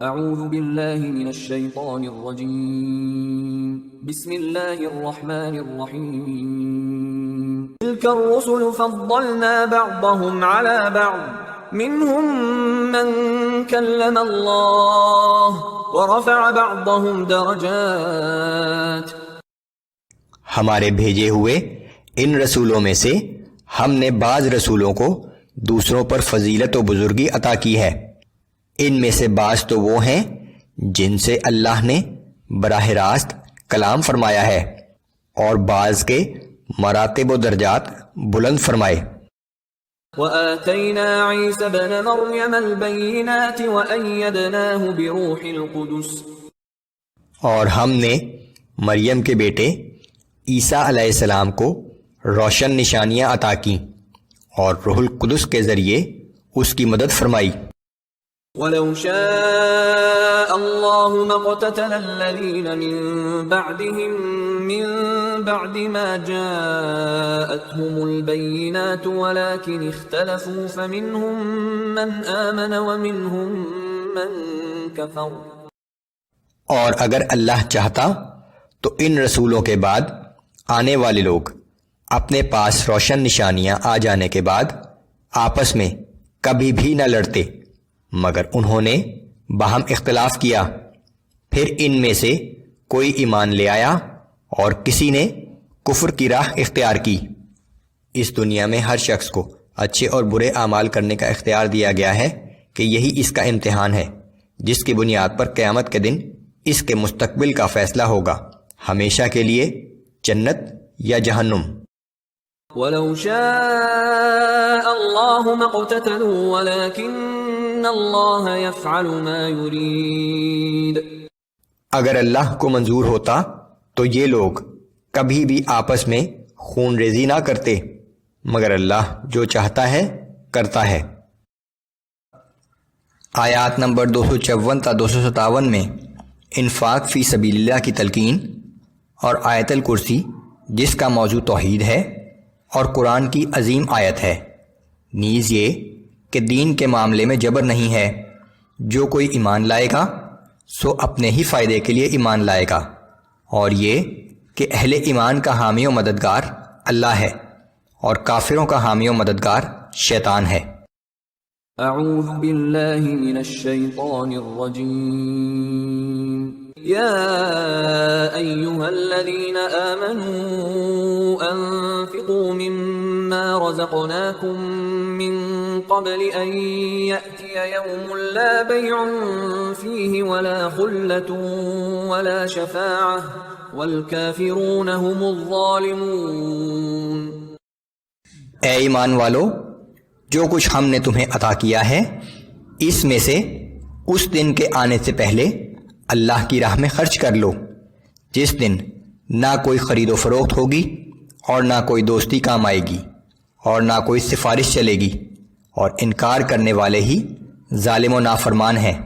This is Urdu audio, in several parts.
اعوذ باللہ من الشیطان الرجیم بسم اللہ الرحمن الرحیم تلک الرسل فضلنا بعضهم على بعض منهم من کلم اللہ ورفع بعضهم درجات۔ ہمارے بھیجے ہوئے ان رسولوں میں سے ہم نے بعض رسولوں کو دوسروں پر فضیلت و بزرگی عطا کی ہے۔ ان میں سے بعض تو وہ ہیں جن سے اللہ نے براہ راست کلام فرمایا ہے، اور بعض کے مراتب و درجات بلند فرمائے۔ وَآتَيْنَا عِيسَى ابْنَ مَرْيَمَ الْبَيِّنَاتِ وَأَيَّدْنَاهُ بِرُوحِ الْقُدُسِ، اور ہم نے مریم کے بیٹے عیسیٰ علیہ السلام کو روشن نشانیاں عطا کیں اور روح القدس کے ذریعے اس کی مدد فرمائی۔ وَلَوْ شَاءَ اللَّهُ مَا اقْتَتَلَ الَّذِينَ مِن بَعْدِهِم مِّن بَعْدِ مَا جَاءَتْهُمُ الْبَيِّنَاتُ وَلَكِنِ اخْتَلَفُوا فَمِنْهُم مَّنْ آمَنَ وَمِنْهُم مَّن كَفَرَ۔ اور اگر اللہ چاہتا تو ان رسولوں کے بعد آنے والے لوگ اپنے پاس روشن نشانیاں آ جانے کے بعد آپس میں کبھی بھی نہ لڑتے، مگر انہوں نے باہم اختلاف کیا، پھر ان میں سے کوئی ایمان لے آیا اور کسی نے کفر کی راہ اختیار کی۔ اس دنیا میں ہر شخص کو اچھے اور برے اعمال کرنے کا اختیار دیا گیا ہے کہ یہی اس کا امتحان ہے، جس کی بنیاد پر قیامت کے دن اس کے مستقبل کا فیصلہ ہوگا، ہمیشہ کے لیے جنت یا جہنم۔ وَلَوْ شَاءَ اللَّهُ مَا اقْتَتَلُوا وَلَكِنَّ اللَّهَ يَفْعَلُ مَا يُرِيدُ۔ اگر اللہ کو منظور ہوتا تو یہ لوگ کبھی بھی آپس میں خون ریزی نہ کرتے، مگر اللہ جو چاہتا ہے کرتا ہے۔ آیات نمبر 254 تا 257 میں انفاق فی سبیل اللہ کی تلقین اور آیت الکرسی جس کا موضوع توحید ہے اور قرآن کی عظیم آیت ہے، نیز یہ کہ دین کے معاملے میں جبر نہیں ہے، جو کوئی ایمان لائے گا سو اپنے ہی فائدے کے لیے ایمان لائے گا، اور یہ کہ اہل ایمان کا حامی و مددگار اللہ ہے اور کافروں کا حامی و مددگار شیطان ہے۔ اعوذ باللہ من الشیطان الرجیم یا ایہا الذین آمنوا انفقوا مما رزقناکم من قبل ان یأتی یوم لا بیع فیہ ولا خلة ولا شفاعة والکافرون هم الظالمون۔ اے ایمان والو، جو کچھ ہم نے تمہیں عطا کیا ہے اس میں سے اس دن کے آنے سے پہلے اللہ کی راہ میں خرچ کر لو، جس دن نہ کوئی خرید و فروخت ہوگی اور نہ کوئی دوستی کام آئے گی اور نہ کوئی سفارش چلے گی، اور انکار کرنے والے ہی ظالم و نافرمان ہیں۔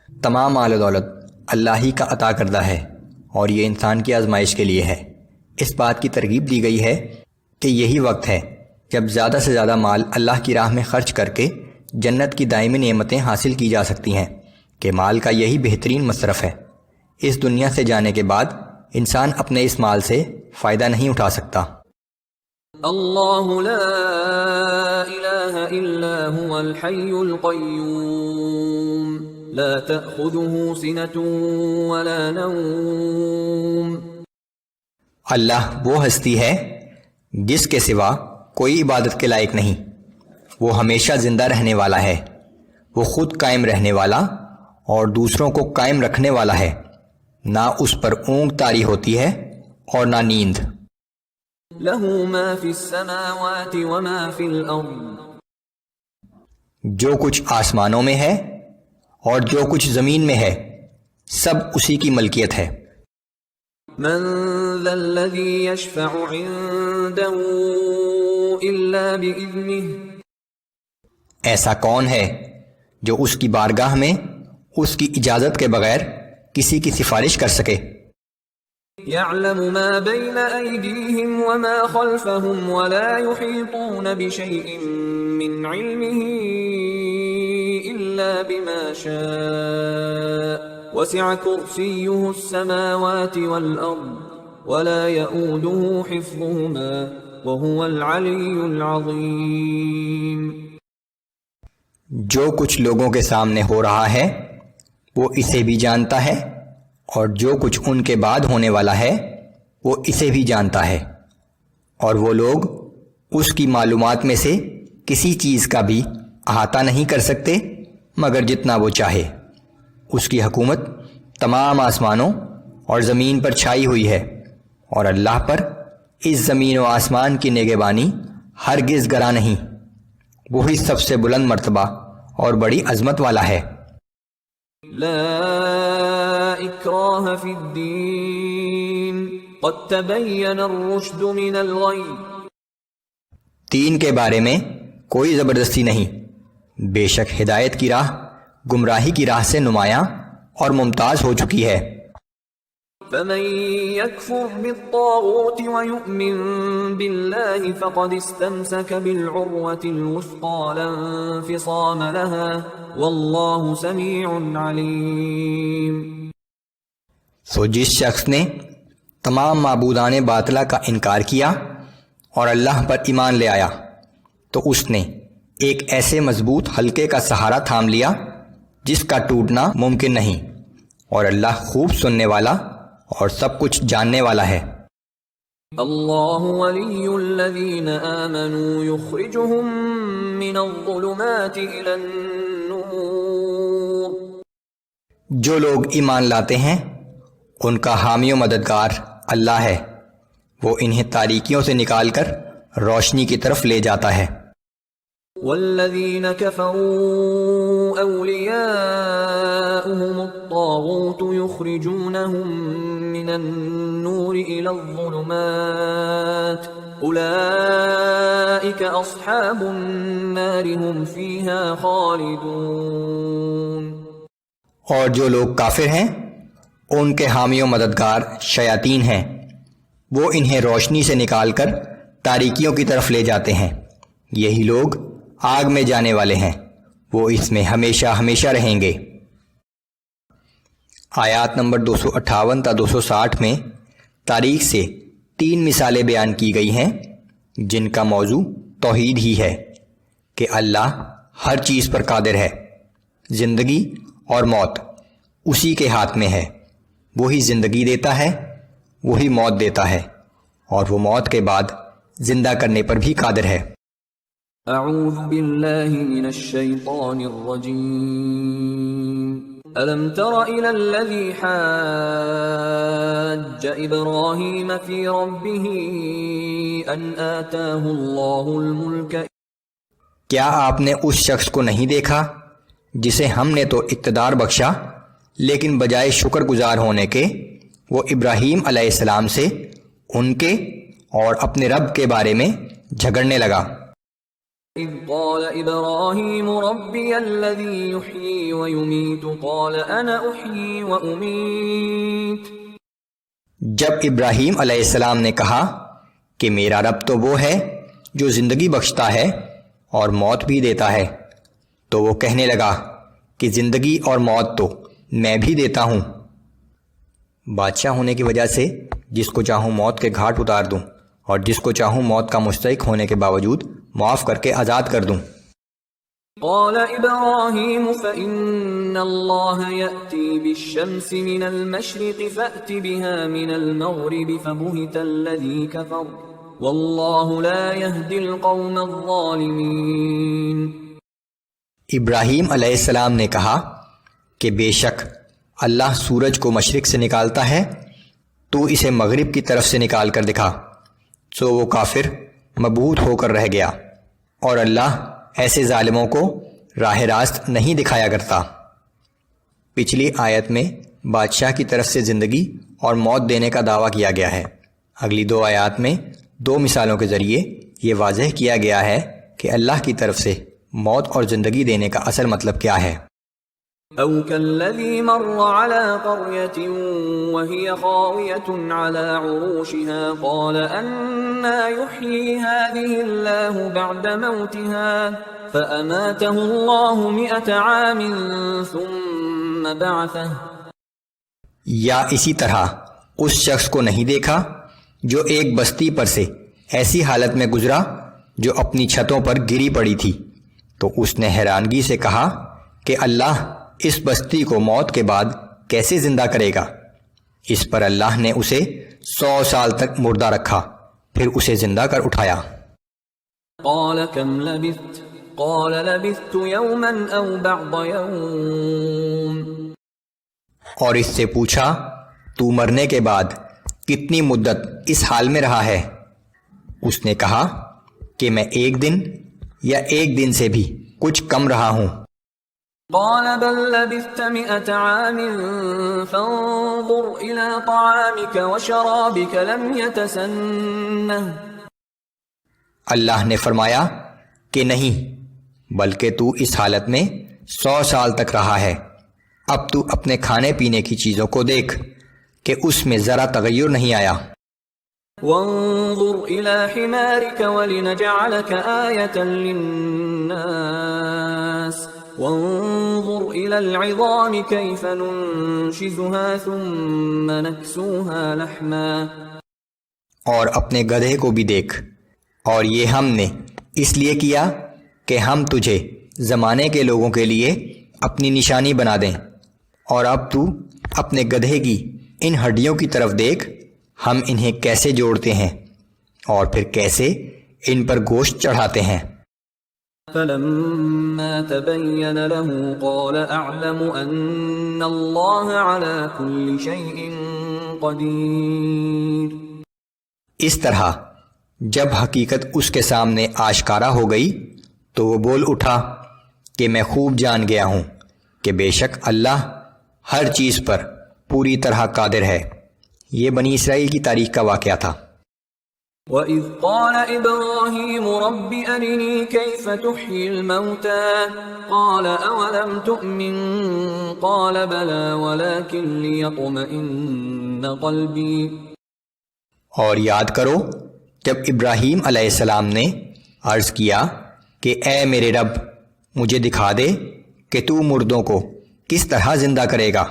تمام مال و دولت اللہ ہی کا عطا کردہ ہے اور یہ انسان کی آزمائش کے لیے ہے۔ اس بات کی ترغیب دی گئی ہے کہ یہی وقت ہے جب زیادہ سے زیادہ مال اللہ کی راہ میں خرچ کر کے جنت کی دائمی نعمتیں حاصل کی جا سکتی ہیں، کہ مال کا یہی بہترین مصرف ہے۔ اس دنیا سے جانے کے بعد انسان اپنے اس مال سے فائدہ نہیں اٹھا سکتا۔ اللہ لا الہ الا هو الحی القیوم لا تأخذه سنة ولا نوم۔ اللہ وہ ہستی ہے جس کے سوا کوئی عبادت کے لائق نہیں، وہ ہمیشہ زندہ رہنے والا ہے، وہ خود قائم رہنے والا اور دوسروں کو قائم رکھنے والا ہے، نہ اس پر اونگ طاری ہوتی ہے اور نہ نیند۔ لہ ما فی السماوات وما فی الارض، جو کچھ آسمانوں میں ہے اور جو کچھ زمین میں ہے سب اسی کی ملکیت ہے۔ من ذا الذی یشفع عنده الا باذنہ، ایسا کون ہے جو اس کی بارگاہ میں اس کی اجازت کے بغیر کسی کی سفارش کر سکے؟ يعلم ما بين أيديهم وما خلفهم ولا يحيطون بشيء من علمه إلا إلا بما شاء وسع كرسيه السماوات والأرض ولا يؤوده حفظهما وهو العلي العظيم۔ جو کچھ لوگوں کے سامنے ہو رہا ہے وہ اسے بھی جانتا ہے، اور جو کچھ ان کے بعد ہونے والا ہے وہ اسے بھی جانتا ہے، اور وہ لوگ اس کی معلومات میں سے کسی چیز کا بھی احاطہ نہیں کر سکتے مگر جتنا وہ چاہے۔ اس کی حکومت تمام آسمانوں اور زمین پر چھائی ہوئی ہے، اور اللہ پر اس زمین و آسمان کی نگہبانی ہرگز گراں نہیں۔ وہی سب سے بلند مرتبہ اور بڑی عظمت والا ہے۔ لا اکراہ فی الدین قد تبین الرشد من الغی۔ دین کے بارے میں کوئی زبردستی نہیں، بے شک ہدایت کی راہ گمراہی کی راہ سے نمایاں اور ممتاز ہو چکی ہے۔ فمن يكفر بالطاغوت ويؤمن بالله فقد استمسك بالعروة الوثقى لا انفصام لها والله سميع عليم۔ سو جس شخص نے تمام معبودان باطلہ کا انکار کیا اور اللہ پر ایمان لے آیا تو اس نے ایک ایسے مضبوط حلقے کا سہارا تھام لیا جس کا ٹوٹنا ممکن نہیں، اور اللہ خوب سننے والا اور سب کچھ جاننے والا ہے۔ اللہ ولی الذین آمنوا یخرجهم من الظلمات الى النور۔ جو لوگ ایمان لاتے ہیں ان کا حامی و مددگار اللہ ہے، وہ انہیں تاریکیوں سے نکال کر روشنی کی طرف لے جاتا ہے۔ والذین کفروا اولیاؤہم الطاغوت یخرجونہم من النور الى الظلمات اولئک اصحاب النار هم فیہا خالدون۔ اور جو لوگ کافر ہیں ان کے حامی و مددگار شیاطین ہیں، وہ انہیں روشنی سے نکال کر تاریکیوں کی طرف لے جاتے ہیں، یہی لوگ آگ میں جانے والے ہیں، وہ اس میں ہمیشہ ہمیشہ رہیں گے۔ آیات نمبر 258 تا 260 میں تاریخ سے 3 مثالیں بیان کی گئی ہیں جن کا موضوع توحید ہی ہے کہ اللہ ہر چیز پر قادر ہے۔ زندگی اور موت اسی کے ہاتھ میں ہے، وہی زندگی دیتا ہے، وہی موت دیتا ہے، اور وہ موت کے بعد زندہ کرنے پر بھی قادر ہے۔ اعوذ باللہ من الشیطان الرجیم۔ الم تر الى الذی حاج ابراہیم فی ربہ ان آتاہ اللہ الملک۔ کیا آپ نے اس شخص کو نہیں دیکھا جسے ہم نے تو اقتدار بخشا، لیکن بجائے شکر گزار ہونے کے وہ ابراہیم علیہ السلام سے ان کے اور اپنے رب کے بارے میں جھگڑنے لگا۔ اذ قال ابراہیم ربی الذی یحیی ویمیت قال انا احیی وامیت۔ جب ابراہیم علیہ السلام نے کہا کہ میرا رب تو وہ ہے جو زندگی بخشتا ہے اور موت بھی دیتا ہے، تو وہ کہنے لگا کہ زندگی اور موت تو میں بھی دیتا ہوں۔ بادشاہ ہونے کی وجہ سے جس کو چاہوں موت کے گھاٹ اتار دوں، اور جس کو چاہوں موت کا مستحق ہونے کے باوجود معاف کر کے آزاد کر دوں۔ قال ابراہیم فإن اللہ یأتی بالشمس من المشرق فأت بها من المغرب فبہت الذی کفر واللہ لا یہدی القوم الظالمین۔ ابراہیم علیہ السلام نے کہا کہ بے شک اللہ سورج کو مشرق سے نکالتا ہے، تو اسے مغرب کی طرف سے نکال کر دکھا۔ سو وہ کافر مبہوت ہو کر رہ گیا، اور اللہ ایسے ظالموں کو راہ راست نہیں دکھایا کرتا۔ پچھلی آیت میں بادشاہ کی طرف سے زندگی اور موت دینے کا دعویٰ کیا گیا ہے۔ اگلی 2 آیات میں 2 مثالوں کے ذریعے یہ واضح کیا گیا ہے کہ اللہ کی طرف سے موت اور زندگی دینے کا اصل مطلب کیا ہے۔ أو كالذي مر على قرية وهي خاوية على عروشها قال أنى يحيي هذه الله بعد موتها فأماته الله 100 عام ثم بعثه. یا اسی طرح اس شخص کو نہیں دیکھا جو ایک بستی پر سے ایسی حالت میں گزرا جو اپنی چھتوں پر گری پڑی تھی، تو اس نے حیرانگی سے کہا کہ اللہ اس بستی کو موت کے بعد کیسے زندہ کرے گا؟ اس پر اللہ نے اسے 100 سال تک مردہ رکھا، پھر اسے زندہ کر اٹھایا۔ قال كم لبثت قال لبثت يوما أو بعض يوم. اور اس سے پوچھا تو مرنے کے بعد کتنی مدت اس حال میں رہا ہے؟ اس نے کہا کہ میں 1 دن یا 1 دن سے بھی کچھ کم رہا ہوں۔ قال بل لبثت 100 عام فانظر إلى طعامك وشرابك لم يتسنه. اللہ نے فرمایا کہ نہیں، بلکہ تو اس حالت میں 100 سال تک رہا ہے، اب تو اپنے کھانے پینے کی چیزوں کو دیکھ کہ اس میں ذرا تغیر نہیں آیا۔ وانظر إلى حمارك ولنجعلك آية للناس وانظر إلى العظام كيف ننشزها ثم نكسوها لحما. اور اپنے گدھے کو بھی دیکھ، اور یہ ہم نے اس لیے کیا کہ ہم تجھے زمانے کے لوگوں کے لیے اپنی نشانی بنا دیں، اور اب تو اپنے گدھے کی ان ہڈیوں کی طرف دیکھ، ہم انہیں کیسے جوڑتے ہیں اور پھر کیسے ان پر گوشت چڑھاتے ہیں۔ فلما تبين له قال أعلم أن الله على كل شيء قدير. اس طرح جب حقیقت اس کے سامنے آشکارا ہو گئی تو وہ بول اٹھا کہ میں خوب جان گیا ہوں کہ بے شک اللہ ہر چیز پر پوری طرح قادر ہے۔ یہ بنی اسرائیل کی تاریخ کا واقعہ تھا۔ وَإِذْ قَالَ إِبْرَاهِيمُ رَبِّ أَرِنِي كَيْفَ تُحْيِي الْمَوْتَى قَالَ أَوَلَمْ تُؤْمِنْ قَالَ بَلَى وَلَكِنْ لِيَطْمَئِنَّ قَلْبِي. اور یاد کرو جب ابراہیم علیہ السلام نے عرض کیا کہ اے میرے رب مجھے دکھا دے کہ تو مردوں کو کس طرح زندہ کرے گا۔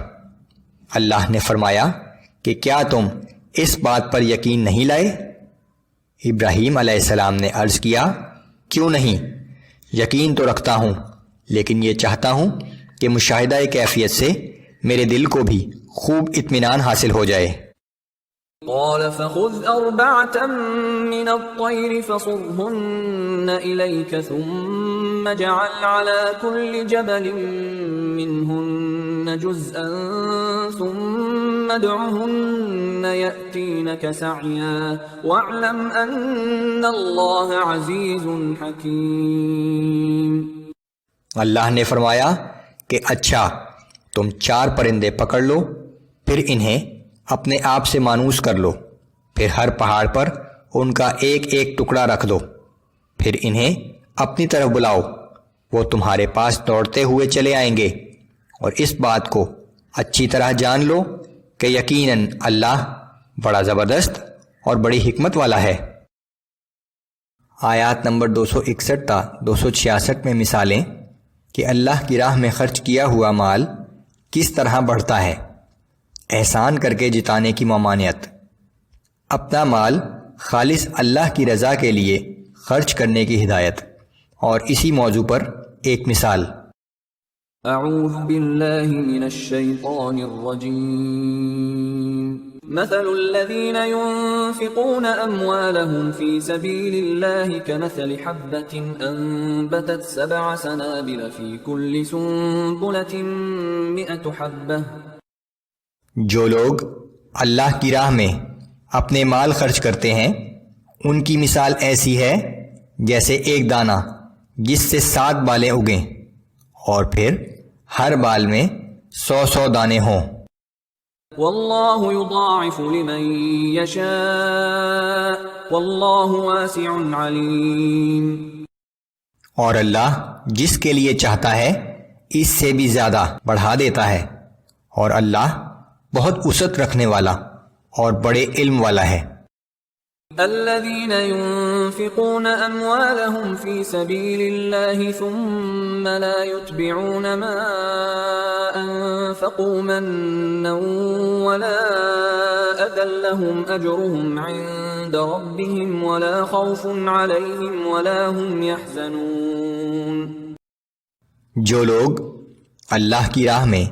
اللہ نے فرمایا کہ کیا تم اس بات پر یقین نہیں لائے؟ ابراہیم علیہ السلام نے عرض کیا کیوں نہیں، یقین تو رکھتا ہوں، لیکن یہ چاہتا ہوں کہ مشاہدہ کیفیت سے میرے دل کو بھی خوب اطمینان حاصل ہو جائے۔ قال فخذ 4 من الطير فصرهن إليك ثم اجعل على كل جبل منهن جزءا ثم ادعهن يأتينك سعيا واعلم أن الله عزيز حكيم. اللہ نے فرمایا کہ اچھا تم 4 پرندے پکڑ لو، پھر انہیں اپنے آپ سے مانوس کر لو، پھر ہر پہاڑ پر ان کا ایک ایک ٹکڑا رکھ دو، پھر انہیں اپنی طرف بلاؤ، وہ تمہارے پاس دوڑتے ہوئے چلے آئیں گے، اور اس بات کو اچھی طرح جان لو کہ یقیناً اللہ بڑا زبردست اور بڑی حکمت والا ہے۔ آیات نمبر 261 تا 266 میں مثالیں کہ اللہ کی راہ میں خرچ کیا ہوا مال کس طرح بڑھتا ہے، احسان کر کے جتانے کی ممانعت، اپنا مال خالص اللہ کی رضا کے لیے خرچ کرنے کی ہدایت، اور اسی موضوع پر ایک مثال۔ اعوذ باللہ من الشیطان الرجیم مثل الذین ينفقون اموالهم في سبيل الله كمثل حبة انبتت 7 سنابل في كل سنبلة 100 حبة. جو لوگ اللہ کی راہ میں اپنے مال خرچ کرتے ہیں ان کی مثال ایسی ہے جیسے ایک دانہ جس سے 7 بالیں اگیں اور پھر ہر بال میں 100 دانے ہوں۔ واللہ یضاعف لمن یشاء واللہ واسع علیم. اور اللہ جس کے لیے چاہتا ہے اس سے بھی زیادہ بڑھا دیتا ہے، اور اللہ بہت وسعت رکھنے والا اور بڑے علم والا ہے۔ الذين ينفقون أموالهم في سبيل الله ثم لا يتبعون ما أنفقوا منا ولا أذى لهم أجرهم عند ربهم ولا خوف عليهم ولا هم يحزنون۔ جو لوگ اللہ کی راہ میں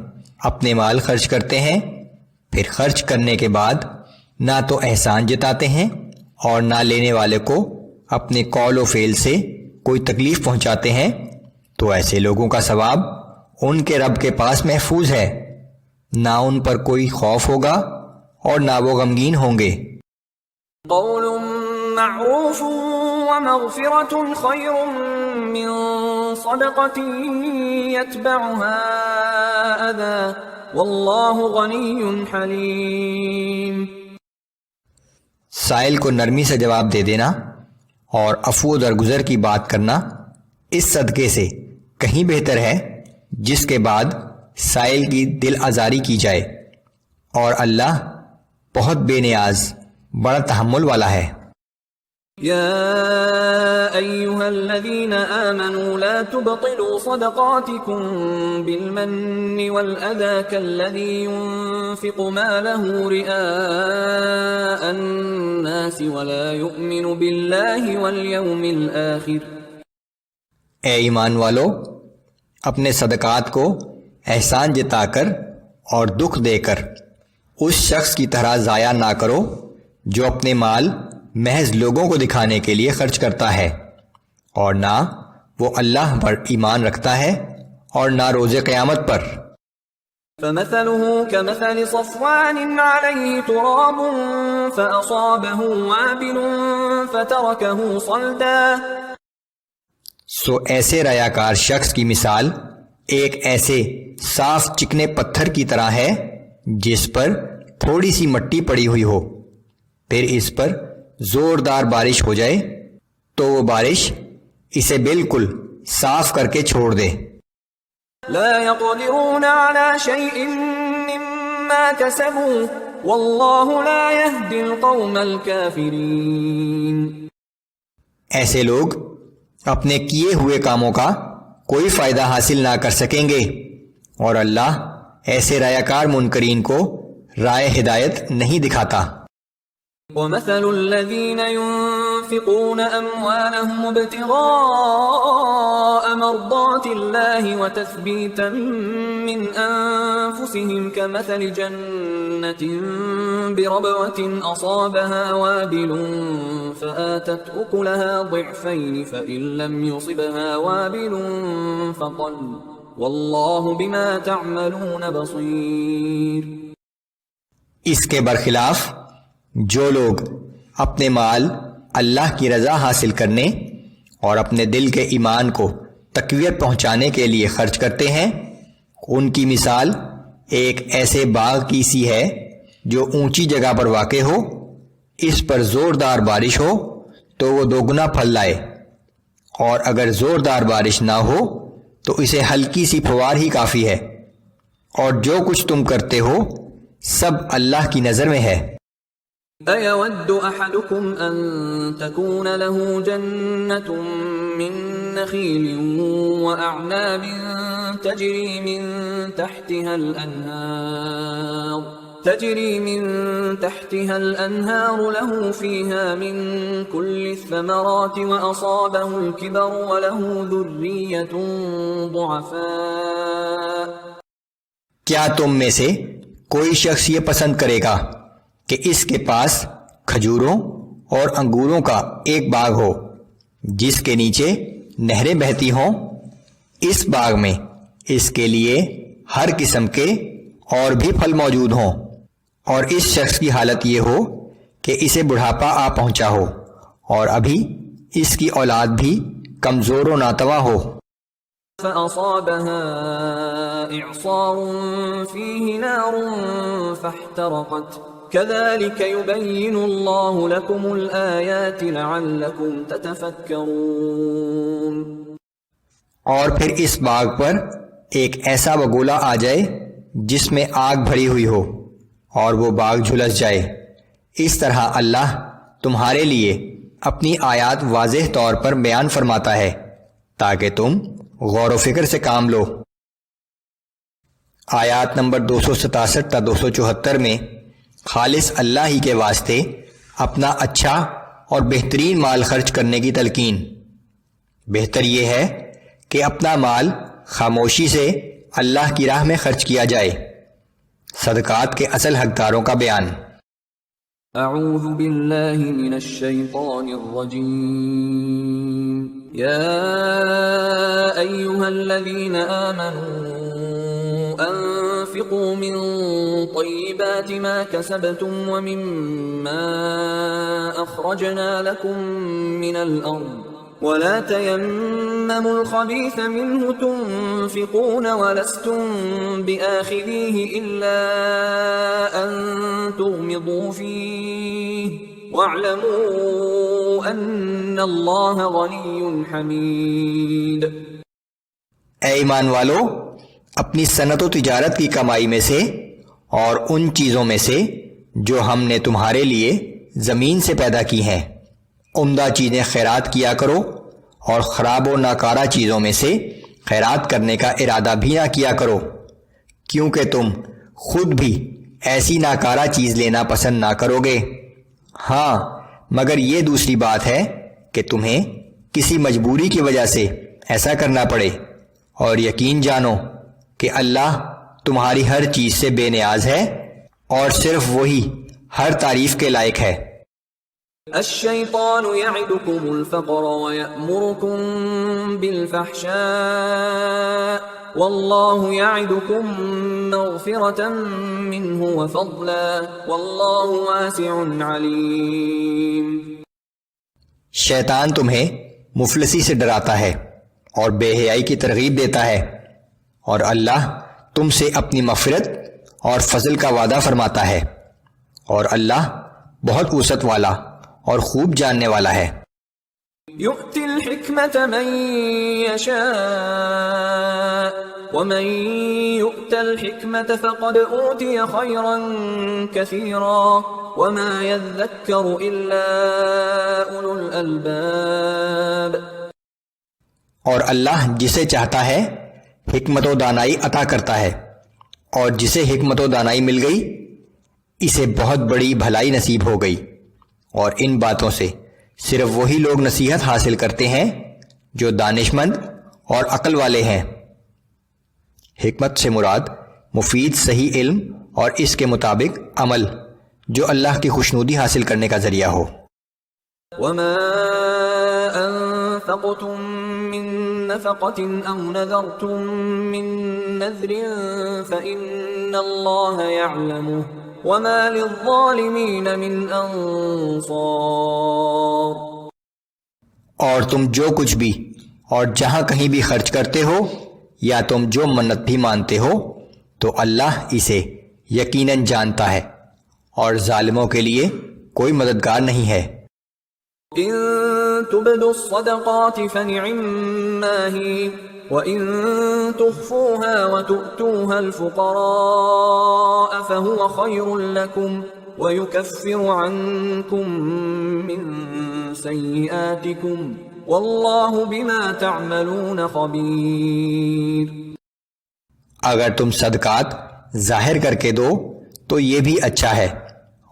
اپنے مال خرچ کرتے ہیں، پھر خرچ کرنے کے بعد نہ تو احسان جتاتے ہیں اور نہ لینے والے کو اپنے قول و فعل سے کوئی تکلیف پہنچاتے ہیں، تو ایسے لوگوں کا ثواب ان کے رب کے پاس محفوظ ہے، نہ ان پر کوئی خوف ہوگا اور نہ وہ غمگین ہوں گے۔ قول معروف ومغفرة خير من صدقة يتبعها أذى والله غني حليم۔ سائل کو نرمی سے جواب دے دینا اور عفو و درگزر کی بات کرنا اس صدقے سے کہیں بہتر ہے جس کے بعد سائل کی دل آزاری کی جائے، اور اللہ بہت بے نیاز بڑا تحمل والا ہے۔ يا أيها الذين آمنوا لا تبطلوا صدقاتكم بالمن والأذى كالذي ينفق ماله رئاء الناس ولا يؤمن بالله واليوم الآخر۔ اے ایمان والو، اپنے صدقات کو احسان جتا کر اور دکھ دے کر اس شخص کی طرح ضائع نہ کرو جو اپنے مال محض لوگوں کو دکھانے کے لیے خرچ کرتا ہے، اور نہ وہ اللہ پر ایمان رکھتا ہے اور نہ روز قیامت پر۔ فمثله كمثل صفوان عليه تراب فأصابه وابل فتركه صلدا۔ سو ایسے ریاکار شخص کی مثال ایک ایسے صاف چکنے پتھر کی طرح ہے جس پر تھوڑی سی مٹی پڑی ہوئی ہو، پھر اس پر زوردار بارش ہو جائے تو وہ بارش اسے بالکل صاف کر کے چھوڑ دے۔ لا يقدرون على شيء مما كسبوا والله لا يهدي القوم الكافرين۔ ایسے لوگ اپنے کیے ہوئے کاموں کا کوئی فائدہ حاصل نہ کر سکیں گے، اور اللہ ایسے ریاکار منکرین کو راہ ہدایت نہیں دکھاتا۔ ومثل الذين ينفقون أموالهم ابتغاء مرضات الله وتثبيتا من أنفسهم كمثل جنة بربوة أصابها وابل فآتت أكلها ضعفين فإن لم يصبها وابل فطل والله بما تعملون بصير۔ اس کے برخلاف جو لوگ اپنے مال اللہ کی رضا حاصل کرنے اور اپنے دل کے ایمان کو تقویت پہنچانے کے لیے خرچ کرتے ہیں، ان کی مثال ایک ایسے باغ کی سی ہے جو اونچی جگہ پر واقع ہو، اس پر زوردار بارش ہو تو وہ دوگنا پھل لائے، اور اگر زوردار بارش نہ ہو تو اسے ہلکی سی پھوار ہی کافی ہے، اور جو کچھ تم کرتے ہو سب اللہ کی نظر میں ہے۔ أَيَوَدُّ أَحَدُكُمْ أَن تَكُونَ لَهُ جَنَّةٌ مِّن نَّخِيلٍ وَأَعْنَابٍ تَجْرِي مِن تَحْتِهَا الْأَنْهَارُ لَهُ فِيهَا مِن كُلِّ الثَّمَرَاتِ وَأَصَابَهُ الْكِبَرُ وَلَهُ ذُرِّيَّةٌ ضُعَفَاءُ۔ کیا تم میں سے کوئی شخص یہ پسند کرے گا کہ اس کے پاس کھجوروں اور انگوروں کا ایک باغ ہو جس کے نیچے نہریں بہتی ہوں؟ اس باغ میں اس کے لیے ہر قسم کے اور بھی پھل موجود ہوں، اور اس شخص کی حالت یہ ہو کہ اسے بڑھاپا آ پہنچا ہو اور ابھی اس کی اولاد بھی کمزور و ناتواں ہو۔ فَأَصَابَهَا إِعْصَارٌ فِيهِ نَارٌ فَاحْتَرَقَتْ كَذَلِكَ يُبَيِّنُ اللَّهُ لَكُمُ الْآيَاتِ لَعَلَّكُمْ تَتَفَكَّرُونَ۔ اور پھر اس باغ پر ایک ایسا بگولا آ جائے جس میں آگ بھری ہوئی ہو اور وہ باغ جھلس جائے، اس طرح اللہ تمہارے لیے اپنی آیات واضح طور پر بیان فرماتا ہے تاکہ تم غور و فکر سے کام لو۔ آیات نمبر 267 تا 274 میں خالص اللہ ہی کے واسطے اپنا اچھا اور بہترین مال خرچ کرنے کی تلقین۔ بہتر یہ ہے کہ اپنا مال خاموشی سے اللہ کی راہ میں خرچ کیا جائے۔ صدقات کے اصل حقداروں کا بیان۔ اعوذ باللہ من الشیطان الرجیم۔ یا ایہا الذین آمنوا انفقوا من طیبات ما کسبتم ومما اخرجنا لکم من الارض ولا تيمموا الخبيث منه تنفقون ولستم بآخذيه إلا أن تغمضوا فيه واعلموا أن الله غني حميد۔ اے ایمان والو، اپنی صنعت و تجارت کی کمائی میں سے اور ان چیزوں میں سے جو ہم نے تمہارے لیے زمین سے پیدا کی ہیں عمدہ چیزیں خیرات کیا کرو، اور خراب و ناکارہ چیزوں میں سے خیرات کرنے کا ارادہ بھی نہ کیا کرو، کیونکہ تم خود بھی ایسی ناکارہ چیز لینا پسند نہ کرو گے۔ ہاں، مگر یہ دوسری بات ہے کہ تمہیں کسی مجبوری کی وجہ سے ایسا کرنا پڑے، اور یقین جانو کہ اللہ تمہاری ہر چیز سے بے نیاز ہے اور صرف وہی ہر تعریف کے لائق ہے۔ الشیطان یعدکم الفقر ویأمرکم بالفحشاء واللہ یعدکم مغفرة منہ وفضلا واللہ واسع علیم۔ شیطان تمہیں مفلسی سے ڈراتا ہے اور بے حیائی کی ترغیب دیتا ہے، اور اللہ تم سے اپنی مغفرت اور فضل کا وعدہ فرماتا ہے، اور اللہ بہت وسعت والا اور خوب جاننے والا ہے۔ یؤتی الحکمت من یشاء ومن یؤت الحکمت فقد اوتی خیرا کثیرا وما یذکر الا اولو الالباب۔ اور اللہ جسے چاہتا ہے حکمت و دانائی عطا کرتا ہے، اور جسے حکمت و دانائی مل گئی اسے بہت بڑی بھلائی نصیب ہو گئی، اور ان باتوں سے صرف وہی لوگ نصیحت حاصل کرتے ہیں جو دانشمند اور عقل والے ہیں۔ حکمت سے مراد مفید صحیح علم اور اس کے مطابق عمل جو اللہ کی خوشنودی حاصل کرنے کا ذریعہ ہو۔ وما انفقتم من نفقة او نذرتم من نذر فإن اللہ يعلمه وما للظالمین من انصار۔ اور تم جو کچھ بھی اور جہاں کہیں بھی خرچ کرتے ہو یا تم جو منت بھی مانتے ہو تو اللہ اسے یقیناً جانتا ہے، اور ظالموں کے لیے کوئی مددگار نہیں ہے۔ ان تبدوا الصدقات فنعما هي وَإِن تُخْفُوهَا وَتُؤْتُوهَا الْفُقَرَاءَ فَهُوَ خَيْرٌ لَكُمْ وَيُكَفِّرُ عَنْكُمْ مِنْ سَيِّئَاتِكُمْ وَاللَّهُ بِمَا تَعْمَلُونَ خَبِيرٌ۔ اگر تم صدقات ظاہر کر کے دو تو یہ بھی اچھا ہے،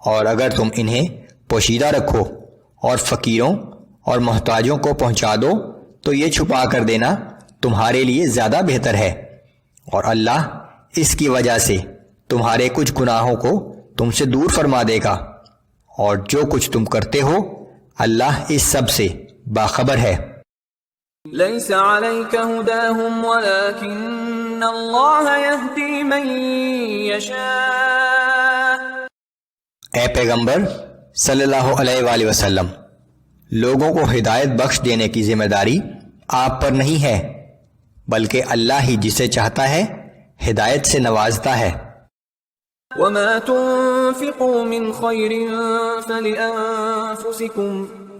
اور اگر تم انہیں پوشیدہ رکھو اور فقیروں اور محتاجوں کو پہنچا دو تو یہ چھپا کر دینا تمہارے لیے زیادہ بہتر ہے، اور اللہ اس کی وجہ سے تمہارے کچھ گناہوں کو تم سے دور فرما دے گا، اور جو کچھ تم کرتے ہو اللہ اس سب سے باخبر ہے۔ لیس علیک ہداہم ولکن اللہ یہدی من یشاء۔ اے پیغمبر صلی اللہ علیہ وآلہ وسلم، لوگوں کو ہدایت بخش دینے کی ذمہ داری آپ پر نہیں ہے، بلکہ اللہ ہی جسے چاہتا ہے ہدایت سے نوازتا ہے۔ وما تنفقوا من خير فلأنفسكم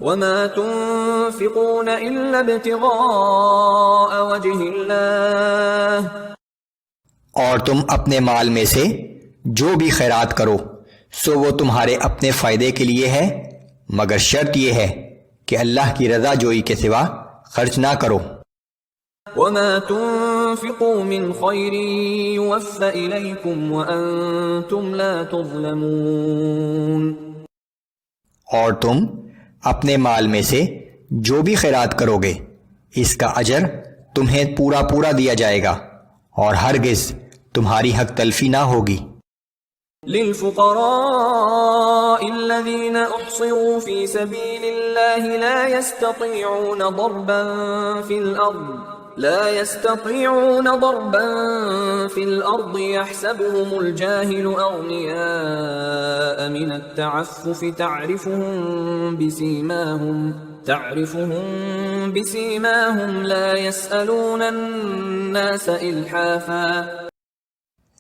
وما تنفقون إلا ابتغاء وجه الله اور تم اپنے مال میں سے جو بھی خیرات کرو سو وہ تمہارے اپنے فائدے کے لیے ہے، مگر شرط یہ ہے کہ اللہ کی رضا جوئی کے سوا خرچ نہ کرو۔ وما تنفقوا من خير يوفى إليكم وأنتم لا تظلمون۔ اور تم اپنے مال میں سے جو بھی خیرات کرو گے اس کا اجر تمہیں پورا پورا دیا جائے گا اور ہرگز تمہاری حق تلفی نہ ہوگی۔ للفقراء الذين احصروا في سبيل الله لا يستطيعون ضربا في الأرض يحسبهم الجاهل أغنياء من التعفف تعرفهم بسيماهم لا يسألون الناس إلحافا۔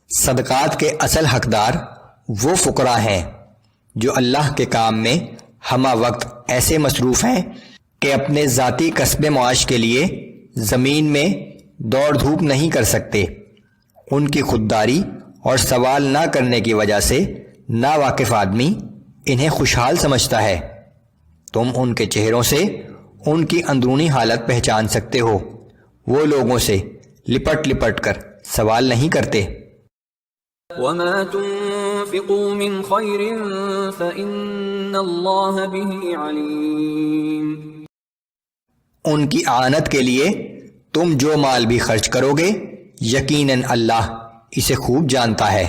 صدقات کے اصل حقدار وہ فقراء ہیں جو اللہ کے کام میں ہمہ وقت ایسے مصروف ہیں کہ اپنے ذاتی کسب معاش کے لیے زمین میں دوڑ دھوپ نہیں کر سکتے۔ ان کی خودداری اور سوال نہ کرنے کی وجہ سے ناواقف آدمی انہیں خوشحال سمجھتا ہے۔ تم ان کے چہروں سے ان کی اندرونی حالت پہچان سکتے ہو، وہ لوگوں سے لپٹ لپٹ کر سوال نہیں کرتے۔ وما تنفقوا من خير فإن الله به عليم۔ ان کی اعانت کے لیے تم جو مال بھی خرچ کرو گے یقیناً اللہ اسے خوب جانتا ہے۔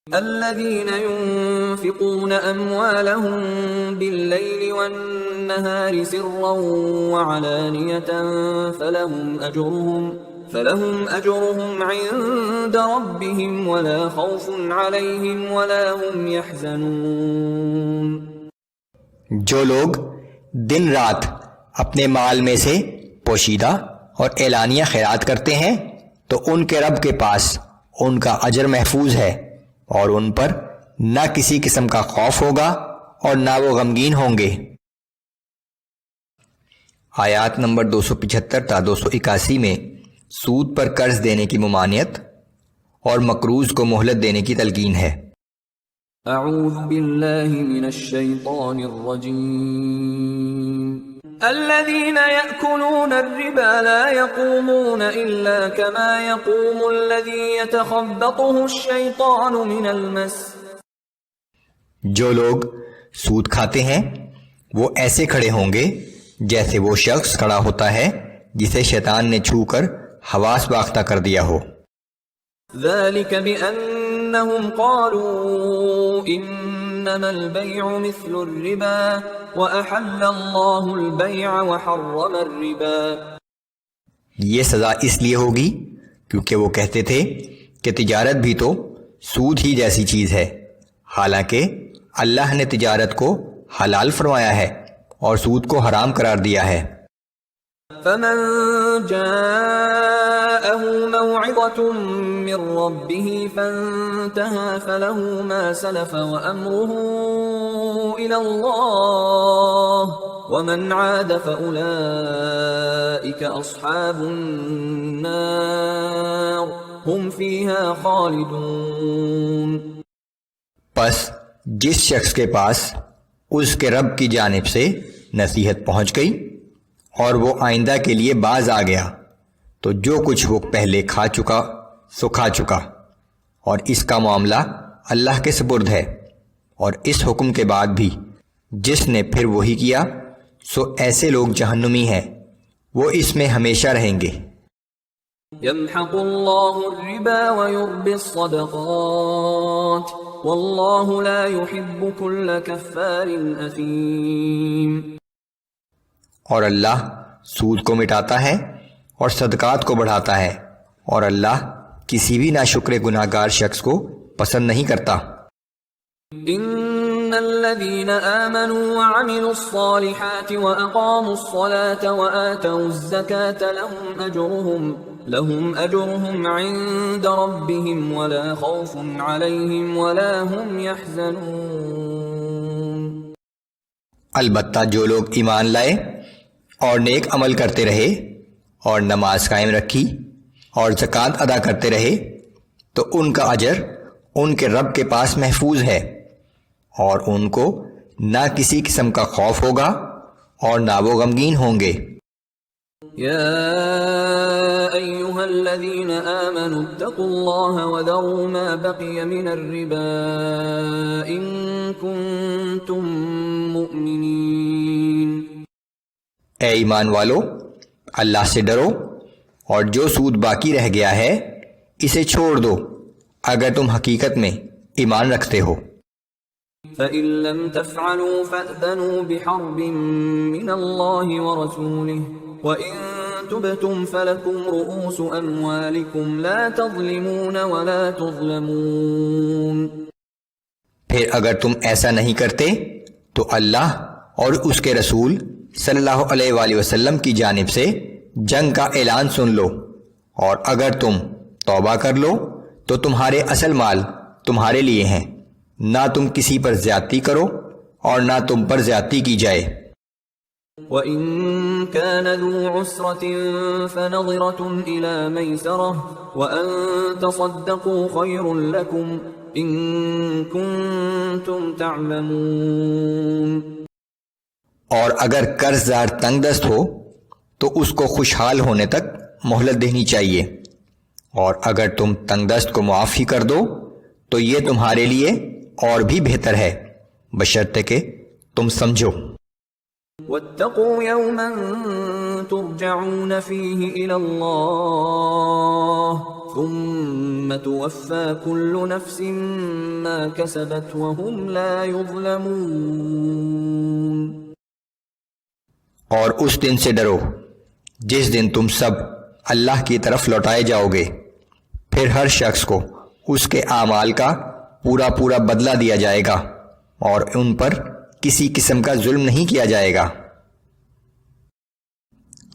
الذين ينفقون أموالهم بالليل والنهار سرا وعلانية فلهم أجرهم عند ربهم ولا خوف عليهم ولا هم يحزنون۔ جو لوگ دن رات اپنے مال میں سے پوشیدہ اور اعلانیہ خیرات کرتے ہیں تو ان کے رب کے پاس ان کا اجر محفوظ ہے اور ان پر نہ کسی قسم کا خوف ہوگا اور نہ وہ غمگین ہوں گے۔ آیات نمبر 275 تا 281 میں سود پر قرض دینے کی ممانعت اور مقروض کو مہلت دینے کی تلقین ہے۔ اعوذ باللہ من الشیطان الرجیم۔ الذين يأكلون الربا لا يقومون إلا كما يقوم الذي يتخبطه الشيطان من المس۔ جو لوگ سود کھاتے ہیں وہ ایسے کھڑے ہوں گے جیسے وہ شخص کھڑا ہوتا ہے جسے شیطان نے چھو کر حواس باختہ کر دیا ہو۔ ذلك بأنهم قالوا إنما البيع مثل الربا وأحل الله البيع وحرم الربا۔ یہ سزا اس لیے ہوگی کیونکہ وہ کہتے تھے کہ تجارت بھی تو سود ہی جیسی چیز ہے، حالانکہ اللہ نے تجارت کو حلال فرمایا ہے اور سود کو حرام قرار دیا ہے۔ فمن جاءه موعظة من ربه فانتهى فله ما سلف وأمره إلى الله ومن عاد فأولئك أصحاب النار هم فيها خالدون۔ پس جس شخص کے پاس اس کے رب کی جانب سے نصیحت پہنچ گئی اور وہ آئندہ کے لیے باز آ گیا تو جو کچھ وہ پہلے کھا چکا سو کھا چکا، اور اس کا معاملہ اللہ کے سپرد ہے، اور اس حکم کے بعد بھی جس نے پھر وہی کیا سو ایسے لوگ جہنمی ہیں، وہ اس میں ہمیشہ رہیں گے۔ يمحق الله الربا ويربي الصدقات والله لا يحب كل كفار أثيم۔ اور اللہ سود کو مٹاتا ہے اور صدقات کو بڑھاتا ہے، اور اللہ کسی بھی ناشکر گناہ گار شخص کو پسند نہیں کرتا۔ ان الذين آمنوا وعملوا الصالحات واقاموا الصلاة وآتوا الزكاة لهم اجرهم عند ربهم ولا خوف عليهم ولا هم يحزنون۔ البتہ جو لوگ ایمان لائے اور نیک عمل کرتے رہے اور نماز قائم رکھی اور زکوٰۃ ادا کرتے رہے تو ان کا اجر ان کے رب کے پاس محفوظ ہے، اور ان کو نہ کسی قسم کا خوف ہوگا اور نہ وہ غمگین ہوں گے۔ يا أيها الذين آمنوا اتقوا الله وذروا ما بقي من الربا إن كنتم مؤمنين۔ اے ایمان والو، اللہ سے ڈرو اور جو سود باقی رہ گیا ہے اسے چھوڑ دو اگر تم حقیقت میں ایمان رکھتے ہو۔ فَإِن لَّمْ تَفْعَلُوا فَأْذَنُوا بِحَرْبٍ مِّنَ اللَّهِ وَرَسُولِهِ وَإِن تُبْتُمْ فَلَكُمْ رُءُوسُ أَمْوَالِكُمْ لَا تَظْلِمُونَ وَلَا تُظْلَمُونَ۔ پھر اگر تم ایسا نہیں کرتے تو اللہ اور اس کے رسول صلی اللہ علیہ وآلہ وسلم کی جانب سے جنگ کا اعلان سن لو، اور اگر تم توبہ کر لو تو تمہارے اصل مال تمہارے لیے ہیں، نہ تم کسی پر زیادتی کرو اور نہ تم پر زیادتی کی جائے۔ وَإِن كَانَ ذُو عُسْرَةٍ فَنَظِرَةٌ إِلَى مَيْسَرَةٍ وَأَن تَصَدَّقُوا خَيْرٌ لَكُمْ إِن كُنتُمْ تَعْلَمُونَ۔ اور اگر قرض دار تنگ دست ہو تو اس کو خوشحال ہونے تک مہلت دینی چاہیے، اور اگر تم تنگ دست کو معاف ہی کر دو تو یہ تمہارے لیے اور بھی بہتر ہے، بشرطے کہ تم سمجھو۔ وَاتَّقُوا يَوْمًا تُرْجَعُونَ فِيهِ إِلَى اللَّهِ ثُمَّ تُوَفَّى كُلُّ نَفْسٍ مَّا كَسَبَتْ وَهُمْ لَا يُظْلَمُونَ۔ اور اس دن سے ڈرو جس دن تم سب اللہ کی طرف لوٹائے جاؤ گے، پھر ہر شخص کو اس کے اعمال کا پورا پورا بدلہ دیا جائے گا، اور ان پر کسی قسم کا ظلم نہیں کیا جائے گا۔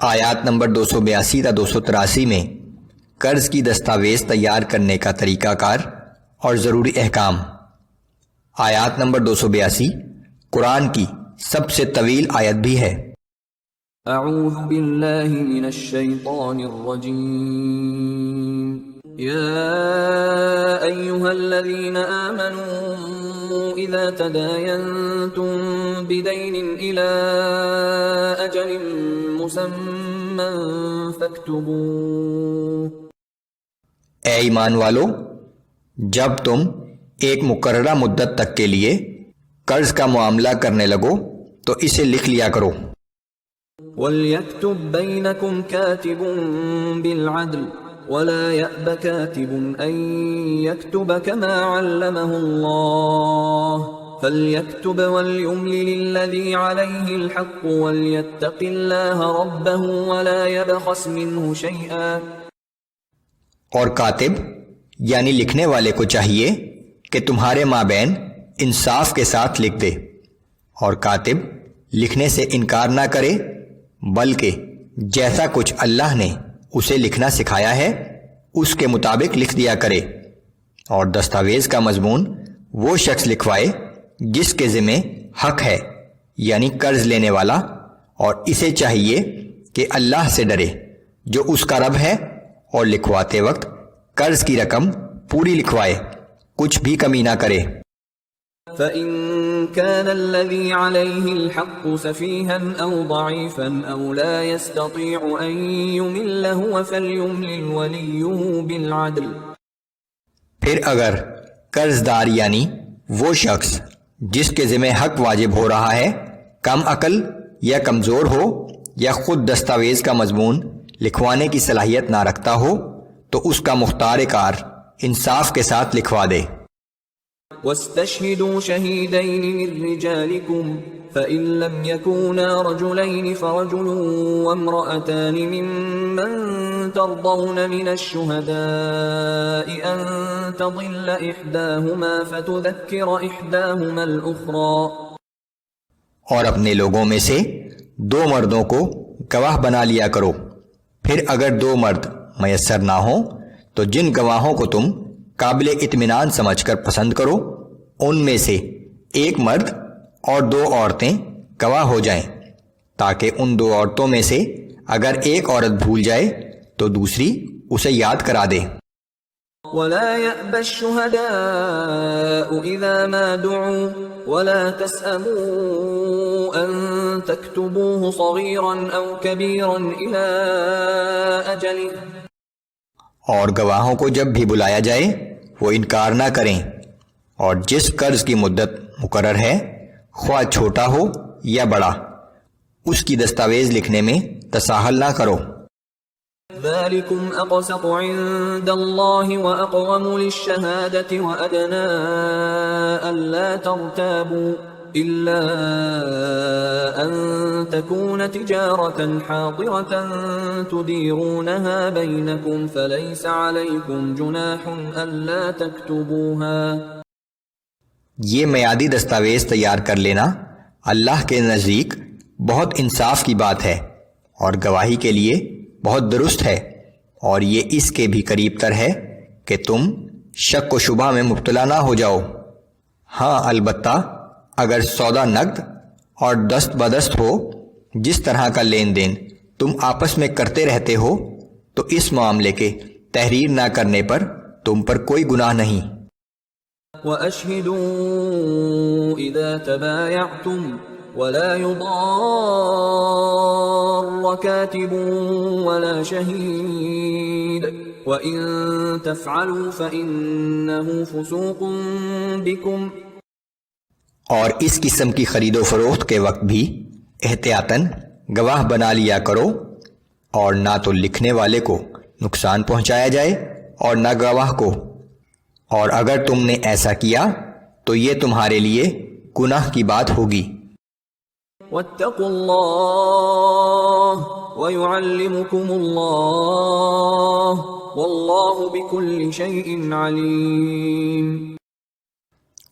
آیات نمبر 282 تا 283 میں قرض کی دستاویز تیار کرنے کا طریقہ کار اور ضروری احکام۔ آیات نمبر 282 قرآن کی سب سے طویل آیت بھی ہے۔ اعوذ باللہ من الشیطان الرجیم۔ یا ایہا الذین آمنوا اذا تداینتم بدین الى اجل مسمى فاکتبوه۔ اے ایمان والو، جب تم ایک مقررہ مدت تک کے لیے قرض کا معاملہ کرنے لگو تو اسے لکھ لیا کرو۔ وَلْيَكْتُبْ بَيْنَكُمْ كَاتِبٌ بِالْعَدْلِ وَلَا يَأْبَ كَاتِبٌ أَن يَكْتُبَ كَمَا عَلَّمَهُ اللَّهُ فَلْيَكْتُبْ وَلْيُمْلِلِ الَّذِي عَلَيْهِ الْحَقُّ وَلْيَتَّقِ اللَّهَ رَبَّهُ وَلَا يَبْخَسْ مِنْهُ شَيْئًا۔ اور کاتب یعنی لکھنے والے کو چاہیے کہ تمہارے مابین انصاف کے ساتھ لکھ دے، اور کاتب لکھنے سے انکار نہ کرے، بلکہ جیسا کچھ اللہ نے اسے لکھنا سکھایا ہے اس کے مطابق لکھ دیا کرے، اور دستاویز کا مضمون وہ شخص لکھوائے جس کے ذمہ حق ہے، یعنی قرض لینے والا، اور اسے چاہیے کہ اللہ سے ڈرے جو اس کا رب ہے، اور لکھواتے وقت قرض کی رقم پوری لکھوائے، کچھ بھی کمی نہ کرے۔ فَإِن كَانَ الَّذِي عَلَيْهِ الْحَقُّ سَفِيهًا أَوْ ضَعِيفًا أَوْ لَا يَسْتَطِيعُ أَن يُمِلَّ هُوَ فَلْيُمْلِلْ وَلِيُّهُ بِالْعَدْلِ۔ پھر اگر قرض دار یعنی وہ شخص جس کے ذمہ حق واجب ہو رہا ہے کم عقل یا کمزور ہو، یا خود دستاویز کا مضمون لکھوانے کی صلاحیت نہ رکھتا ہو، تو اس کا مختار کار انصاف کے ساتھ لکھوا دے۔ وَاسْتَشْهِدُوا شَهِيدَيْنِ مِن رِّجَالِكُمْ فَإِن لَّمْ يَكُونَا رَجُلَيْنِ فَرَجُلٌ وَامْرَأَتَانِ مِمَّن تَرْضَوْنَ مِنَ الشُّهَدَاءِ أَن تَضِلَّ إِحْدَاهُمَا فَتُذَكِّرَ إِحْدَاهُمَا الْأُخْرَى۔ اور اپنے لوگوں میں سے دو مردوں کو گواہ بنا لیا کرو، پھر اگر دو مرد میسر نہ ہوں تو جن گواہوں کو تم قابل اطمینان سمجھ کر پسند کرو، ان میں سے ایک مرد اور دو عورتیں گواہ ہو جائیں، تاکہ ان دو عورتوں میں سے اگر ایک عورت بھول جائے تو دوسری اسے یاد کرا دے۔ ولا يأبى الشهداء إذا ما دعوا ولا تسأموا أن تكتبوه صغيرا أو كبيرا إلى أجله. اور گواہوں کو جب بھی بلایا جائے وہ انکار نہ کریں، اور جس قرض کی مدت مقرر ہے خواہ چھوٹا ہو یا بڑا اس کی دستاویز لکھنے میں تساہل نہ کرو. ذلكم أقسط عند الله وأقوم للشهادة وأدنى ألا ترتابوا إلا أن تكون تجارة حاضرة تديرونها بينكم فليس عليكم جناح ألا تكتبوها. یہ میعادی دستاویز تیار کر لینا اللہ کے نزدیک بہت انصاف کی بات ہے اور گواہی کے لیے بہت درست ہے، اور یہ اس کے بھی قریب تر ہے کہ تم شک و شبہ میں مبتلا نہ ہو جاؤ. ہاں البتہ اگر سودا نقد اور دست بدست ہو، جس طرح کا لین دین تم آپس میں کرتے رہتے ہو، تو اس معاملے کے تحریر نہ کرنے پر تم پر کوئی گناہ نہیں. وَأَشْهِدُوا إِذَا تَبَايَعْتُمْ وَلَا يُضَارَّ كَاتِبٌ وَلَا شَهِيدٌ وَإِن تَفْعَلُوا فَإِنَّهُ فُسُوقٌ بِكُمْ. اور اس قسم کی خرید و فروخت کے وقت بھی احتیاطاً گواہ بنا لیا کرو، اور نہ تو لکھنے والے کو نقصان پہنچایا جائے اور نہ گواہ کو، اور اگر تم نے ایسا کیا تو یہ تمہارے لیے گناہ کی بات ہوگی. وَاتَّقُوا اللَّهَ وَيُعَلِّمُكُمُ اللَّهُ وَاللَّهُ بِكُلِّ شَيْءٍ عَلِيمٌ.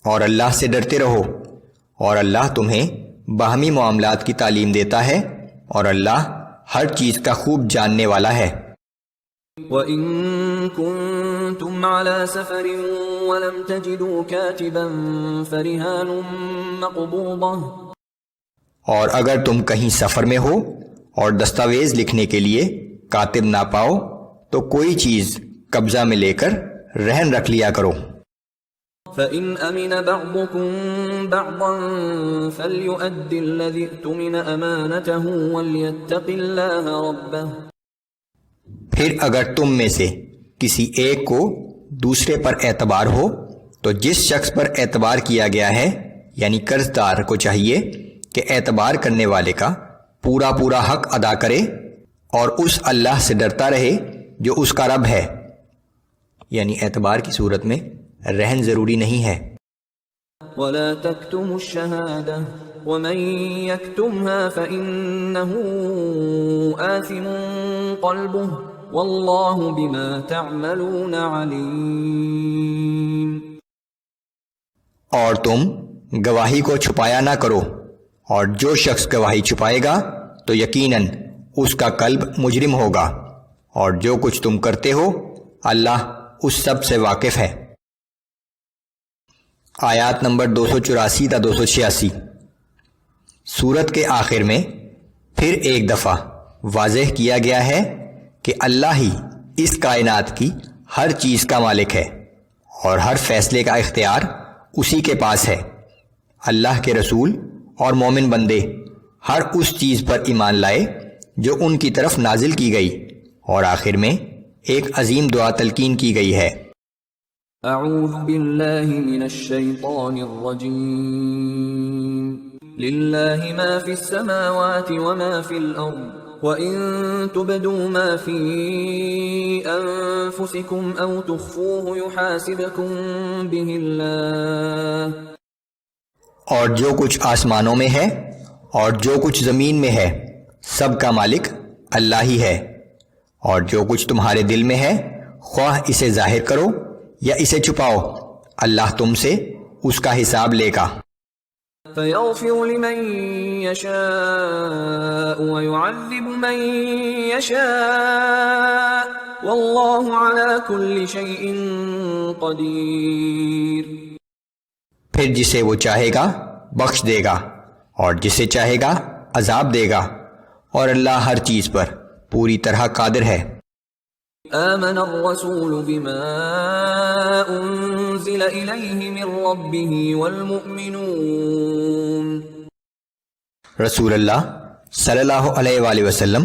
اور اللہ سے ڈرتے رہو، اور اللہ تمہیں باہمی معاملات کی تعلیم دیتا ہے، اور اللہ ہر چیز کا خوب جاننے والا ہے. وَإِن كُنتُمْ عَلَى سَفَرٍ وَلَمْ تَجِدُوا كَاتِبًا فَرِهَانٌ مَّقْبُوضَةٌ. اور اگر تم کہیں سفر میں ہو اور دستاویز لکھنے کے لیے کاتب نہ پاؤ تو کوئی چیز قبضہ میں لے کر رہن رکھ لیا کرو. فَإِنْ أَمِنَ بَعْضُكُمْ بَعْضًا فَلْيُؤَدِّ الَّذِي اؤْتُمِنَ أَمَانَتَهُ وَلْيَتَّقِ اللَّهَ رَبَّهُ. پھر اگر تم میں سے کسی ایک کو دوسرے پر اعتبار ہو تو جس شخص پر اعتبار کیا گیا ہے یعنی قرض دار کو چاہیے کہ اعتبار کرنے والے کا پورا پورا حق ادا کرے اور اس اللہ سے ڈرتا رہے جو اس کا رب ہے. یعنی اعتبار کی صورت میں رہن ضروری نہیں ہے. وَلَا تَكْتُمُوا الشَّهَادَةَ وَمَن يَكْتُمْهَا فَإِنَّهُ آثِمٌ قَلْبُهُ وَاللَّهُ بِمَا تَعْمَلُونَ عَلِيمٌ. اور تم گواہی کو چھپایا نہ کرو، اور جو شخص گواہی چھپائے گا تو یقیناً اس کا قلب مجرم ہوگا، اور جو کچھ تم کرتے ہو اللہ اس سب سے واقف ہے. آیات نمبر 284 تا 286. سورت کے آخر میں پھر ایک دفعہ واضح کیا گیا ہے کہ اللہ ہی اس کائنات کی ہر چیز کا مالک ہے اور ہر فیصلے کا اختیار اسی کے پاس ہے. اللہ کے رسول اور مومن بندے ہر اس چیز پر ایمان لائے جو ان کی طرف نازل کی گئی، اور آخر میں ایک عظیم دعا تلقین کی گئی ہے. اعوذ باللہ من الشیطان الرجیم. للہ ما فی السماوات وما فی الارض وَإِن تُبْدُوا مَا فِي أَنفُسِكُمْ أَوْ تُخْفُوهُ يُحَاسِبْكُم بِهِ اللَّهُ. اور جو کچھ آسمانوں میں ہے اور جو کچھ زمین میں ہے سب کا مالک اللہ ہی ہے، اور جو کچھ تمہارے دل میں ہے خواہ اسے ظاہر کرو یا اسے چھپاؤ اللہ تم سے اس کا حساب لے گا. فَيَغْفِرُ لِمَن يَشَاءُ وَيُعَذِّبُ مَن يَشَاءُ وَاللَّهُ عَلَى كُلِّ شَيْءٍ قَدِيرٌ. پھر جسے وہ چاہے گا بخش دے گا اور جسے چاہے گا عذاب دے گا، اور اللہ ہر چیز پر پوری طرح قادر ہے. آمن الرسول بما أنزل إليه من ربه والمؤمنون. رسول اللہ صلی اللہ علیہ وآلہ وسلم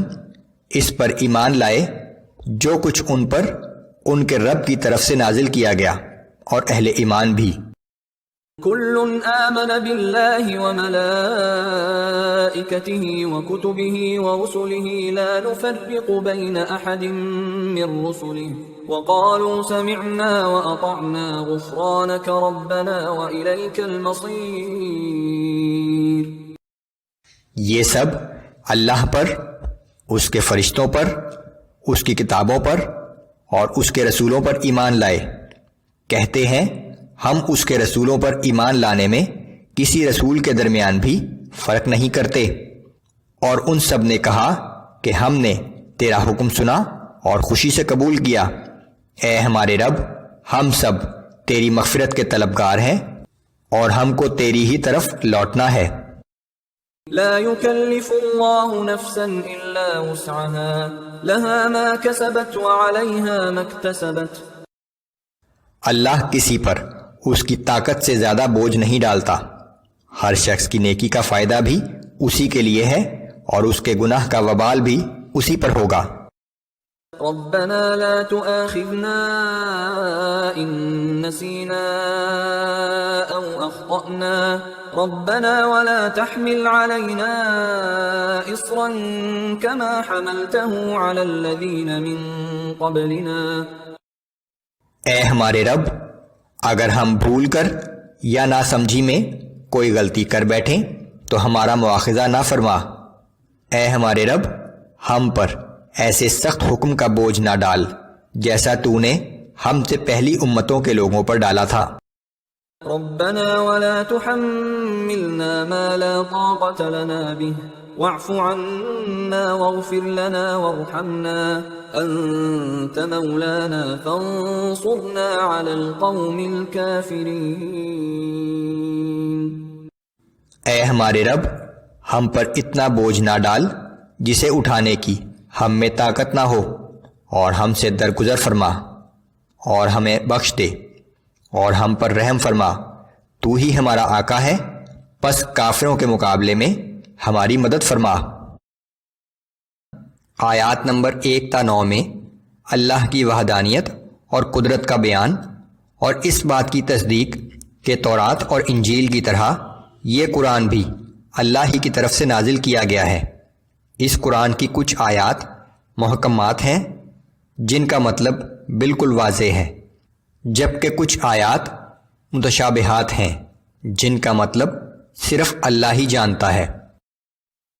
اس پر ایمان لائے جو کچھ ان پر ان کے رب کی طرف سے نازل کیا گیا، اور اہل ایمان بھی. كل آمن بالله وملائكته وكتبه ورسله لا نفرق بين أحد من رسله وقالوا سمعنا وأطعنا غفرانك ربنا وإليك المصير. یہ سب اللہ پر، اس کے فرشتوں پر، اس کی کتابوں پر اور اس کے رسولوں پر ایمان لائے. کہتے ہیں ہم اس کے رسولوں پر ایمان لانے میں کسی رسول کے درمیان بھی فرق نہیں کرتے. اور ان سب نے کہا کہ ہم نے تیرا حکم سنا اور خوشی سے قبول کیا. اے ہمارے رب، ہم سب تیری مغفرت کے طلبگار ہیں اور ہم کو تیری ہی طرف لوٹنا ہے. لا يكلف الله نفسا إلا وسعها لها ما كسبت وعليها ما اكتسبت. اللہ کسی پر اس کی طاقت سے زیادہ بوجھ نہیں ڈالتا. ہر شخص کی نیکی کا فائدہ بھی اسی کے لیے ہے اور اس کے گناہ کا وبال بھی اسی پر ہوگا. ربنا لا تؤاخذنا إن نسينا أو أخطأنا ربنا ولا تحمل علينا إصرا كما حملته على الذين من قبلنا. اے ہمارے رب، اگر ہم بھول کر یا ناسمجھی میں کوئی غلطی کر بیٹھیں تو ہمارا مواخذہ نہ فرما. اے ہمارے رب، ہم پر ایسے سخت حکم کا بوجھ نہ ڈال جیسا تو نے ہم سے پہلی امتوں کے لوگوں پر ڈالا تھا. ربنا ولا تحملنا ما لا طاقة لنا به واعف عنا واغفر لنا وارحمنا أنت مولانا فانصرنا على القوم الكافرين. اے ہمارے رب، ہم پر اتنا بوجھ نہ ڈال جسے اٹھانے کی ہم میں طاقت نہ ہو، اور ہم سے درگزر فرما اور ہمیں بخش دے اور ہم پر رحم فرما. تو ہی ہمارا آقا ہے، پس کافروں کے مقابلے میں ہماری مدد فرما. آیات نمبر 1 تا 9 میں اللہ کی وحدانیت اور قدرت کا بیان اور اس بات کی تصدیق کہ تورات اور انجیل کی طرح یہ قرآن بھی اللہ ہی کی طرف سے نازل کیا گیا ہے. اس قرآن کی کچھ آیات محکمات ہیں جن کا مطلب بالکل واضح ہے، جبکہ کچھ آیات متشابہات ہیں جن کا مطلب صرف اللہ ہی جانتا ہے.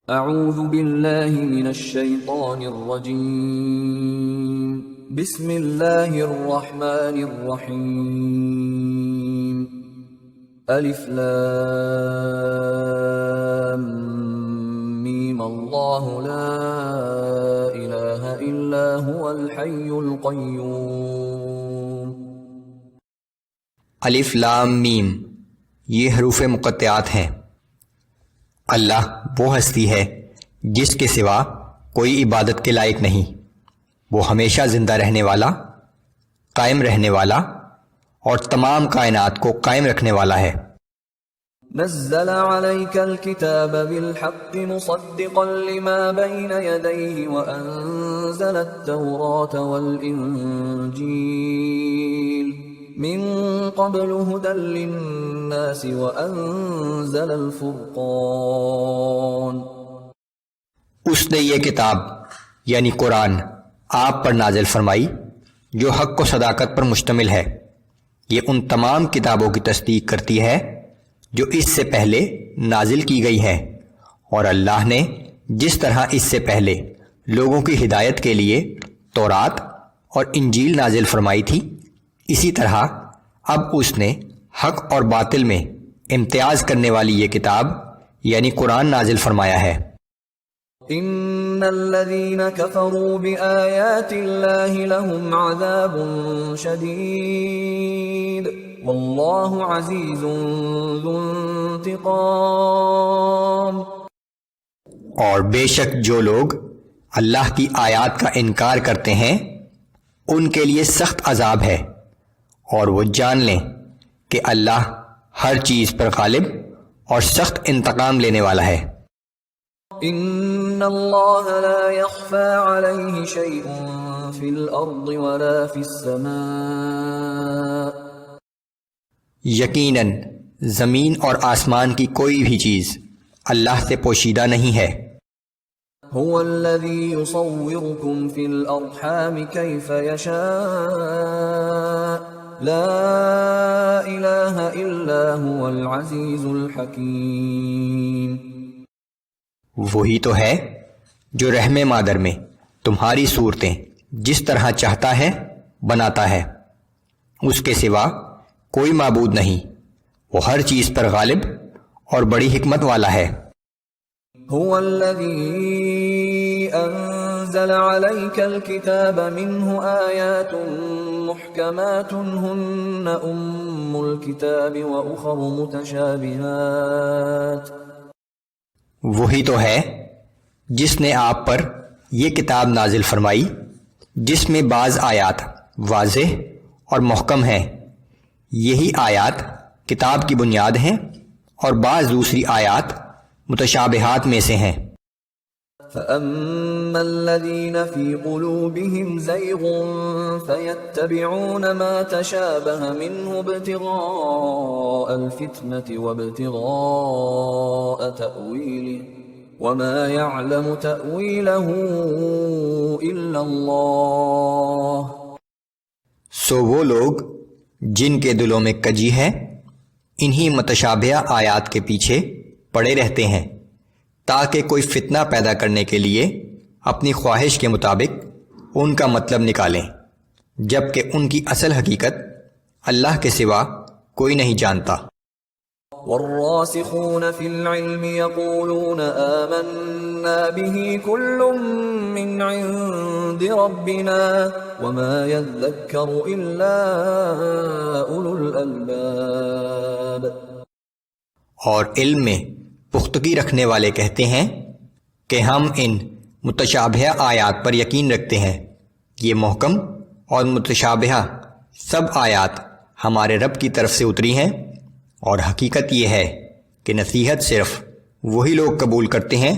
اعوذ باللہ من الشیطان الرجیم بسم اللہ الرحمن الرحیم الف لام میم اللہ لا الہ الا هو الحی القیوم. الف لام میم یہ حروف مقطعات ہیں. اللہ وہ ہستی ہے جس کے سوا کوئی عبادت کے لائق نہیں. وہ ہمیشہ زندہ رہنے والا، قائم رہنے والا اور تمام کائنات کو قائم رکھنے والا ہے. نزل عليك الكتاب بالحق مصدقا لما بين يديه وأنزل التوراة والإنجيل من قبل هدى للناس وأنزل الفرقان. اس نے یہ کتاب یعنی قرآن آپ پر نازل فرمائی جو حق و صداقت پر مشتمل ہے. یہ ان تمام کتابوں کی تصدیق کرتی ہے جو اس سے پہلے نازل کی گئی ہیں، اور اللہ نے جس طرح اس سے پہلے لوگوں کی ہدایت کے لیے تورات اور انجیل نازل فرمائی تھی، اسی طرح اب اس نے حق اور باطل میں امتیاز کرنے والی یہ کتاب یعنی قرآن نازل فرمایا ہے. ان الذين كفروا بآيات الله لهم عذاب شديد والله عزيز ذو انتقام. اور بے شک جو لوگ اللہ کی آیات کا انکار کرتے ہیں ان کے لیے سخت عذاب ہے، اور وہ جان لیں کہ اللہ ہر چیز پر غالب اور سخت انتقام لینے والا ہے۔ ان اللہ لا يخفى عليه شيء في الارض ولا في السماء، یقیناً زمین اور آسمان کی کوئی بھی چیز اللہ سے پوشیدہ نہیں ہے۔ هو الذي يصوركم في الارحام كيف يشاء لا الہ الا هو العزیز الحکیم۔ وہی تو ہے جو رحم مادر میں تمہاری صورتیں جس طرح چاہتا ہے بناتا ہے، اس کے سوا کوئی معبود نہیں، وہ ہر چیز پر غالب اور بڑی حکمت والا ہے۔ هو الذي انزل عليك الكتاب منه آيات محكمات هن ام الكتاب واخر متشابهات، وہی تو ہے جس نے آپ پر یہ کتاب نازل فرمائی جس میں بعض آیات واضح اور محکم ہیں، یہی آیات کتاب کی بنیاد ہیں، اور بعض دوسری آیات متشابہات میں سے ہیں۔ فَأَمَّا الَّذِينَ فِي قُلُوبِهِمْ زَيْغٌ فَيَتَّبِعُونَ مَا تَشَابَهَ مِنْهُ ابْتِغَاءَ الْفِتْنَةِ وَابْتِغَاءَ تَأْوِيلِهِ وَمَا يَعْلَمُ تَأْوِيلَهُ إِلَّا اللَّهُ، سو وہ لوگ جن کے دلوں میں کجی ہے انہی متشابہ آیات کے پیچھے پڑے رہتے ہیں تاکہ کوئی فتنہ پیدا کرنے کے لیے اپنی خواہش کے مطابق ان کا مطلب نکالیں، جبکہ ان کی اصل حقیقت اللہ کے سوا کوئی نہیں جانتا۔ والراسخون في العلم يقولون آمنا به كل من عند ربنا وما يذكر إلا أولو الألباب، اور علم میں پختگی رکھنے والے کہتے ہیں کہ ہم ان متشابہ آیات پر یقین رکھتے ہیں، یہ محکم اور متشابہ سب آیات ہمارے رب کی طرف سے اتری ہیں، اور حقیقت یہ ہے کہ نصیحت صرف وہی لوگ قبول کرتے ہیں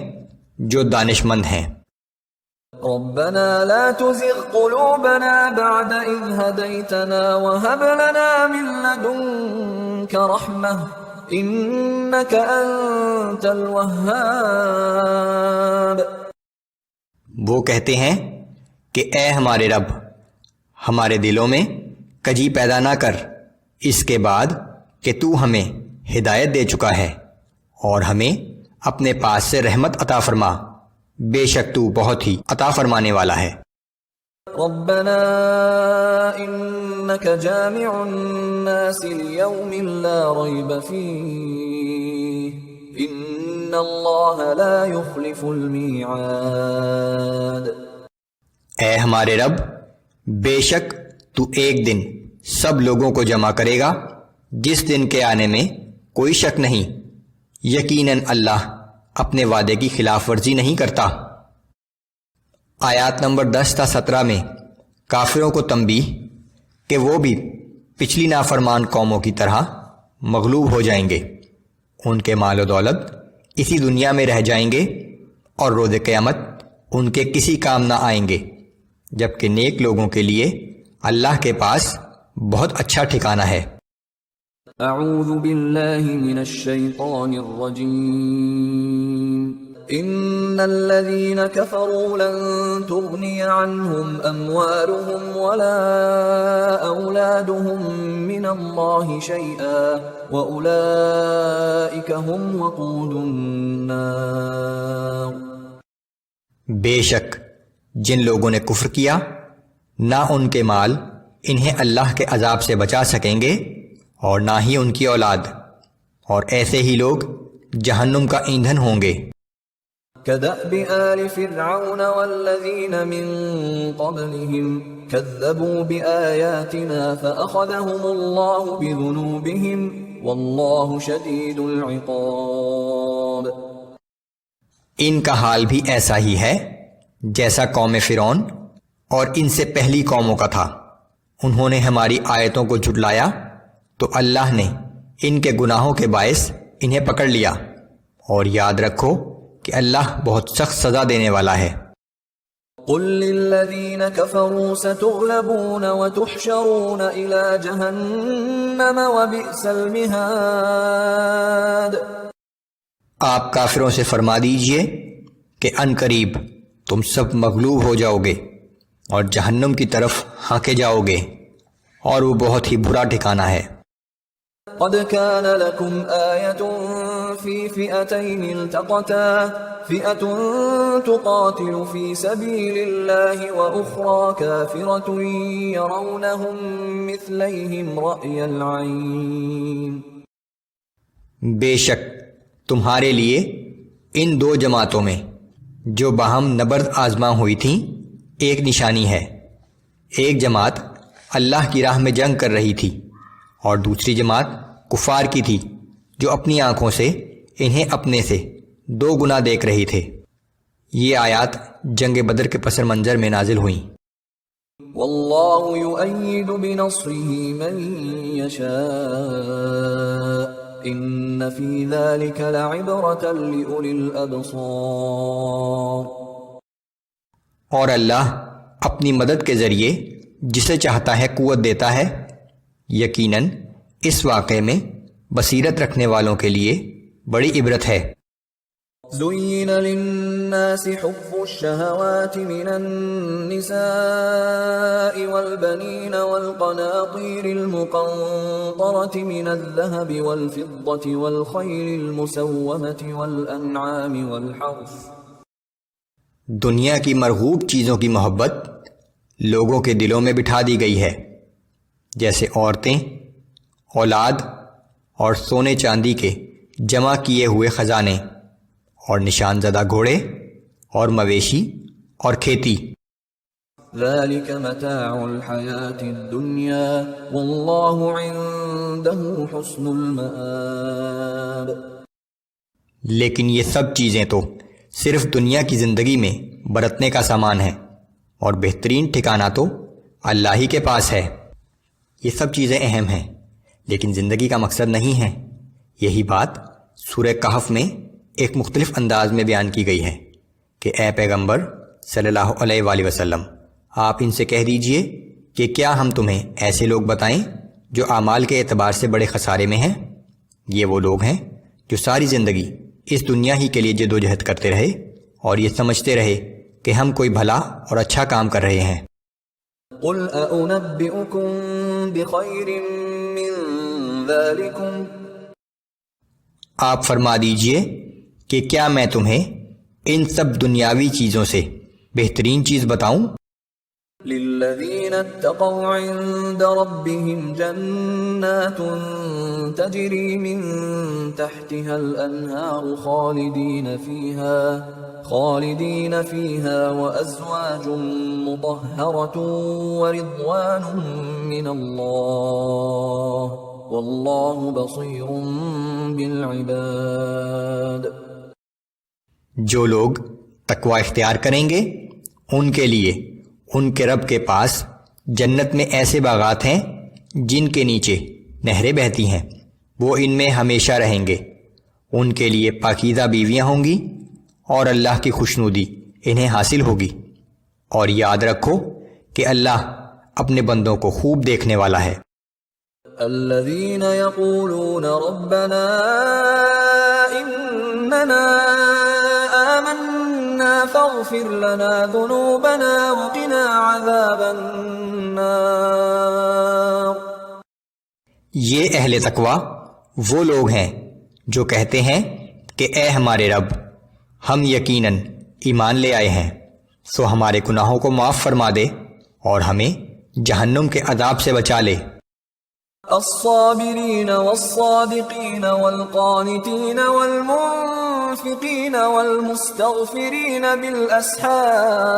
جو دانش مند ہیں۔ ربنا لا تزغ قلوبنا بعد إذ هديتنا وهب لنا من لدنك رحمة إنك أنت الوهاب، وہ کہتے ہیں کہ اے ہمارے رب ہمارے دلوں میں کجی پیدا نہ کر اس کے بعد کہ تو ہمیں ہدایت دے چکا ہے، اور ہمیں اپنے پاس سے رحمت عطا فرما، بے شک تو بہت ہی عطا فرمانے والا ہے۔ ربنا إنك جامع الناس ليوم لا ريب فيه إن الله لا يخلف الميعاد، اے ہمارے رب بے شک تو ایک دن سب لوگوں کو جمع کرے گا جس دن کے آنے میں کوئی شک نہیں، یقیناً اللہ اپنے وعدے کی خلاف ورزی نہیں کرتا۔ آیات نمبر 10 تا 17 میں کافروں کو تنبیہ کہ وہ بھی پچھلی نافرمان قوموں کی طرح مغلوب ہو جائیں گے، ان کے مال و دولت اسی دنیا میں رہ جائیں گے، اور روز قیامت ان کے کسی کام نہ آئیں گے، جبکہ نیک لوگوں کے لیے اللہ کے پاس بہت اچھا ٹھکانہ ہے۔ اعوذ باللہ من الشیطان الرجیم، ان الذین کفروا لن تغنی عنہم اموالہم ولا اولادہم من اللہ شیئا واولئک هم وقود النار، بے شک جن لوگوں نے کفر کیا نہ ان کے مال انہیں اللہ کے عذاب سے بچا سکیں گے اور نہ ہی ان کی اولاد، اور ایسے ہی لوگ جہنم کا ایندھن ہوں گے۔ كدأب آل فرعون والذين من قبلهم كذبوا بآياتنا فأخذهم الله بذنوبهم والله شديد العقاب، ان کا حال بھی ایسا ہی ہے جیسا قوم فرعون اور ان سے پہلی قوموں کا تھا، انہوں نے ہماری آیتوں کو جھٹلایا تو اللہ نے ان کے گناہوں کے باعث انہیں پکڑ لیا، اور یاد رکھو کہ اللہ بہت سخت سزا دینے والا ہے۔ قل للذين كفروا ستغلبون وتحشرون إلى جهنم وبئس المهاد۔ آپ کافروں سے فرما دیجئے کہ ان قریب تم سب مغلوب ہو جاؤ گے اور جہنم کی طرف ہانکے جاؤ گے، اور وہ بہت ہی برا ٹھکانہ ہے۔ قد كان لكم آية في فئتين التقتا فئة تقاتل في سبيل الله وأخرى كافرة يرونهم مثليهم رأي العين۔ بے شک تمہارے لیے ان دو جماعتوں میں جو باہم نبرد آزما ہوئی تھیں ایک نشانی ہے۔ ایک جماعت اللہ کی راہ میں جنگ کر رہی تھی اور دوسری جماعت کفار کی تھی جو اپنی آنکھوں سے انہیں اپنے سے 2 گنا دیکھ رہی تھے۔ یہ آیات جنگ بدر کے پس منظر میں نازل ہوئیں۔ واللہ یؤید بنصرہ من یشاء ان فی ذلک لعبرۃ لأولی الابصار۔ اور اللہ اپنی مدد کے ذریعے جسے چاہتا ہے قوت دیتا ہے، یقیناً اس واقعے میں بصیرت رکھنے والوں کے لیے بڑی عبرت ہے۔ زین للناس حب الشہوات من النساء والبنین والقناطیر المقنطرة من الذهب والفضة والخیل المسومة والانعام والحرث۔ دنیا کی مرغوب چیزوں کی محبت لوگوں کے دلوں میں بٹھا دی گئی ہے، جیسے عورتیں، اولاد اور سونے چاندی کے جمع کیے ہوئے خزانے، اور نشان زدہ گھوڑے اور مویشی اور کھیتی۔ ذلك متاع الحیاة الدنیا واللہ عنده حسن المآب۔ لیکن یہ سب چیزیں تو صرف دنیا کی زندگی میں برتنے کا سامان ہے، اور بہترین ٹھکانہ تو اللہ ہی کے پاس ہے۔ یہ سب چیزیں اہم ہیں لیکن زندگی کا مقصد نہیں ہے۔ یہی بات سورہ کہف میں ایک مختلف انداز میں بیان کی گئی ہے کہ اے پیغمبر صلی اللہ علیہ وآلہ وسلم، آپ ان سے کہہ دیجئے کہ کیا ہم تمہیں ایسے لوگ بتائیں جو اعمال کے اعتبار سے بڑے خسارے میں ہیں؟ یہ وہ لوگ ہیں جو ساری زندگی اس دنیا ہی کے لیے جد و جہد کرتے رہے اور یہ سمجھتے رہے کہ ہم کوئی بھلا اور اچھا کام کر رہے ہیں۔ قل اؤنبئکم بخیر من ذالکم۔ آپ فرما دیجئے کہ کیا میں تمہیں ان سب دنیاوی چیزوں سے بہترین چیز بتاؤں؟ للذین اتقوا عند ربهم جنات تجری من تحتها الانہار خالدین فیہا وازواج مطہرۃ ورضوان من اللہ واللہ بصیر بالعباد۔ جو لوگ تقوی اختیار کریں گے ان کے لیے ان کے رب کے پاس جنت میں ایسے باغات ہیں جن کے نیچے نہریں بہتی ہیں، وہ ان میں ہمیشہ رہیں گے، ان کے لیے پاکیزہ بیویاں ہوں گی اور اللہ کی خوشنودی انہیں حاصل ہوگی۔ اور یاد رکھو کہ اللہ اپنے بندوں کو خوب دیکھنے والا ہے۔ الذين يقولون ربنا إننا آمنا فاغفر لنا ذنوبنا وقنا عذاب النار۔ یہ اہل تقوی وہ لوگ ہیں جو کہتے ہیں کہ اے ہمارے رب، ہم یقیناً ایمان لے آئے ہیں، سو ہمارے گناہوں کو معاف فرما دے اور ہمیں جہنم کے عذاب سے بچا لے۔ الصابرين والصادقين والقانتين والمنفقين والمستغفرين بالأسحار۔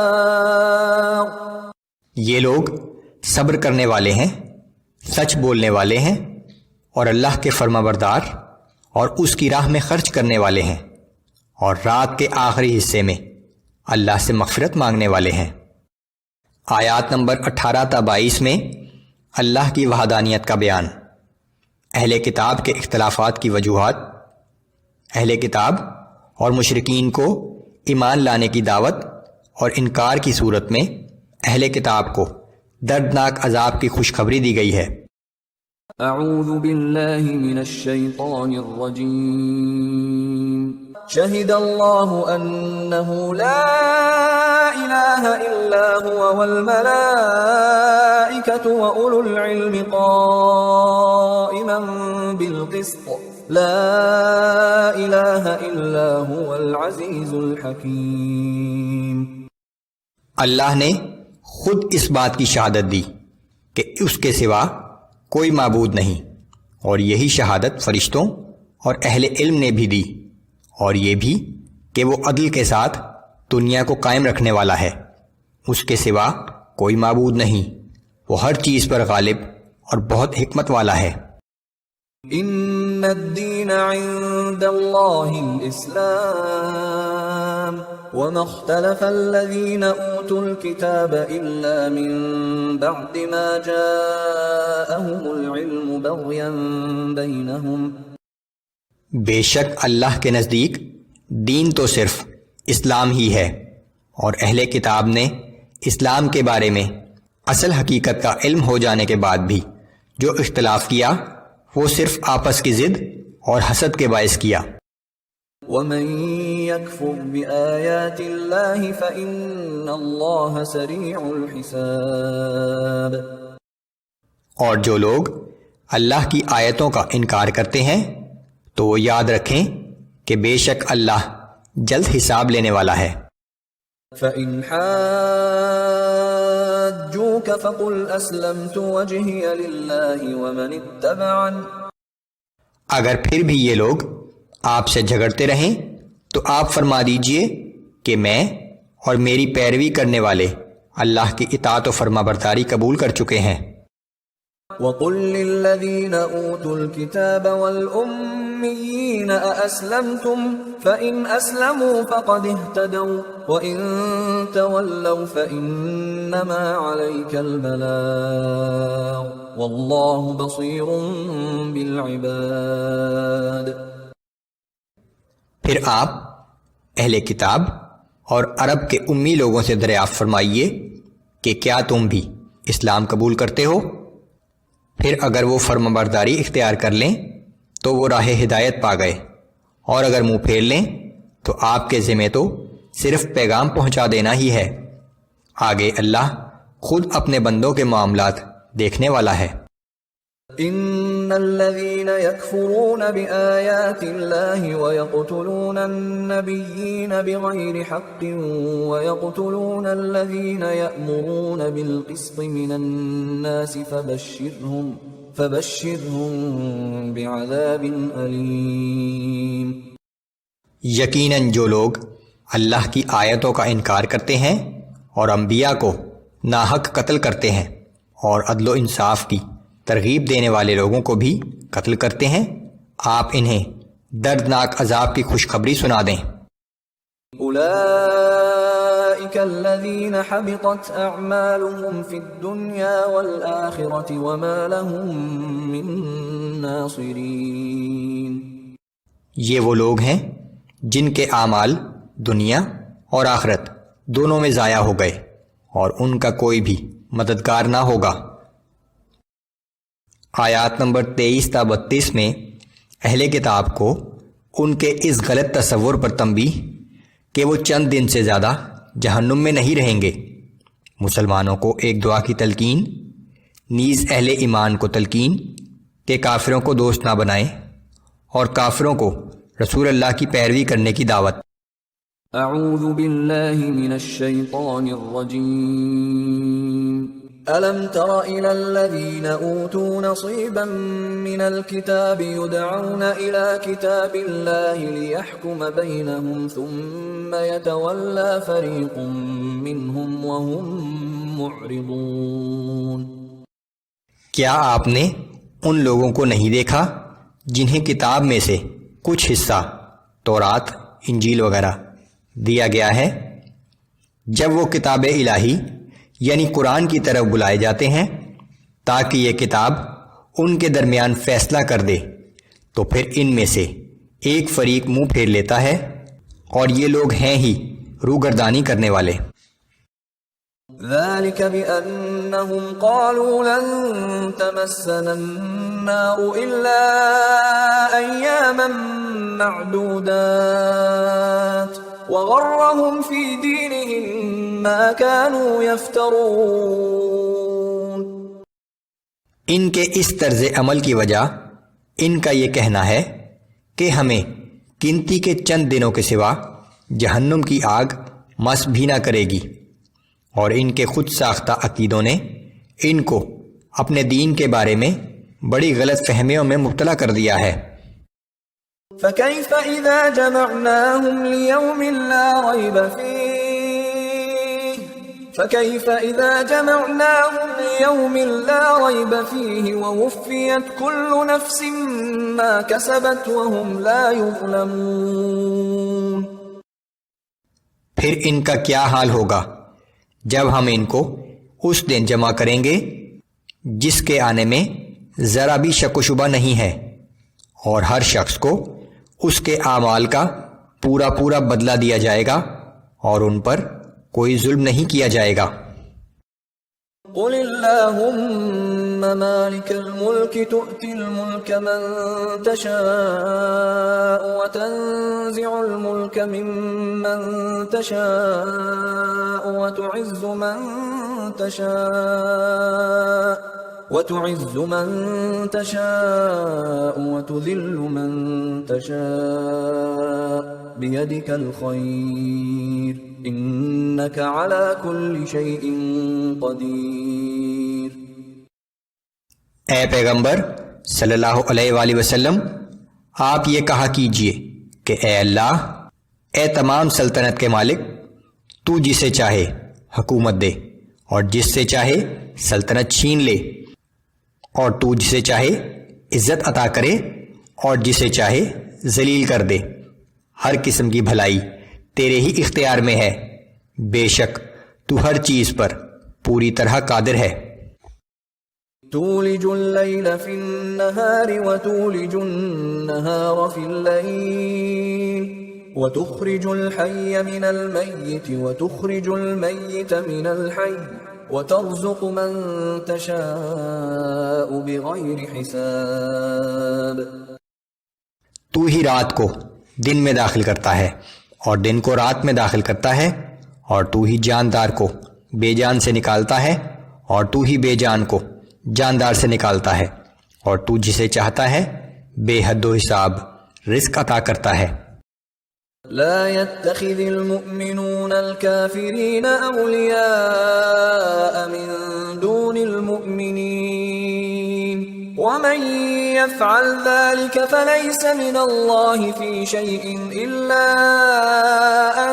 یہ لوگ صبر کرنے والے ہیں، سچ بولنے والے ہیں، اور اللہ کے فرما بردار اور اس کی راہ میں خرچ کرنے والے ہیں، اور رات کے آخری حصے میں اللہ سے مغفرت مانگنے والے ہیں۔ آیات نمبر 18 تا 22 میں اللہ کی وحدانیت کا بیان، اہل کتاب کے اختلافات کی وجوہات، اہل کتاب اور مشرکین کو ایمان لانے کی دعوت اور انکار کی صورت میں اہل کتاب کو دردناک عذاب کی خوشخبری دی گئی ہے۔ اعوذ باللہ من الشیطان الرجیم شہد اللہ انہ لا الہ الا هو والملائکۃ واولو العلم قائما بالقسط لا الہ الا هو العزیز الحکیم۔ اللہ نے خود اس بات کی شہادت دی کہ اس کے سوا کوئی معبود نہیں، اور یہی شہادت فرشتوں اور اہل علم نے بھی دی، اور یہ بھی کہ وہ عدل کے ساتھ دنیا کو قائم رکھنے والا ہے، اس کے سوا کوئی معبود نہیں، وہ ہر چیز پر غالب اور بہت حکمت والا ہے۔ ان الدین عند اللہ الاسلام وما اختلف الذین اوتوا الكتاب الا من بعد ما جاءهم العلم بغیا بینہم۔ بے شک اللہ کے نزدیک دین تو صرف اسلام ہی ہے، اور اہل کتاب نے اسلام کے بارے میں اصل حقیقت کا علم ہو جانے کے بعد بھی جو اختلاف کیا وہ صرف آپس کی ضد اور حسد کے باعث کیا۔ ومن يكفر بآيات الله فإن الله سريع الحساب۔ اور جو لوگ اللہ کی آیتوں کا انکار کرتے ہیں تو وہ یاد رکھیں کہ بے شک اللہ جلد حساب لینے والا ہے۔ فإن حاجوك فقل أسلمت وجهي لله ومن اتبعني۔ اگر پھر بھی یہ لوگ آپ سے جھگڑتے رہیں تو آپ فرما دیجئے کہ میں اور میری پیروی کرنے والے اللہ کی اطاعت و فرما برداری قبول کر چکے ہیں۔ وَقُلْ لِلَّذِينَ أُوتُوا الْكِتَابَ وَالْأُمِّيِّينَ أَأَسْلَمْتُمْ فَإِنْ أَسْلَمُوا فَقَدِ اهْتَدَوْا وَإِنْ تَوَلَّوْا فَإِنَّمَا عَلَيْكَ الْبَلَاغُ وَاللَّهُ بَصِيرٌ بِالْعِبَادِ۔ پھر آپ اہل کتاب اور عرب کے امی لوگوں سے دریافت فرمائیے کہ کیا تم بھی اسلام قبول کرتے ہو؟ پھر اگر وہ فرمانبرداری اختیار کر لیں تو وہ راہ ہدایت پا گئے، اور اگر منہ پھیر لیں تو آپ کے ذمہ تو صرف پیغام پہنچا دینا ہی ہے، آگے اللہ خود اپنے بندوں کے معاملات دیکھنے والا ہے۔ ان الذين يكفرون بآيات الله ويقتلون النبيين بغير حق ويقتلون الذين يأمرون بالقسط من الناس فبشرهم بعذاب أليم۔ یقیناً جو لوگ اللہ کی آیتوں کا انکار کرتے ہیں اور انبیاء کو ناحق قتل کرتے ہیں اور عدل و انصاف کی ترغیب دینے والے لوگوں کو بھی قتل کرتے ہیں، آپ انہیں دردناک عذاب کی خوشخبری سنا دیں۔ اولئک الذین حبطت اعمالهم فی الدنیا والآخرة وما لهم من ناصرین۔ یہ وہ لوگ ہیں جن کے اعمال دنیا اور آخرت دونوں میں ضائع ہو گئے اور ان کا کوئی بھی مددگار نہ ہوگا۔ آیات نمبر 23 تا 32 میں اہل کتاب کو ان کے اس غلط تصور پر تنبیہ کہ وہ چند دن سے زیادہ جہنم میں نہیں رہیں گے، مسلمانوں کو ایک دعا کی تلقین، نیز اہل ایمان کو تلقین کہ کافروں کو دوست نہ بنائیں اور کافروں کو رسول اللہ کی پیروی کرنے کی دعوت۔ اعوذ باللہ من الشیطان الرجیم أَلَمْ تَرَ إِلَى الَّذِينَ أُوتُوا نَصِيبًا مِّنَ الْكِتَابِ يُدْعَوْنَ إِلَى كِتَابِ اللَّهِ لِيَحْكُمَ بَيْنَهُمْ ثُمَّ يَتَوَلَّى فَرِيقٌ مِّنْهُمْ وَهُمْ مُعْرِضُونَ۔ کیا آپ نے ان لوگوں کو نہیں دیکھا جنہیں کتاب میں سے کچھ حصہ تورات، انجیل وغیرہ دیا گیا ہے، جب وہ کتاب الہی یعنی قرآن کی طرف بلائے جاتے ہیں تاکہ یہ کتاب ان کے درمیان فیصلہ کر دے، تو پھر ان میں سے ایک فریق منہ پھیر لیتا ہے، اور یہ لوگ ہیں ہی روگردانی کرنے والے۔ ذلك بأنهم قالوا لن تمسنا النار إلا أياما معدودات وغرهم في دينهم ما كانوا يفترون۔ ان کے اس طرز عمل کی وجہ ان کا یہ کہنا ہے کہ ہمیں گنتی کے چند دنوں کے سوا جہنم کی آگ مس بھی نہ کرے گی، اور ان کے خود ساختہ عقیدوں نے ان کو اپنے دین کے بارے میں بڑی غلط فہمیوں میں مبتلا کر دیا ہے۔ فكيف إذا جمعناهم ليوم لا ريب فيه ووفيت كل نفس ما كسبت وهم لا يظلمون۔ پھر ان کا کیا حال ہوگا جب ہم ان کو اس دن جمع کریں گے جس کے آنے میں ذرا بھی شک و شبہ نہیں ہے، اور ہر شخص کو اس کے اعمال کا پورا پورا بدلہ دیا جائے گا، اور ان پر کوئی ظلم نہیں کیا جائے گا۔ قل اللهم مالك الملك تؤتي الملك من تشاء وتنزع الملك ممن تشاء وتعز من تشاء وتذل من تشاء بيدك الخير إنك على كل شيء قدير۔ اے پیغمبر صلی اللہ علیہ وآلہ وسلم، آپ یہ کہا کیجئے کہ اے اللہ، اے تمام سلطنت کے مالک، تو جسے چاہے حکومت دے اور جس سے چاہے سلطنت چھین لے، اور تو جسے چاہے عزت عطا کرے اور جسے چاہے ذلیل کر دے۔ ہر قسم کی بھلائی تیرے ہی اختیار میں ہے، بے شک تو ہر چیز پر پوری طرح قادر ہے۔ تولج الليل في النهار وتولج النهار في الليل وتخرج الحي من الميت وتخرج الميت من الحي وترزق من تشاء بغير حساب۔ تو ہی رات کو دن میں داخل کرتا ہے اور دن کو رات میں داخل کرتا ہے، اور تو ہی جاندار کو بے جان سے نکالتا ہے، اور تو ہی بے جان کو جاندار سے نکالتا ہے، اور تو جسے چاہتا ہے بے حد و حساب رزق عطا کرتا ہے۔ لا يتخذ المؤمنون الكافرين أولياء من دون المؤمنين ومن يفعل ذلك فليس من الله في شيء إلا أن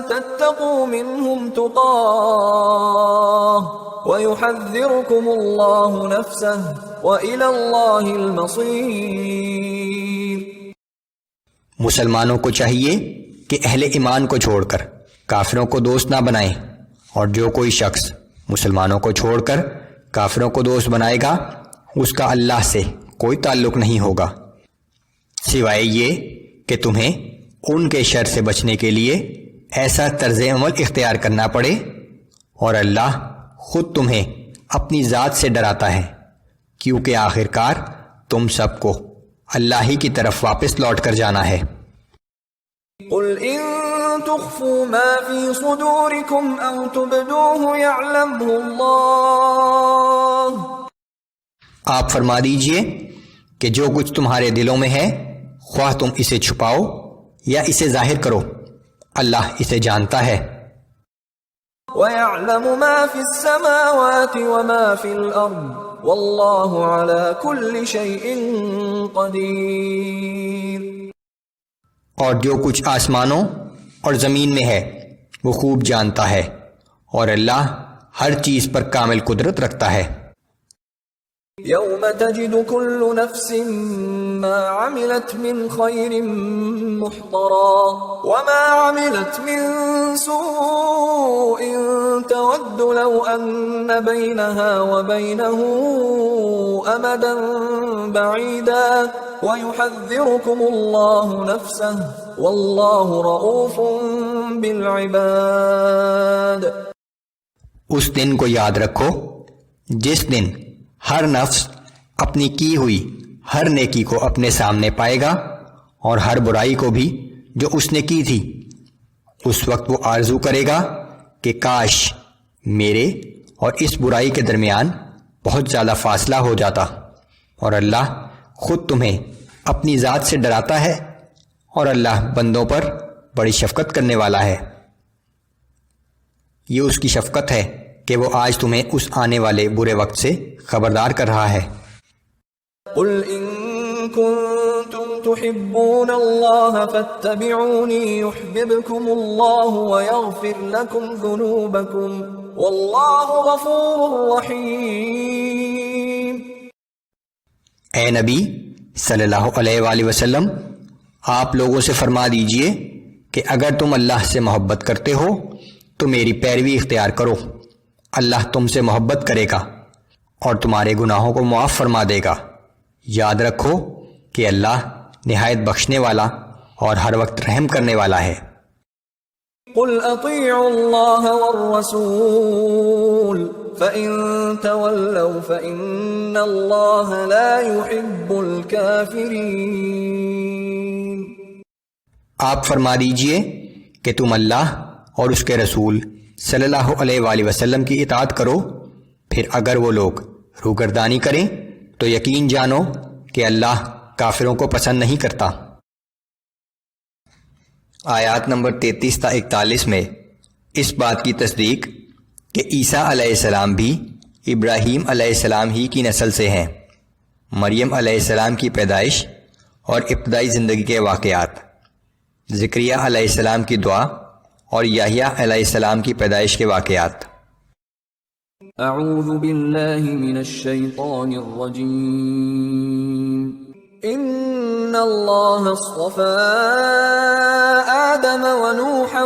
تتقوا منهم تقاه ويحذركم الله نفسه وإلى الله المصير۔ مسلمانوں کو چاہیے کہ اہل ایمان کو چھوڑ کر کافروں کو دوست نہ بنائیں، اور جو کوئی شخص مسلمانوں کو چھوڑ کر کافروں کو دوست بنائے گا اس کا اللہ سے کوئی تعلق نہیں ہوگا، سوائے یہ کہ تمہیں ان کے شر سے بچنے کے لیے ایسا طرز عمل اختیار کرنا پڑے، اور اللہ خود تمہیں اپنی ذات سے ڈراتا ہے، کیونکہ آخر کار تم سب کو اللہ ہی کی طرف واپس لوٹ کر جانا ہے۔ قل ان تخفوا ما في صدوركم او تبدوه يعلمه الله۔ آپ فرما دیجئے کہ جو کچھ تمہارے دلوں میں ہے، خواہ تم اسے چھپاؤ یا اسے ظاہر کرو، اللہ اسے جانتا ہے۔ وَيَعْلَمُ مَا فِي السَّمَاوَاتِ وَمَا فِي الْأَرْضِ وَاللَّهُ عَلَى كُلِّ شَيْءٍ قَدِيرٌ۔ اور جو کچھ آسمانوں اور زمین میں ہے وہ خوب جانتا ہے، اور اللہ ہر چیز پر کامل قدرت رکھتا ہے۔ يوم تجد كل نفس ما عملت من خير محضرا وما عملت من سوء تود لو أن بينها وبينه أمدا بعيدا ويحذركم الله نفسه والله رؤوف بالعباد. اس دن کو یاد رکھو جس دن ہر نفس اپنی کی ہوئی ہر نیکی کو اپنے سامنے پائے گا اور ہر برائی کو بھی جو اس نے کی تھی. اس وقت وہ آرزو کرے گا کہ کاش میرے اور اس برائی کے درمیان بہت زیادہ فاصلہ ہو جاتا. اور اللہ خود تمہیں اپنی ذات سے ڈراتا ہے اور اللہ بندوں پر بڑی شفقت کرنے والا ہے. یہ اس کی شفقت ہے کہ وہ آج تمہیں اس آنے والے برے وقت سے خبردار کر رہا ہے. قل ان كنتم تحبون الله فاتبعوني يحببكم الله ويغفر لكم ذنوبكم والله غفور رحيم. اے نبی صلی اللہ علیہ وآلہ وسلم آپ لوگوں سے فرما دیجئے کہ اگر تم اللہ سے محبت کرتے ہو تو میری پیروی اختیار کرو. اللہ تم سے محبت کرے گا اور تمہارے گناہوں کو معاف فرما دے گا. یاد رکھو کہ اللہ نہایت بخشنے والا اور ہر وقت رحم کرنے والا ہے. قل اطیعوا اللہ والرسول فإن تولوا فإن اللہ لا يحب الكافرین. آپ فرما دیجئے کہ تم اللہ اور اس کے رسول صلی اللہ علیہ وآلہ وسلم کی اطاعت کرو، پھر اگر وہ لوگ روگردانی کریں تو یقین جانو کہ اللہ کافروں کو پسند نہیں کرتا. آیات نمبر 33 تا 41 میں اس بات کی تصدیق کہ عیسیٰ علیہ السلام بھی ابراہیم علیہ السلام ہی کی نسل سے ہیں. مریم علیہ السلام کی پیدائش اور ابتدائی زندگی کے واقعات، زکریا علیہ السلام کی دعا اور یحییٰ علیہ السلام کی پیدائش کے واقعات. اعوذ باللہ من الشیطان الرجیم. ان اللہ اصطفى آدم ونوحا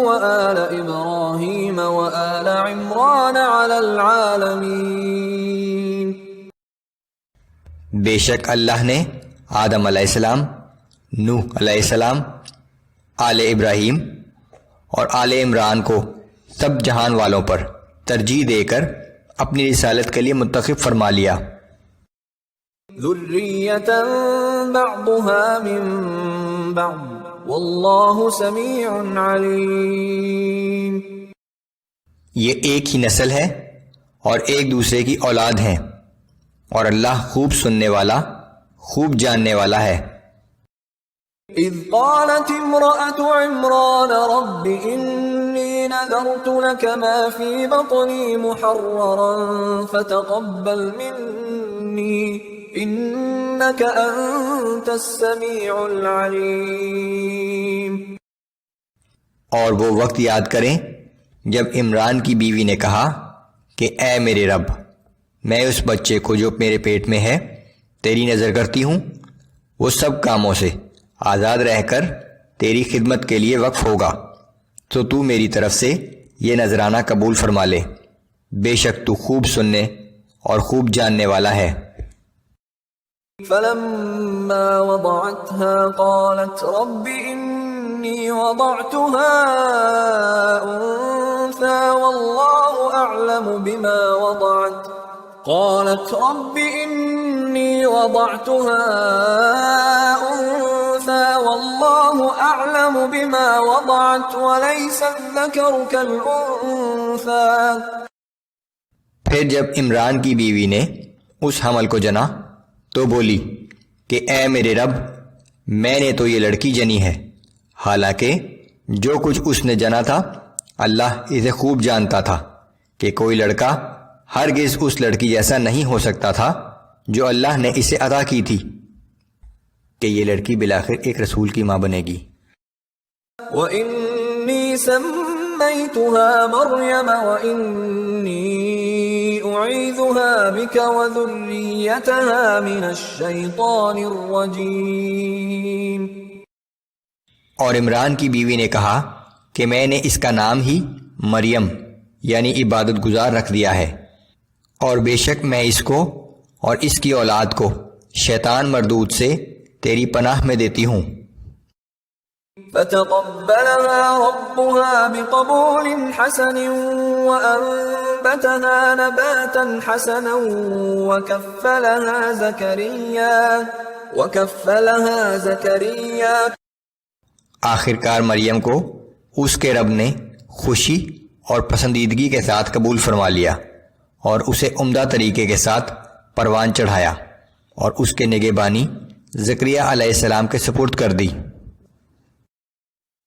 وآل ابراہیم وآل عمران علی العالمین. بے شک اللہ نے آدم علیہ السلام، نوح علیہ السلام، آل ابراہیم اور آل عمران کو سب جہان والوں پر ترجیح دے کر اپنی رسالت کے لیے منتخب فرما لیا. ذریۃ بعضها من بعض واللہ سمیع علیم. یہ ایک ہی نسل ہے اور ایک دوسرے کی اولاد ہیں اور اللہ خوب سننے والا، خوب جاننے والا ہے. اذ قالت امرأة عمران رب انی نذرت لك ما في بطنی محررا فتقبل منی انك انت السمیع العلیم. اور وہ وقت یاد کریں جب عمران کی بیوی نے کہا کہ اے میرے رب، میں اس بچے کو جو میرے پیٹ میں ہے تیری نظر کرتی ہوں، وہ سب کاموں سے آزاد رہ کر تیری خدمت کے لیے وقف ہوگا، تو تو میری طرف سے یہ نذرانہ قبول فرما لے. بے شک تو خوب سننے اور خوب جاننے والا ہے. فلما وضعتها قالت رب انی وضعتها انثى والله اعلم بما وضعت قالت رب انی وضعتها انثى والله اعلم بما وضعت وليس الذكر كالانثى. پھر جب عمران کی بیوی نے اس حمل کو جنا تو بولی کہ اے میرے رب، میں نے تو یہ لڑکی جنی ہے، حالانکہ جو کچھ اس نے جنا تھا اللہ اسے خوب جانتا تھا کہ کوئی لڑکا ہرگز اس لڑکی جیسا نہیں ہو سکتا تھا جو اللہ نے اسے عطا کی تھی کہ یہ لڑکی بالآخر ایک رسول کی ماں بنے گی. وَإِنِّي سَمَّيْتُهَا مَرْيَمَ وَإِنِّي نعيذها بك وذريتها من الشيطان الرجيم. اور عمران کی بیوی نے کہا کہ میں نے اس کا نام ہی مریم یعنی عبادت گزار رکھ دیا ہے، اور بے شک میں اس کو اور اس کی اولاد کو شیطان مردود سے تیری پناہ میں دیتی ہوں. فتقبلها ربها بقبول حسن وأنبتها نباتا حسنا وكفلها زكريا. آخر کار مریم کو اس کے رب نے خوشی اور پسندیدگی کے ساتھ قبول فرما لیا اور اسے عمدہ طریقے کے ساتھ پروان چڑھایا اور اس کے نگہبانی زکریا علیہ السلام کے سپرد کر دی.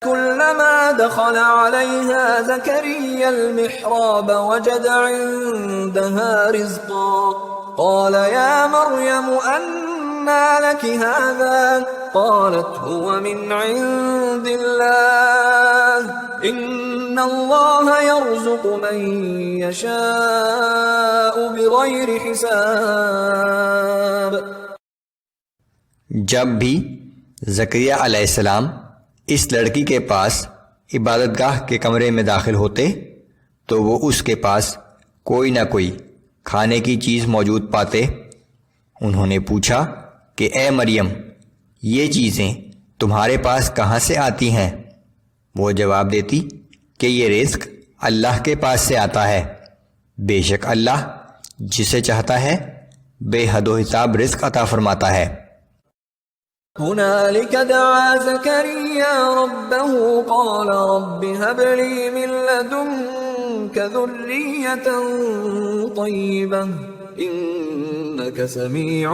كلما دخل عليها زكريا المحراب وجد عندها رزقا قال يا مريم أنى لك هذا قالت هو من عند الله إن الله يرزق من يشاء بغير حساب. جب بھی زکریا علیہ السلام اس لڑکی کے پاس عبادت گاہ کے کمرے میں داخل ہوتے تو وہ اس کے پاس کوئی نہ کوئی کھانے کی چیز موجود پاتے. انہوں نے پوچھا کہ اے مریم یہ چیزیں تمہارے پاس کہاں سے آتی ہیں؟ وہ جواب دیتی کہ یہ رزق اللہ کے پاس سے آتا ہے، بے شک اللہ جسے چاہتا ہے بے حد و حساب رزق عطا فرماتا ہے. هنالك دعا زكريا ربه قال رب هب لي من لدنك ذرية طيبة إنك سميع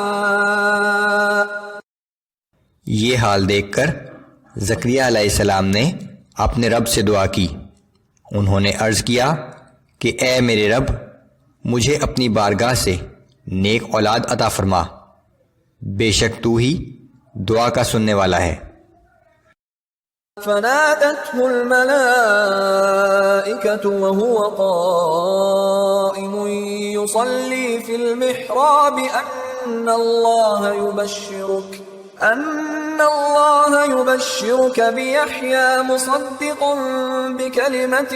الدعاء. یہ حال دیکھ کر زکریا علیہ السلام نے اپنے رب سے دعا کی. انہوں نے عرض کیا کہ اے میرے رب مجھے اپنی بارگاہ سے نیک اولاد عطا فرما، بے شک تو ہی دعا کا سننے والا ہے. فنادته الملائكة وهو قائم يصلي في المحراب أن الله يبشرك بيحيى مصدقا بكلمة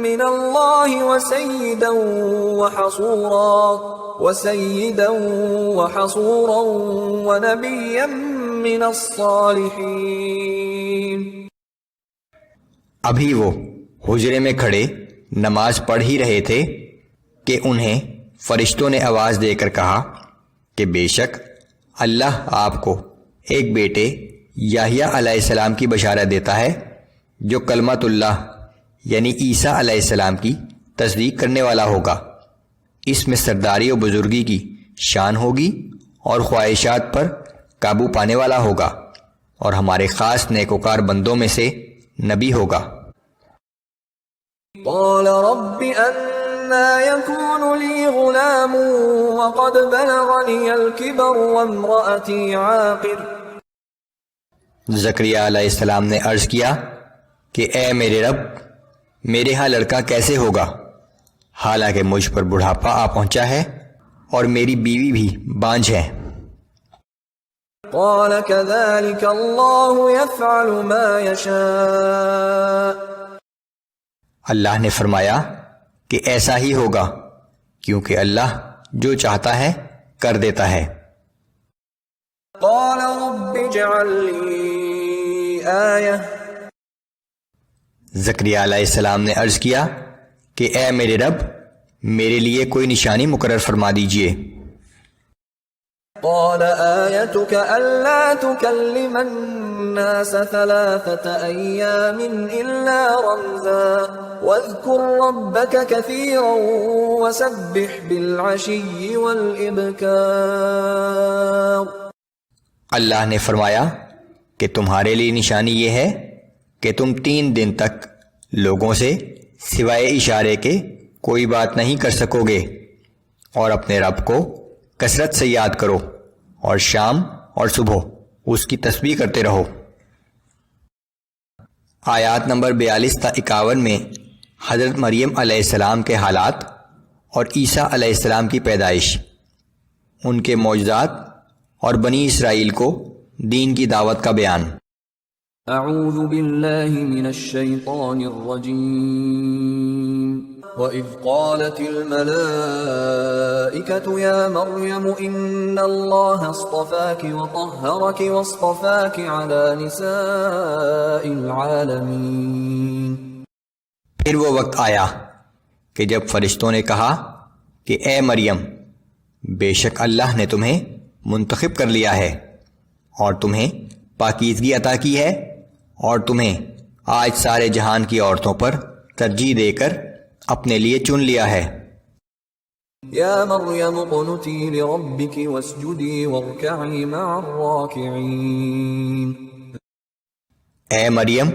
من الله وسيدا وحصورا ونبيا من الصالحين. ابھی وہ حجرے میں کھڑے نماز پڑھ ہی رہے تھے کہ انہیں فرشتوں نے آواز دے کر کہا کہ بے شک اللہ آپ کو ایک بیٹے یحییٰ علیہ السلام کی بشارت دیتا ہے جو کلمۃ اللہ یعنی عیسیٰ علیہ السلام کی تصدیق کرنے والا ہوگا. اس میں سرداری و بزرگی کی شان ہوگی اور خواہشات پر قابو پانے والا ہوگا اور ہمارے خاص نیکوکار بندوں میں سے نبی ہوگا. قال رب أنا يكون لي غلام وقد بلغني الكبر وامرأتي عاقر. زکریا علیہ السلام نے عرض کیا کہ اے میرے رب میرے ہاں لڑکا کیسے ہوگا حالانکہ مجھ پر بڑھاپا آ پہنچا ہے اور میری بیوی بھی بانجھ ہے. قال كذلك الله يفعل ما يشاء. اللہ نے فرمایا کہ ایسا ہی ہوگا کیونکہ اللہ جو چاہتا ہے کر دیتا ہے. قال رب اجعل لي آية. زکریا علیہ السلام نے عرض کیا کہ اے میرے رب میرے لیے کوئی نشانی مقرر فرما دیجئے. قال آيتك ألا تكلم الناس 3 أيام إلا رمزا واذكر ربك كثيرا وسبح بالعشي والإبكار. اللہ نے فرمایا کہ تمہارے لیے نشانی یہ ہے کہ تم 3 دن تک لوگوں سے سوائے اشارے کے کوئی بات نہیں کر سکو گے اور اپنے رب کو کثرت سے یاد کرو اور شام اور صبح اس کی تسبیح کرتے رہو. آیات نمبر 42 تا 51 میں حضرت مریم علیہ السلام کے حالات اور عیسیٰ علیہ السلام کی پیدائش، ان کے معجزات اور بنی اسرائیل کو دین کی دعوت کا بیان۔ اعوذ باللہ من الشیطان الرجیم وَإِذْ قَالَتِ الْمَلَائِكَةُ يَا مَرْيَمُ إِنَّ اللَّهَ اصْطَفَاكِ وَطَهَّرَكِ وَاصْطَفَاكِ عَلَى نِسَاءِ الْعَالَمِينَ۔ پھر وہ وقت آیا کہ جب فرشتوں نے کہا کہ اے مریم، بے شک اللہ نے تمہیں منتخب کر لیا ہے اور تمہیں پاکیزگی عطا کی ہے اور تمہیں آج سارے جہان کی عورتوں پر ترجیح دے کر اپنے لیے چن لیا ہے۔ یا مریم اقنتی لربک واسجدی وارکعی مع الراکعین۔ اے مریم،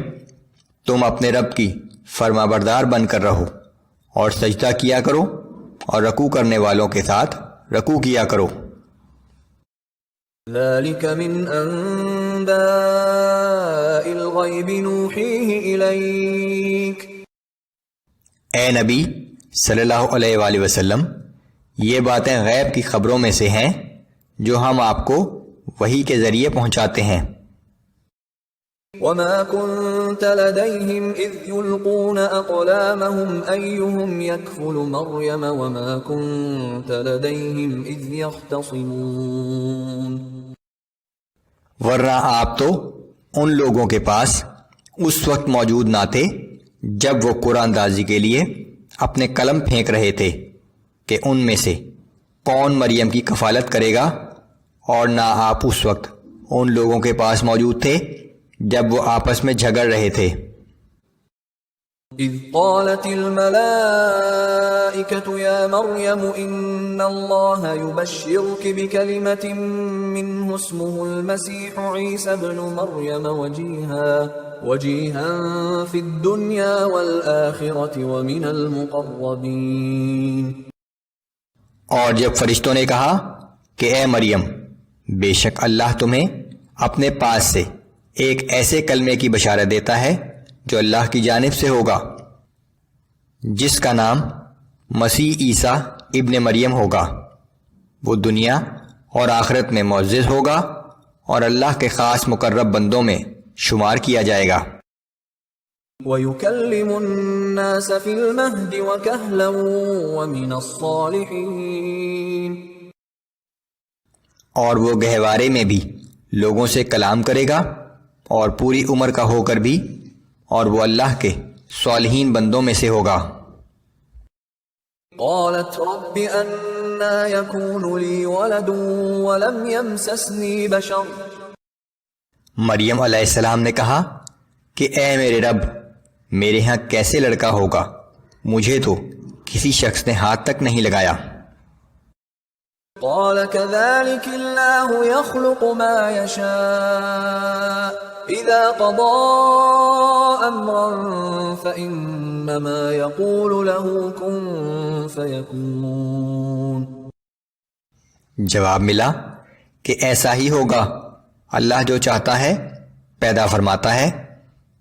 تم اپنے رب کی فرما بردار بن کر رہو اور سجدہ کیا کرو اور رکوع کرنے والوں کے ساتھ رکوع کیا کرو۔ ذلك من انباء الغیب نوحیہ الیک۔ اے نبی صلی اللہ علیہ وآلہ وسلم، یہ باتیں غیب کی خبروں میں سے ہیں جو ہم آپ کو وحی کے ذریعے پہنچاتے ہیں۔ وما كنت لديهم إذ يلقون أقلامهم أيهم يكفل مريم وما كنت لديهم إذ يختصمون۔ ورنہ آپ تو ان لوگوں کے پاس اس وقت موجود نہ تھے جب وہ قرآن اندازی کے لیے اپنے قلم پھینک رہے تھے کہ ان میں سے کون مریم کی کفالت کرے گا، اور نہ آپ اس وقت ان لوگوں کے پاس موجود تھے جب وہ آپس میں جھگڑ رہے تھے۔ اذ قالت الملائکة یا مریم ان اللہ یبشرک بکلمة منہ اسمہ المسیح عیسی ابن مریم وجیہا فی الدنیا والآخرة ومن المقربین۔ اور جب فرشتوں نے کہا کہ اے مریم، بے شک اللہ تمہیں اپنے پاس سے ایک ایسے کلمے کی بشارت دیتا ہے جو اللہ کی جانب سے ہوگا، جس کا نام مسیح عیسیٰ ابن مریم ہوگا، وہ دنیا اور آخرت میں معزز ہوگا اور اللہ کے خاص مقرب بندوں میں شمار کیا جائے گا۔ وَيُكَلِّمُ النَّاسَ فِي الْمَهْدِ وَكَهْلًا وَمِنَ الصَّالِحِينَ۔ اور وہ گہوارے میں بھی لوگوں سے کلام کرے گا اور پوری عمر کا ہو کر بھی، اور وہ اللہ کے صالحین بندوں میں سے ہوگا۔ قالت رب أَنَّى يَكُونُ لِي وَلَدٌ وَلَمْ يَمْسَسْنِي بَشَرٌ۔ مریم علیہ السلام نے کہا کہ اے میرے رب، میرے ہاں کیسے لڑکا ہوگا، مجھے تو کسی شخص نے ہاتھ تک نہیں لگایا۔ قال كذلك الله يخلق ما يشاء اذا قضى امرا فانما يقول له كن فيكون۔ جواب ملا کہ ایسا ہی ہوگا، اللہ جو چاہتا ہے پیدا فرماتا ہے،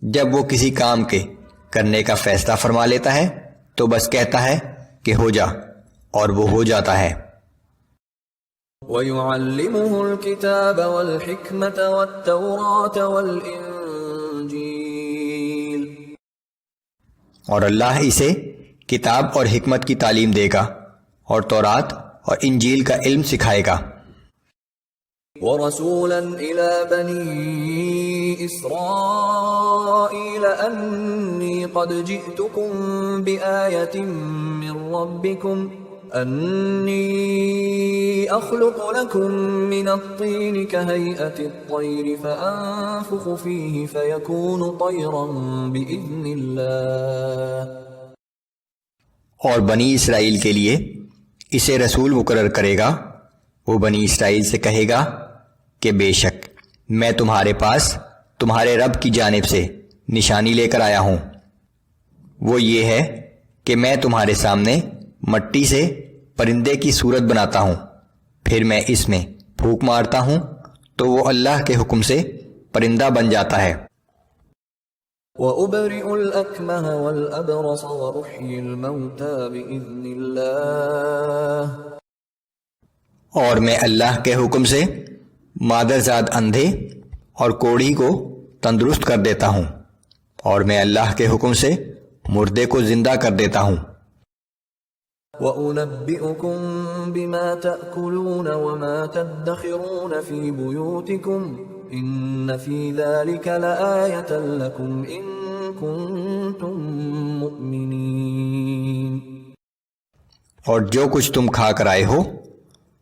جب وہ کسی کام کے کرنے کا فیصلہ فرما لیتا ہے تو بس کہتا ہے کہ ہو جا، اور وہ ہو جاتا ہے۔ وَيُعَلِّمُهُ الْكِتَابَ وَالْحِكْمَةَ وَالتَّوْرَاةَ وَالْإِنْجِيلَ۔ اور اللہ اسے کتاب اور حکمت کی تعلیم دے گا اور تورات اور انجیل کا علم سکھائے گا۔ وَرَسُولًا إِلَى بَنِي إِسْرَائِيلَ أَنِّي قَدْ جِئْتُكُمْ بِآيَةٍ مِّن رَّبِّكُمْ أَنِّي أَخْلُقُ لَكُم مِّنَ الطِّينِ كَهَيْئَةِ الطَّيْرِ فَأَنفُخُ فِيهِ فَيَكُونُ طَيْرًا بِإِذْنِ اللَّهِ۔ اور بنی اسرائیل کے لیے اسے رسول مقرر کرے گا، وہ بنی اسرائیل سے کہے گا کہ بے شک میں تمہارے پاس تمہارے رب کی جانب سے نشانی لے کر آیا ہوں، وہ یہ ہے کہ میں تمہارے سامنے مٹی سے پرندے کی صورت بناتا ہوں، پھر میں اس میں پھونک مارتا ہوں تو وہ اللہ کے حکم سے پرندہ بن جاتا ہے۔ وَأُبْرِئُ الْأَكْمَهَ وَالْأَبْرَصَ وَأُحْيِي الْمَوْتَى بِإِذْنِ اللَّهِ اور میں اللہ کے حکم سے مادرزاد اندھے اور کوڑھی کو تندرست کر دیتا ہوں، اور میں اللہ کے حکم سے مردے کو زندہ کر دیتا ہوں۔ وَأُنَبِّئُكُم بِمَا تَأْكُلُونَ وَمَا تَدَّخِرُونَ فِي بُيُوتِكُمْ إِنَّ فِي ذَلِكَ لَآيَةً لَكُمْ إِن كُنتُم مُّؤْمِنِينَ۔ اور جو کچھ تم کھا کر آئے ہو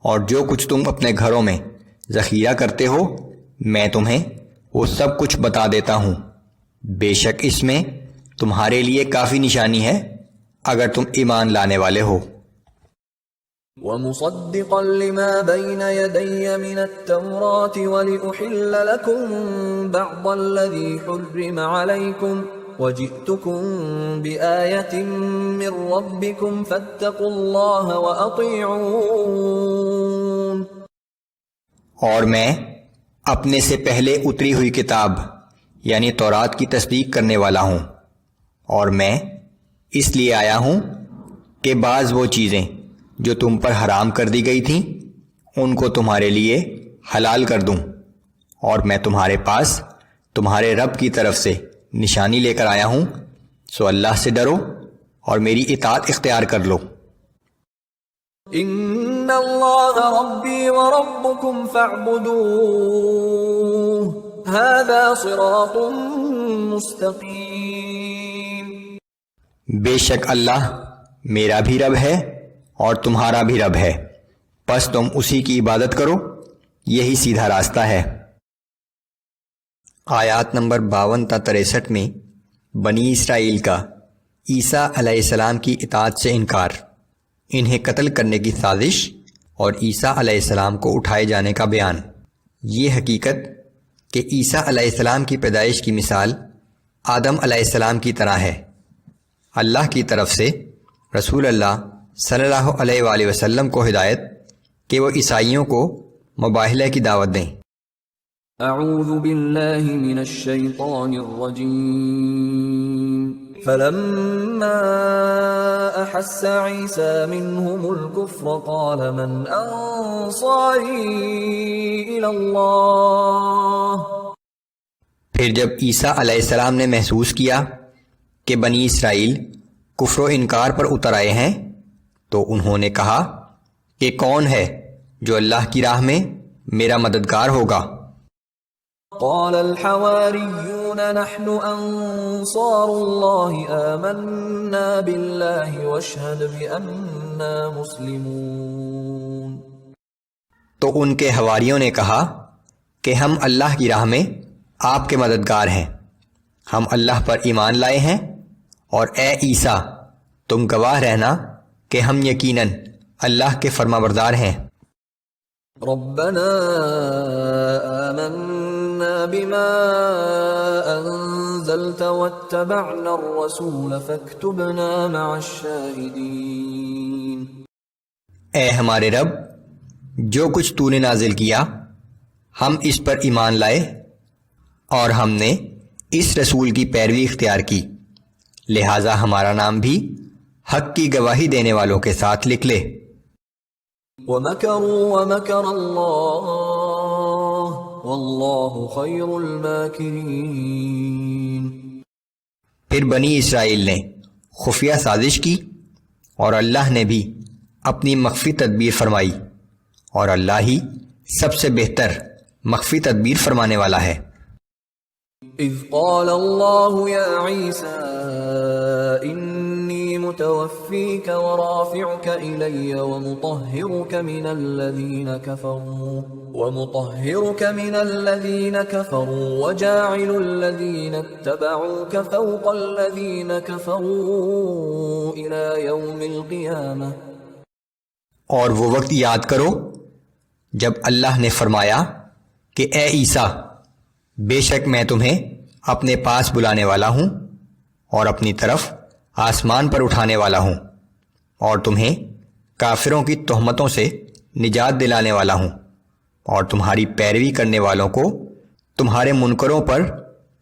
اور جو کچھ تم اپنے گھروں میں ذخیرہ کرتے ہو، میں تمہیں وہ سب کچھ بتا دیتا ہوں۔ بے شک اس میں تمہارے لیے کافی نشانی ہے اگر تم ایمان لانے والے ہو۔ وَمُصَدِّقًا لِمَا بَيْنَ يَدَيَّ مِنَ التَّوْرَاةِ وَلِأُحِلَّ لَكُم بَعْضَ الَّذِي حُرِّمَ عَلَيْكُمْ وَجِئْتُكُم بِآيَةٍ مِّن رَّبِّكُمْ فَاتَّقُوا اللَّهَ وَأَطِيعُونِ۔ اور میں اپنے سے پہلے اتری ہوئی کتاب یعنی تورات کی تصدیق کرنے والا ہوں، اور میں اس لیے آیا ہوں کہ بعض وہ چیزیں جو تم پر حرام کر دی گئی تھیں ان کو تمہارے لیے حلال کر دوں، اور میں تمہارے پاس تمہارے رب کی طرف سے نشانی لے کر آیا ہوں، سو اللہ سے ڈرو اور میری اطاعت اختیار کر لو۔ ان اللہ ربی وربکم فاعبدوہ ھذا صراط مستقیم۔ بے شک اللہ میرا بھی رب ہے اور تمہارا بھی رب ہے، پس تم اسی کی عبادت کرو، یہی سیدھا راستہ ہے۔ آیات نمبر 52 تا 63 میں بنی اسرائیل کا عیسیٰ علیہ السلام کی اطاعت سے انکار، انہیں قتل کرنے کی سازش اور عیسیٰ علیہ السلام کو اٹھائے جانے کا بیان۔ یہ حقیقت کہ عیسیٰ علیہ السلام کی پیدائش کی مثال آدم علیہ السلام کی طرح ہے، اللہ کی طرف سے رسول اللہ صلی اللہ علیہ وآلہ وسلم کو ہدایت کہ وہ عیسائیوں کو مباہلہ کی دعوت دیں۔ اعوذ باللہ من الشیطان الرجیم فلما احس عیسیٰ منہم الکفر قال من انصاری الی اللہ۔ پھر جب عیسیٰ علیہ السلام نے محسوس کیا کہ بنی اسرائیل کفر و انکار پر اتر آئے ہیں تو انہوں نے کہا کہ کون ہے جو اللہ کی راہ میں میرا مددگار ہوگا؟ قال الحواریون نحن انصار اللہ آمنا باللہ واشہد بأننا مسلمون۔ تو ان کے حواریوں نے کہا کہ ہم اللہ کی راہ میں آپ کے مددگار ہیں، ہم اللہ پر ایمان لائے ہیں، اور اے عیسیٰ تم گواہ رہنا کہ ہم یقیناً اللہ کے فرمانبردار ہیں۔ ربنا آمنا بما انزلت واتبعنا الرسول فاكتبنا مع الشاہدین۔ اے ہمارے رب، جو کچھ تو نے نازل کیا ہم اس پر ایمان لائے اور ہم نے اس رسول کی پیروی اختیار کی، لہٰذا ہمارا نام بھی حق کی گواہی دینے والوں کے ساتھ لکھ لے۔ وَمَكَرُوا وَمَكَرَ اللَّهُ وَاللَّهُ خَيْرُ الْمَاكِرِينَ۔ پھر بنی اسرائیل نے خفیہ سازش کی اور اللہ نے بھی اپنی مخفی تدبیر فرمائی، اور اللہ ہی سب سے بہتر مخفی تدبیر فرمانے والا ہے۔ اذ قال اللہ یا عیسیٰ انی متوفیک ورافعک الی ومطہرک من الذین کفروا وجاعل الذین اتبعوک فوق الذین کفروا الی یوم القیامہ۔ اور وہ وقت یاد کرو جب اللہ نے فرمایا کہ اے عیسیٰ، بے شک میں تمہیں اپنے پاس بلانے والا ہوں اور اپنی طرف آسمان پر اٹھانے والا ہوں، اور تمہیں کافروں کی تہمتوں سے نجات دلانے والا ہوں، اور تمہاری پیروی کرنے والوں کو تمہارے منکروں پر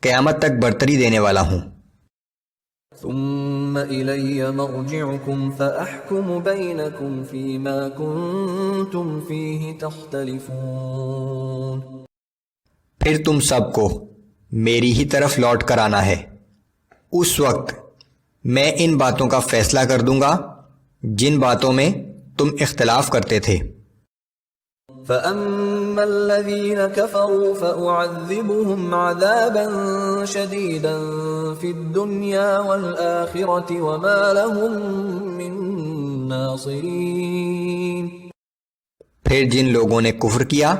قیامت تک برتری دینے والا ہوں۔ ثم إلي مرجعكم فأحكم بينكم فيما كنتم فيه تختلفون۔ پھر تم سب کو میری ہی طرف لوٹ کر آنا ہے، اس وقت میں ان باتوں کا فیصلہ کر دوں گا جن باتوں میں تم اختلاف کرتے تھے۔ فأما الذين كفروا فأعذبهم عذابا شديدا في الدنيا والآخرة وما لهم من ناصرين۔ پھر جن لوگوں نے کفر کیا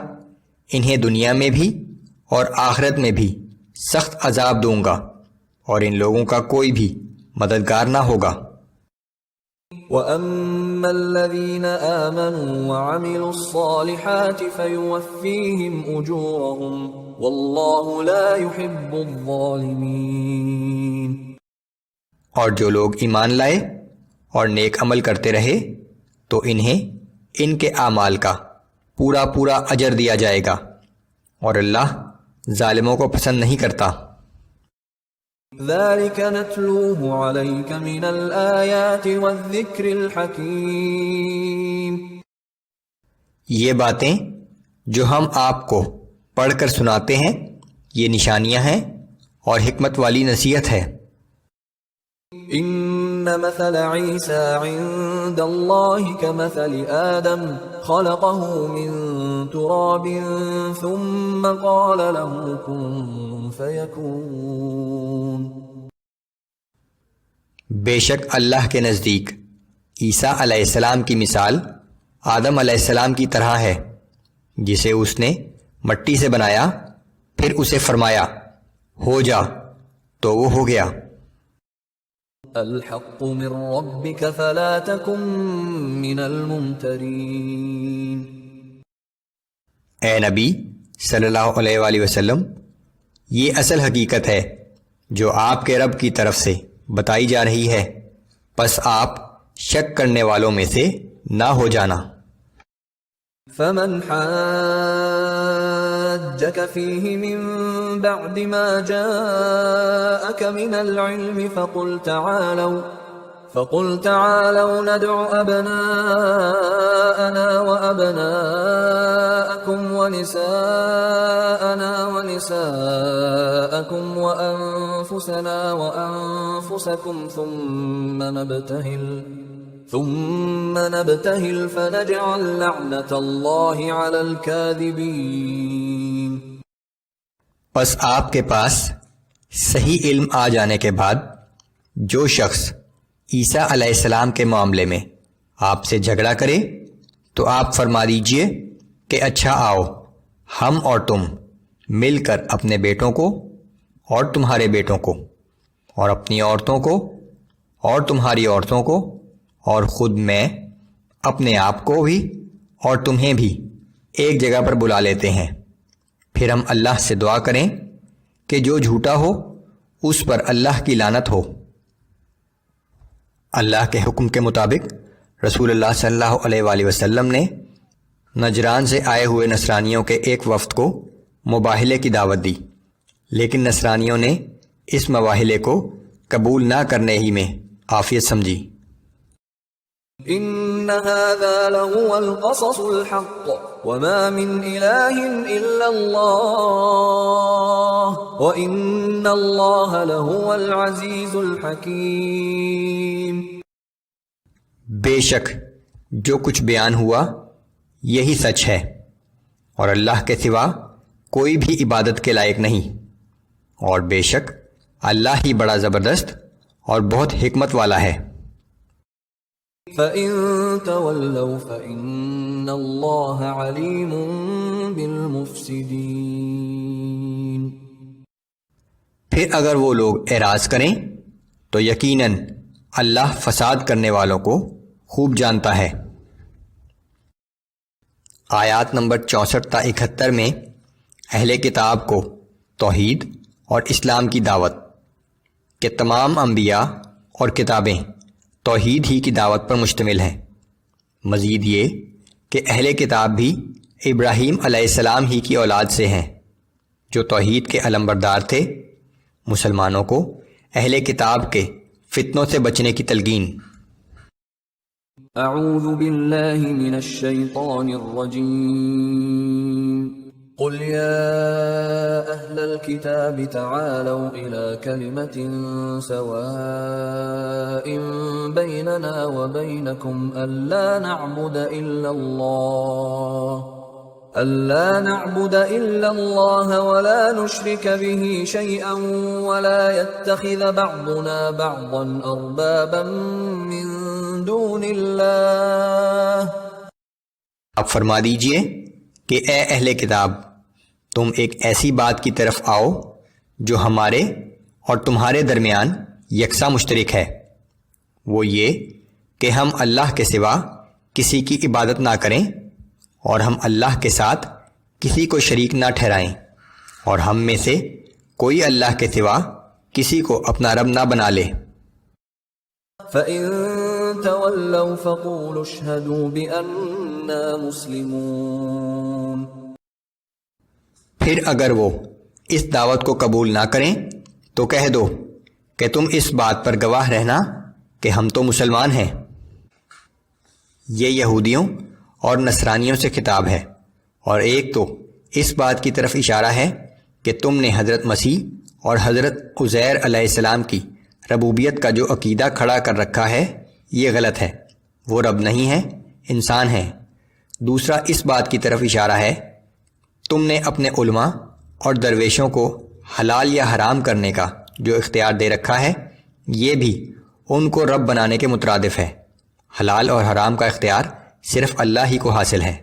انہیں دنیا میں بھی اور آخرت میں بھی سخت عذاب دوں گا، اور ان لوگوں کا کوئی بھی مددگار نہ ہوگا۔ وَأَمَّا الَّذِينَ آمَنُوا وَعَمِلُوا الصَّالِحَاتِ فَيُوَفِّيهِمْ أُجُورَهُمْ وَاللَّهُ لَا يُحِبُّ الظَّالِمِينَ۔ اور جو لوگ ایمان لائے اور نیک عمل کرتے رہے تو انہیں ان کے اعمال کا پورا پورا اجر دیا جائے گا، اور اللہ ظالموں کو پسند نہیں کرتا۔ ذَلِكَ نَتْلُوهُ عَلَيْكَ مِنَ الْآيَاتِ وَالذِّكْرِ الْحَكِيمِ۔ یہ باتیں جو ہم آپ کو پڑھ کر سناتے ہیں یہ نشانیاں ہیں اور حکمت والی نصیحت ہے۔ إِنَّ مَثَلَ عِيسَى عِندَ اللَّهِ كَمَثَلِ آدَمَ خَلَقَهُ مِن تُرَابٍ ثُمَّ قَالَ لَهُ كُن فَيَكُونُ۔ بے شک اللہ کے نزدیک عیسیٰ علیہ السلام کی مثال آدم علیہ السلام کی طرح ہے، جسے اس نے مٹی سے بنایا، پھر اسے فرمایا ہو جا تو وہ ہو گیا۔ الحق من ربك فلا تكن من الممترين۔ اے نبی صلی اللہ علیہ وآلہ وسلم، یہ اصل حقیقت ہے جو آپ کے رب کی طرف سے بتائی جا رہی ہے، پس آپ شک کرنے والوں میں سے نہ ہو جانا۔ فمن حاجك فيه من بعد ما جاءك من العلم فقل تعالوا ندع أبناءنا وأبناءكم ونساءنا ونساءكم وأنفسنا وأنفسكم ثم نبتهل فنجعل لعنة الله على الكاذبين۔ پس آپ کے پاس صحیح علم آ جانے کے بعد جو شخص عیسیٰ علیہ السلام کے معاملے میں آپ سے جھگڑا کرے تو آپ فرما دیجئے کہ اچھا آؤ ہم اور تم مل کر اپنے بیٹوں کو اور تمہارے بیٹوں کو اور اپنی عورتوں کو اور تمہاری عورتوں کو اور خود میں اپنے آپ کو بھی اور تمہیں بھی ایک جگہ پر بلا لیتے ہیں، پھر ہم اللہ سے دعا کریں کہ جو جھوٹا ہو اس پر اللہ کی لعنت ہو۔ اللہ کے حکم کے مطابق رسول اللہ صلی اللہ علیہ وآلہ وسلم نے نجران سے آئے ہوئے نصرانیوں کے ایک وفد کو مباہلے کی دعوت دی، لیکن نصرانیوں نے اس مباہلے کو قبول نہ کرنے ہی میں عافیت سمجھی۔ ان هذا لهو القصص الحق وما من اله الا الله وان الله لهو العزيز الحكيم۔ بے شک جو کچھ بیان ہوا یہی سچ ہے، اور اللہ کے سوا کوئی بھی عبادت کے لائق نہیں، اور بے شک اللہ ہی بڑا زبردست اور بہت حکمت والا ہے۔ فَإِن تَوَلَّوْا فَإِنَّ اللَّهَ عَلِيمٌ بِالْمُفْسِدِينَ۔ پھر اگر وہ لوگ اعراض کریں تو یقیناً اللہ فساد کرنے والوں کو خوب جانتا ہے۔ آیات نمبر 64 تا 71 میں اہل کتاب کو توحید اور اسلام کی دعوت کہ تمام انبیاء اور کتابیں توحید ہی کی دعوت پر مشتمل ہیں۔ مزید یہ کہ اہل کتاب بھی ابراہیم علیہ السلام ہی کی اولاد سے ہیں جو توحید کے علمبردار تھے مسلمانوں کو اہل کتاب کے فتنوں سے بچنے کی تلقین۔ اعوذ باللہ من الشیطان الرجیم قل یا اہل الكتاب تعالوا الى کلمة سواء بیننا وبینکم الا نعبد الا اللہ ولا نشرک به شیئا ولا يتخذ بعضنا بعضا اربابا من دون اللہ۔ اب فرما دیجئے کہ اے اہل کتاب، تم ایک ایسی بات کی طرف آؤ جو ہمارے اور تمہارے درمیان یکساں مشترک ہے، وہ یہ کہ ہم اللہ کے سوا کسی کی عبادت نہ کریں اور ہم اللہ کے ساتھ کسی کو شریک نہ ٹھہرائیں، اور ہم میں سے کوئی اللہ کے سوا کسی کو اپنا رب نہ بنا لے۔ فَإِن تَوَلَّوْا فَقُولُوا اشْهَدُوا بِأَنَّا مُسْلِمُونَ۔ پھر اگر وہ اس دعوت کو قبول نہ کریں تو کہہ دو کہ تم اس بات پر گواہ رہنا کہ ہم تو مسلمان ہیں۔ یہ یہودیوں اور نصرانیوں سے خطاب ہے، اور ایک تو اس بات کی طرف اشارہ ہے کہ تم نے حضرت مسیح اور حضرت عزیر علیہ السلام کی ربوبیت کا جو عقیدہ کھڑا کر رکھا ہے یہ غلط ہے، وہ رب نہیں ہے، انسان ہیں۔ دوسرا اس بات کی طرف اشارہ ہے تم نے اپنے علماء اور درویشوں کو حلال یا حرام کرنے کا جو اختیار دے رکھا ہے یہ بھی ان کو رب بنانے کے مترادف ہے۔ حلال اور حرام کا اختیار صرف اللہ ہی کو حاصل ہے۔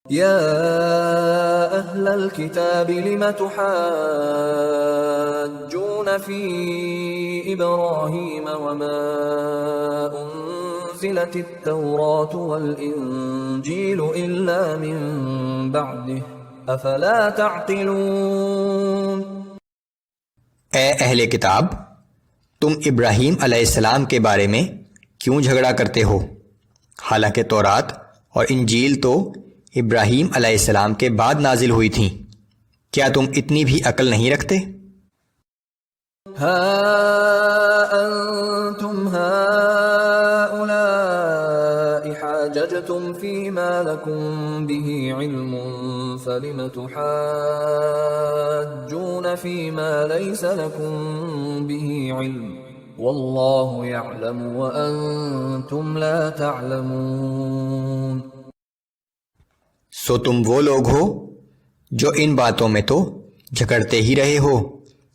یا اہل الکتاب لم تحاجون فی ابراہیم وما انزلت التوراة والانجیل الا من بعده افلا تعقلون۔ اے اہل کتاب، تم ابراہیم علیہ السلام کے بارے میں کیوں جھگڑا کرتے ہو؟ حالانکہ تورات اور انجیل تو ابراہیم علیہ السلام کے بعد نازل ہوئی تھیں، کیا تم اتنی بھی عقل نہیں رکھتے؟ ہا انتم هؤلاء حاججتم فيما لكم به علم فلم تحاجون فيما ليس لكم به علم واللہ یعلم وانتم لا تعلمون۔ سو تم وہ لوگ ہو جو ان باتوں میں تو جھگڑتے ہی رہے ہو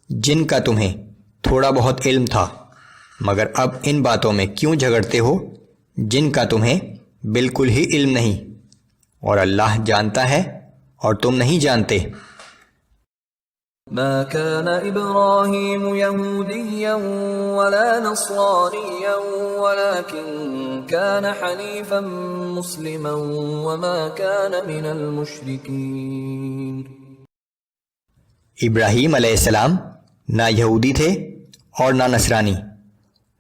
جن کا تمہیں تھوڑا بہت علم تھا، مگر اب ان باتوں میں کیوں جھگڑتے ہو جن کا تمہیں بالکل ہی علم نہیں، اور اللہ جانتا ہے اور تم نہیں جانتے۔ ما كان إبراهيم يهوديا ولا نصرانيا ولكن كان حنيفا مسلما وما كان من المشركين۔ ابراہیم علیہ السلام نہ یہودی تھے اور نہ نصرانی،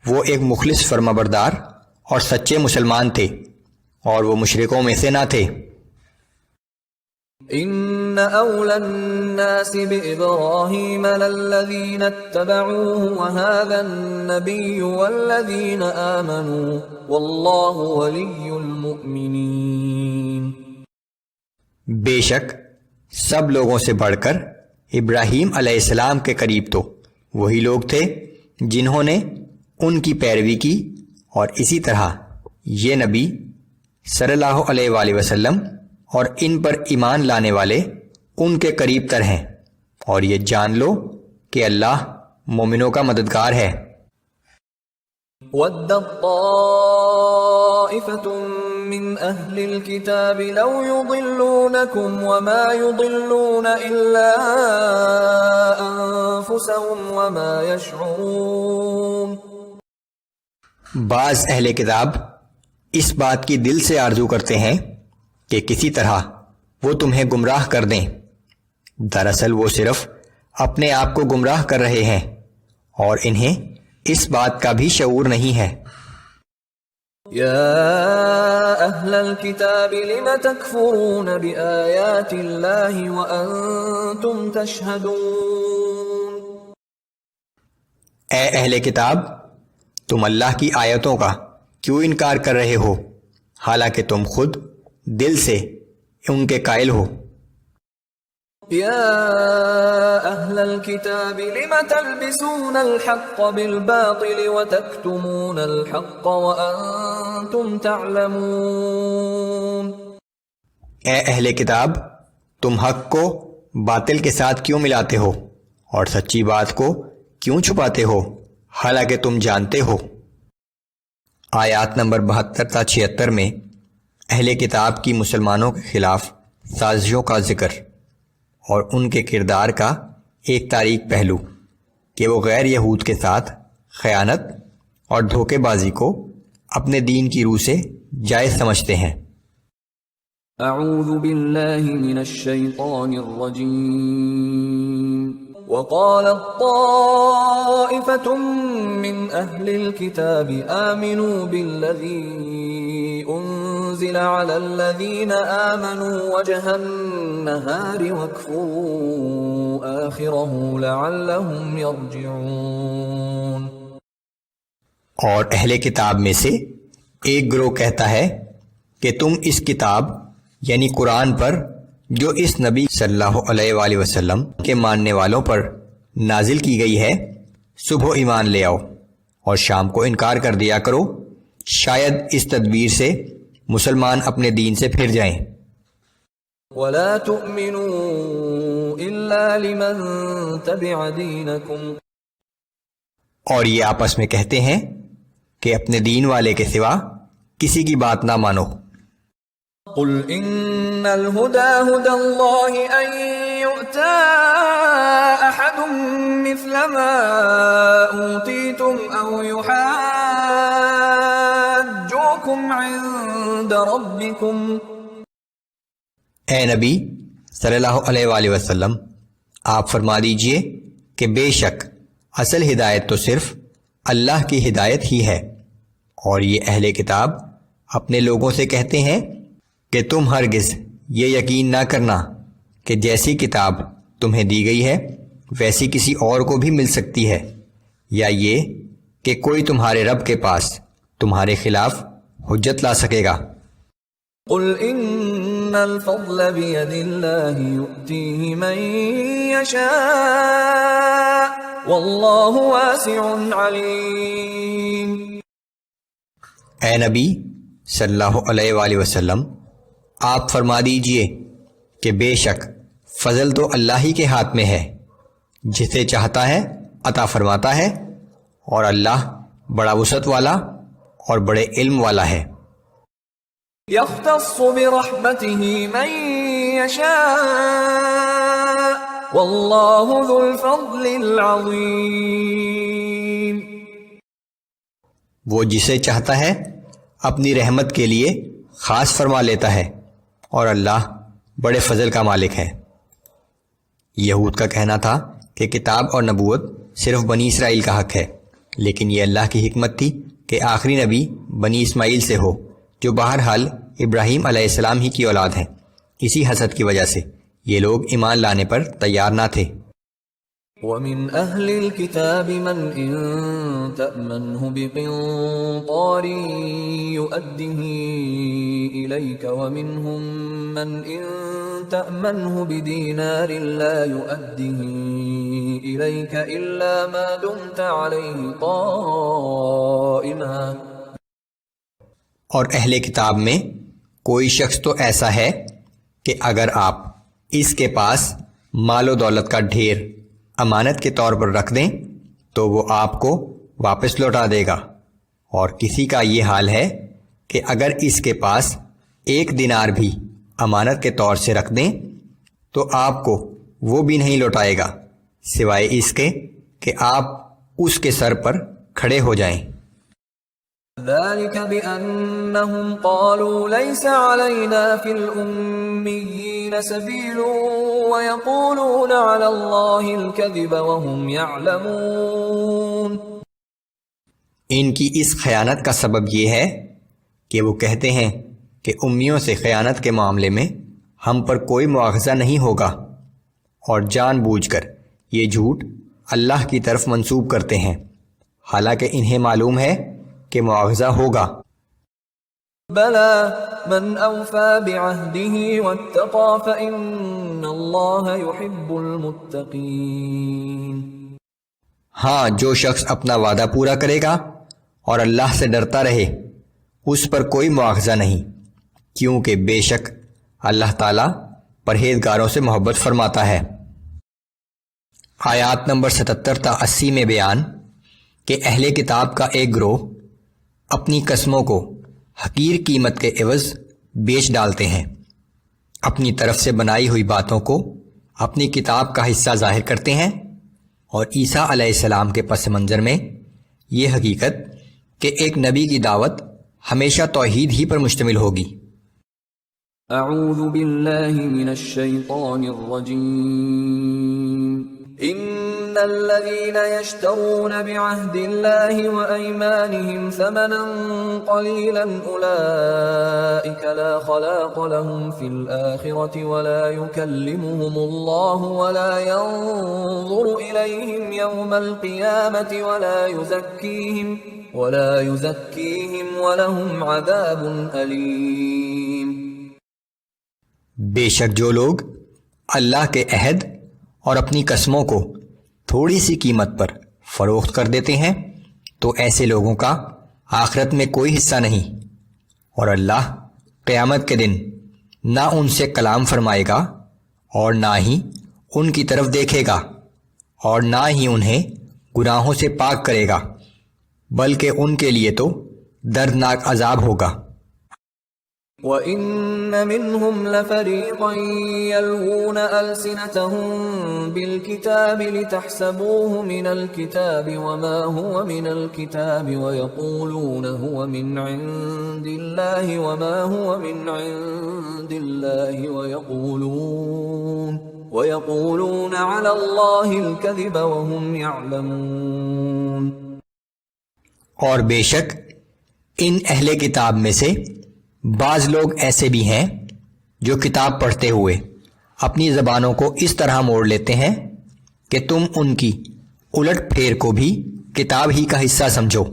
وہ ایک مخلص فرمانبردار اور سچے مسلمان تھے، اور وہ مشرکوں میں سے نہ تھے۔ ان اولى الناس بابراهيم للذين اتبعوه وهذا النبي والذين امنوا والله ولي المؤمنين۔ بے شک سب لوگوں سے بڑھ کر ابراہیم علیہ السلام کے قریب تو وہی لوگ تھے جنہوں نے ان کی پیروی کی، اور اسی طرح یہ نبی صلی اللہ علیہ وآلہ وسلم اور ان پر ایمان لانے والے ان کے قریب تر ہیں، اور یہ جان لو کہ اللہ مومنوں کا مددگار ہے۔ وَدَّت طَّائِفَةٌ مِّنْ أَهْلِ الْكِتَابِ لَوْ يُضِلُّونَكُمْ وَمَا يُضِلُّونَ إِلَّا أَنفُسَهُمْ وَمَا يَشْعُرُونَ۔ بعض اہل کتاب اس بات کی دل سے آرزو کرتے ہیں کہ کسی طرح وہ تمہیں گمراہ کر دیں، دراصل وہ صرف اپنے آپ کو گمراہ کر رہے ہیں، اور انہیں اس بات کا بھی شعور نہیں ہے۔ یا اہل الکتاب لم تکفرون بآیات اللہ وانتم تشہدون۔ اے اہل کتاب، تم اللہ کی آیتوں کا کیوں انکار کر رہے ہو حالانکہ تم خود دل سے ان کے قائل ہو؟ یا اہل الکتاب لم تلبسون الحق بالباطل وتکتمون الحق وانتم تعلمون۔ اے اہل کتاب، تم حق کو باطل کے ساتھ کیوں ملاتے ہو اور سچی بات کو کیوں چھپاتے ہو حالانکہ تم جانتے ہو؟ آیات نمبر 72 تا 76 میں اہل کتاب کی مسلمانوں کے خلاف سازشوں کا ذکر اور ان کے کردار کا ایک تاریک پہلو کہ وہ غیر یہود کے ساتھ خیانت اور دھوکے بازی کو اپنے دین کی روح سے جائز سمجھتے ہیں۔ اعوذ باللہ من الشیطان الرجیم۔ وقالت طائفة من أهل الكتاب آمنوا بالذي أنزل على الذين آمنوا وجه النهار واكفروا آخره لعلهم يرجعون۔ اور اہل کتاب میں سے ایک گروہ کہتا ہے کہ تم اس کتاب یعنی قرآن پر جو اس نبی صلی اللہ علیہ وآلہ وسلم کے ماننے والوں پر نازل کی گئی ہے صبح ایمان لے آؤ اور شام کو انکار کر دیا کرو، شاید اس تدبیر سے مسلمان اپنے دین سے پھر جائیں۔ وَلَا تُؤْمِنُوا إِلَّا لِمَن تَبِعَ دِينَكُمْ۔ اور یہ آپس میں کہتے ہیں کہ اپنے دین والے کے سوا کسی کی بات نہ مانو۔ قل ان الهدى هدى الله ان يؤتى احد مثل ما اوتيتم او يحاجوكم عند ربكم۔ اے نبی صلی اللہ علیہ وآلہ وسلم، آپ فرما دیجئے کہ بے شک اصل ہدایت تو صرف اللہ کی ہدایت ہی ہے، اور یہ اہل کتاب اپنے لوگوں سے کہتے ہیں کہ تم ہرگز یہ یقین نہ کرنا کہ جیسی کتاب تمہیں دی گئی ہے ویسی کسی اور کو بھی مل سکتی ہے، یا یہ کہ کوئی تمہارے رب کے پاس تمہارے خلاف حجت لا سکے گا۔ قل ان الفضل بید اللہ یؤتیہ من یشاء واللہ واسع علیم۔ اے نبی صلی اللہ علیہ وآلہ وسلم، آپ فرما دیجئے کہ بے شک فضل تو اللہ ہی کے ہاتھ میں ہے، جسے چاہتا ہے عطا فرماتا ہے، اور اللہ بڑا وسعت والا اور بڑے علم والا ہے۔ یختص برحمتہ من یشاء واللہ ذو الفضل العظیم۔ وہ جسے چاہتا ہے اپنی رحمت کے لیے خاص فرما لیتا ہے، اور اللہ بڑے فضل کا مالک ہے۔ یہود کا کہنا تھا کہ کتاب اور نبوت صرف بنی اسرائیل کا حق ہے، لیکن یہ اللہ کی حکمت تھی کہ آخری نبی بنی اسماعیل سے ہو، جو بہرحال ابراہیم علیہ السلام ہی کی اولاد ہیں۔ اسی حسد کی وجہ سے یہ لوگ ایمان لانے پر تیار نہ تھے۔ وَمِنْ أَهْلِ الْكِتَابِ مَنْ إِن تَأْمَنْهُ بِقِنطَارٍ يُؤَدِّهِ إِلَيْكَ وَمِنْهُمْ مَنْ إِن تَأْمَنْهُ بِدِينَارٍ لَا يُؤَدِّهِ إِلَيْكَ إِلَّا مَا دُمْتَ عَلَيْهِ قَائِمًا۔ اور اہل کتاب میں کوئی شخص تو ایسا ہے کہ اگر آپ اس کے پاس مال و دولت کا ڈھیر امانت کے طور پر رکھ دیں تو وہ آپ کو واپس لوٹا دے گا، اور کسی کا یہ حال ہے کہ اگر اس کے پاس 1 دینار بھی امانت کے طور سے رکھ دیں تو آپ کو وہ بھی نہیں لوٹائے گا سوائے اس کے کہ آپ اس کے سر پر کھڑے ہو جائیں۔ ذلك بأنهم قالوا ليس علينا في الأميين سبيل ويقولون على الله الكذب وهم يعلمون۔ ان کی اس خیانت کا سبب یہ ہے کہ وہ کہتے ہیں کہ امیوں سے خیانت کے معاملے میں ہم پر کوئی مواخذہ نہیں ہوگا، اور جان بوجھ کر یہ جھوٹ اللہ کی طرف منسوب کرتے ہیں، حالانکہ انہیں معلوم ہے کہ مواخذہ ہوگا۔ بلى من أوفى بعهده واتقى فإن الله يحب المتقين۔ ہاں، جو شخص اپنا وعدہ پورا کرے گا اور اللہ سے ڈرتا رہے اس پر کوئی مواخذہ نہیں، کیونکہ بے شک اللہ تعالیٰ پرہیزگاروں سے محبت فرماتا ہے۔ آیات نمبر 77 تا 80 میں بیان کہ اہل کتاب کا ایک گروہ اپنی قسموں کو حقیر قیمت کے عوض بیچ ڈالتے ہیں، اپنی طرف سے بنائی ہوئی باتوں کو اپنی کتاب کا حصہ ظاہر کرتے ہیں، اور عیسیٰ علیہ السلام کے پس منظر میں یہ حقیقت کہ ایک نبی کی دعوت ہمیشہ توحید ہی پر مشتمل ہوگی۔ اعوذ باللہ من الشیطان الرجیم۔ ان الذين يشترون بعهد الله وأيمانهم ثمنا قليلا اولئك لا خلاق لهم في الآخرة ولا يكلمهم الله ولا ينظر إليهم يوم القيامة ولا يزكيهم ولهم عذاب أليم۔ بے شک جو لوگ اللہ کے عہد اور اپنی قسموں کو تھوڑی سی قیمت پر فروخت کر دیتے ہیں تو ایسے لوگوں کا آخرت میں کوئی حصہ نہیں، اور اللہ قیامت کے دن نہ ان سے کلام فرمائے گا اور نہ ہی ان کی طرف دیکھے گا اور نہ ہی انہیں گناہوں سے پاک کرے گا، بلکہ ان کے لیے تو دردناک عذاب ہوگا۔ وَإِنَّ مِنْهُمْ لَفَرِيقًا يَلْوُونَ أَلْسِنَتَهُم بِالْكِتَابِ لِتَحْسَبُوهُ مِنَ الْكِتَابِ وَمَا هُوَ مِنَ الْكِتَابِ وَيَقُولُونَ هُوَ مِنْ عِندِ اللَّهِ وَمَا هُوَ مِنْ عِندِ اللَّهِ وَيَقُولُونَ عَلَى اللَّهِ الْكَذِبَ وَهُمْ يَعْلَمُونَ۔ اور بے شک ان اہل کتاب میں سے بعض لوگ ایسے بھی ہیں جو کتاب پڑھتے ہوئے اپنی زبانوں کو اس طرح موڑ لیتے ہیں کہ تم ان کی الٹ پھیر کو بھی کتاب ہی کا حصہ سمجھو،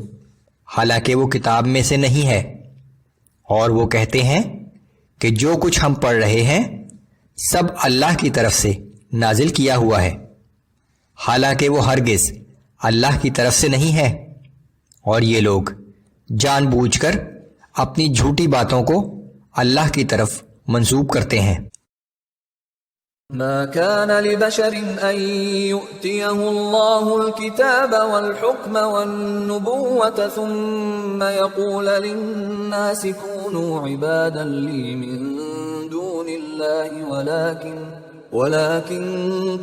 حالانکہ وہ کتاب میں سے نہیں ہے، اور وہ کہتے ہیں کہ جو کچھ ہم پڑھ رہے ہیں سب اللہ کی طرف سے نازل کیا ہوا ہے، حالانکہ وہ ہرگز اللہ کی طرف سے نہیں ہے، اور یہ لوگ جان بوجھ کر اپنی جھوٹی باتوں کو اللہ کی طرف منسوب کرتے ہیں۔ ما كان لبشر ان يؤتيه الله الكتاب والحكم والنبوة ثم يقول للناس كونوا عبادا لي من دون الله ولكن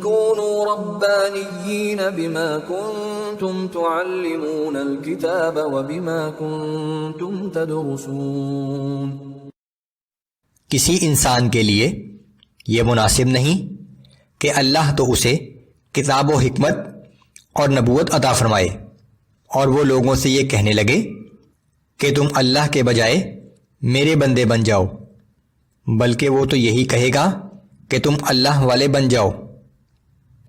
كونوا ربانيين بما كنتم تعلمون الكتاب وبما كنتم تدرسون۔ کسی انسان کے لیے یہ مناسب نہیں کہ اللہ تو اسے کتاب و حکمت اور نبوت عطا فرمائے اور وہ لوگوں سے یہ کہنے لگے کہ تم اللہ کے بجائے میرے بندے بن جاؤ، بلکہ وہ تو یہی کہے گا کہ تم اللہ والے بن جاؤ،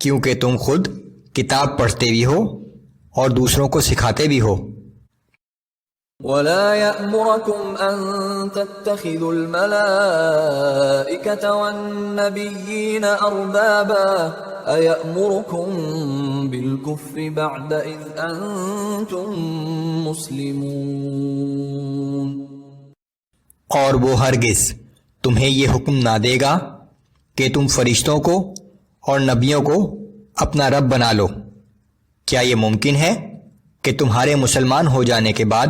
کیونکہ تم خود کتاب پڑھتے بھی ہو اور دوسروں کو سکھاتے بھی ہو۔ وَلَا يَأْمُرَكُمْ أَن تَتَّخِذُوا الْمَلَائِكَةَ وَالنَّبِيِّينَ أَرْبَابًا أَيَأْمُرُكُمْ بِالْكُفْرِ بَعْدَ إِذْ أَنْتُمْ مُسْلِمُونَ۔ اور وہ ہرگز تمہیں یہ حکم نہ دے گا کہ تم فرشتوں کو اور نبیوں کو اپنا رب بنا لو۔ کیا یہ ممکن ہے کہ تمہارے مسلمان ہو جانے کے بعد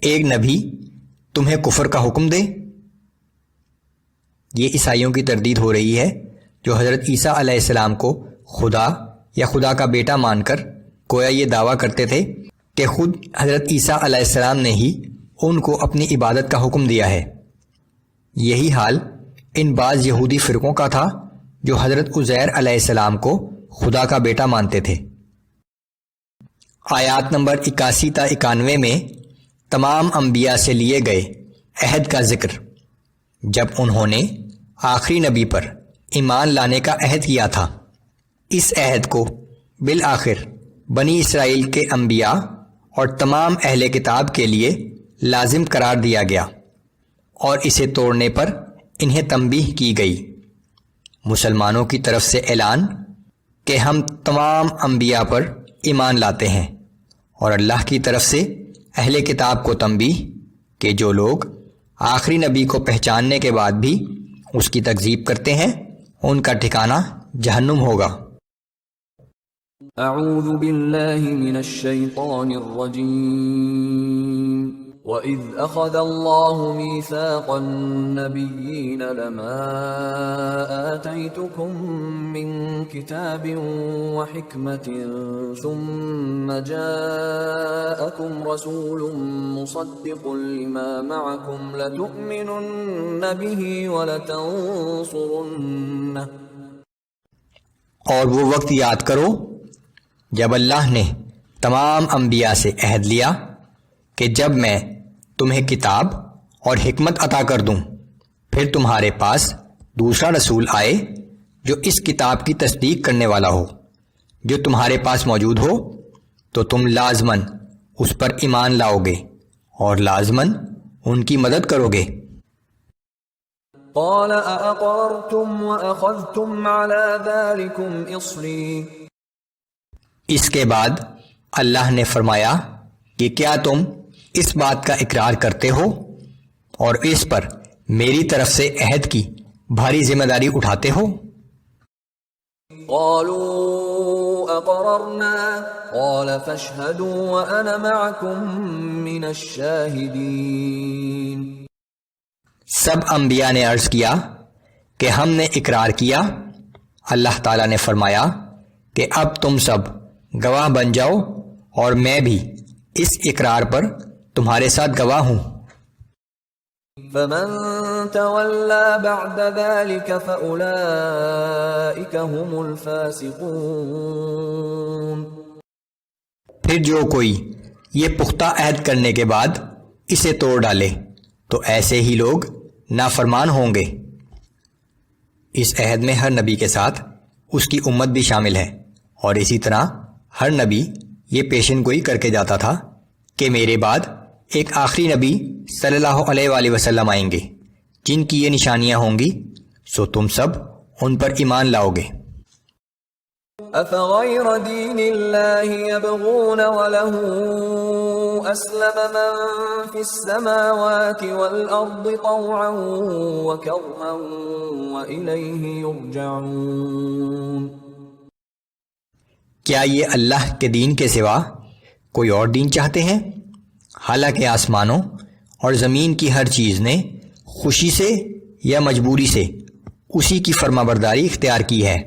ایک نبی تمہیں کفر کا حکم دے؟ یہ عیسائیوں کی تردید ہو رہی ہے جو حضرت عیسیٰ علیہ السلام کو خدا یا خدا کا بیٹا مان کر گویا یہ دعویٰ کرتے تھے کہ خود حضرت عیسیٰ علیہ السلام نے ہی ان کو اپنی عبادت کا حکم دیا ہے۔ یہی حال ان بعض یہودی فرقوں کا تھا جو حضرت عزیر علیہ السلام کو خدا کا بیٹا مانتے تھے۔ آیات نمبر 81 تا 91 میں تمام انبیاء سے لیے گئے عہد کا ذکر، جب انہوں نے آخری نبی پر ایمان لانے کا عہد کیا تھا۔ اس عہد کو بالآخر بنی اسرائیل کے انبیاء اور تمام اہل کتاب کے لیے لازم قرار دیا گیا، اور اسے توڑنے پر انہیں تنبیہ کی گئی۔ مسلمانوں کی طرف سے اعلان کہ ہم تمام انبیاء پر ایمان لاتے ہیں، اور اللہ کی طرف سے اہل کتاب کو تنبیہ کہ جو لوگ آخری نبی کو پہچاننے کے بعد بھی اس کی تکذیب کرتے ہیں ان کا ٹھکانہ جہنم ہوگا۔ اعوذ باللہ من الشیطان الرجیم وَإِذْ أَخَذَ اللَّهُ مِيثَاقَ النَّبِيِّينَ لَمَا آتَيْتُكُم مِّن كِتَابٍ وَحِكْمَةٍ ثُمَّ جَاءَكُمْ رَسُولٌ مُصَدِّقٌ لِّمَا مَعَكُمْ لَتُؤْمِنُنَّ بِهِ وَلَتَنصُرُنَّهُ۔ اور وہ وقت یاد کرو جب اللہ نے تمام انبیاء سے عہد لیا کہ جب میں تمہیں کتاب اور حکمت عطا کر دوں، پھر تمہارے پاس دوسرا رسول آئے جو اس کتاب کی تصدیق کرنے والا ہو جو تمہارے پاس موجود ہو، تو تم لازماً اس پر ایمان لاؤ گے اور لازماً ان کی مدد کرو گے۔ قال اَأَقْرَرْتُمْ وَأَخَذْتُمْ عَلَى ذَلِكُمْ إِصْرِي۔ اس کے بعد اللہ نے فرمایا کہ کیا تم اس بات کا اقرار کرتے ہو اور اس پر میری طرف سے عہد کی بھاری ذمہ داری اٹھاتے ہو؟ قالوا اقررنا قال فاشهدوا وانا معكم من الشاهدين۔ سب انبیاء نے عرض کیا کہ ہم نے اقرار کیا۔ اللہ تعالیٰ نے فرمایا کہ اب تم سب گواہ بن جاؤ اور میں بھی اس اقرار پر تمہارے ساتھ گواہ ہوں۔ فمن تولى بعد ذلك فأولئك هم الفاسقون۔ پھر جو کوئی یہ پختہ عہد کرنے کے بعد اسے توڑ ڈالے تو ایسے ہی لوگ نافرمان ہوں گے۔ اس عہد میں ہر نبی کے ساتھ اس کی امت بھی شامل ہے، اور اسی طرح ہر نبی یہ پیشن گوئی کر کے جاتا تھا کہ میرے بعد ایک آخری نبی صلی اللہ علیہ وآلہ وسلم آئیں گے جن کی یہ نشانیاں ہوں گی، سو تم سب ان پر ایمان لاؤ گے۔ افغیر دین اللہ یبغون وله اسلم من فی السماوات والارض طوعا وکرها والیہ یرجعون۔ کیا یہ اللہ کے دین کے سوا کوئی اور دین چاہتے ہیں؟ حالانکہ آسمانوں اور زمین کی ہر چیز نے خوشی سے یا مجبوری سے اسی کی فرمانبرداری اختیار کی ہے،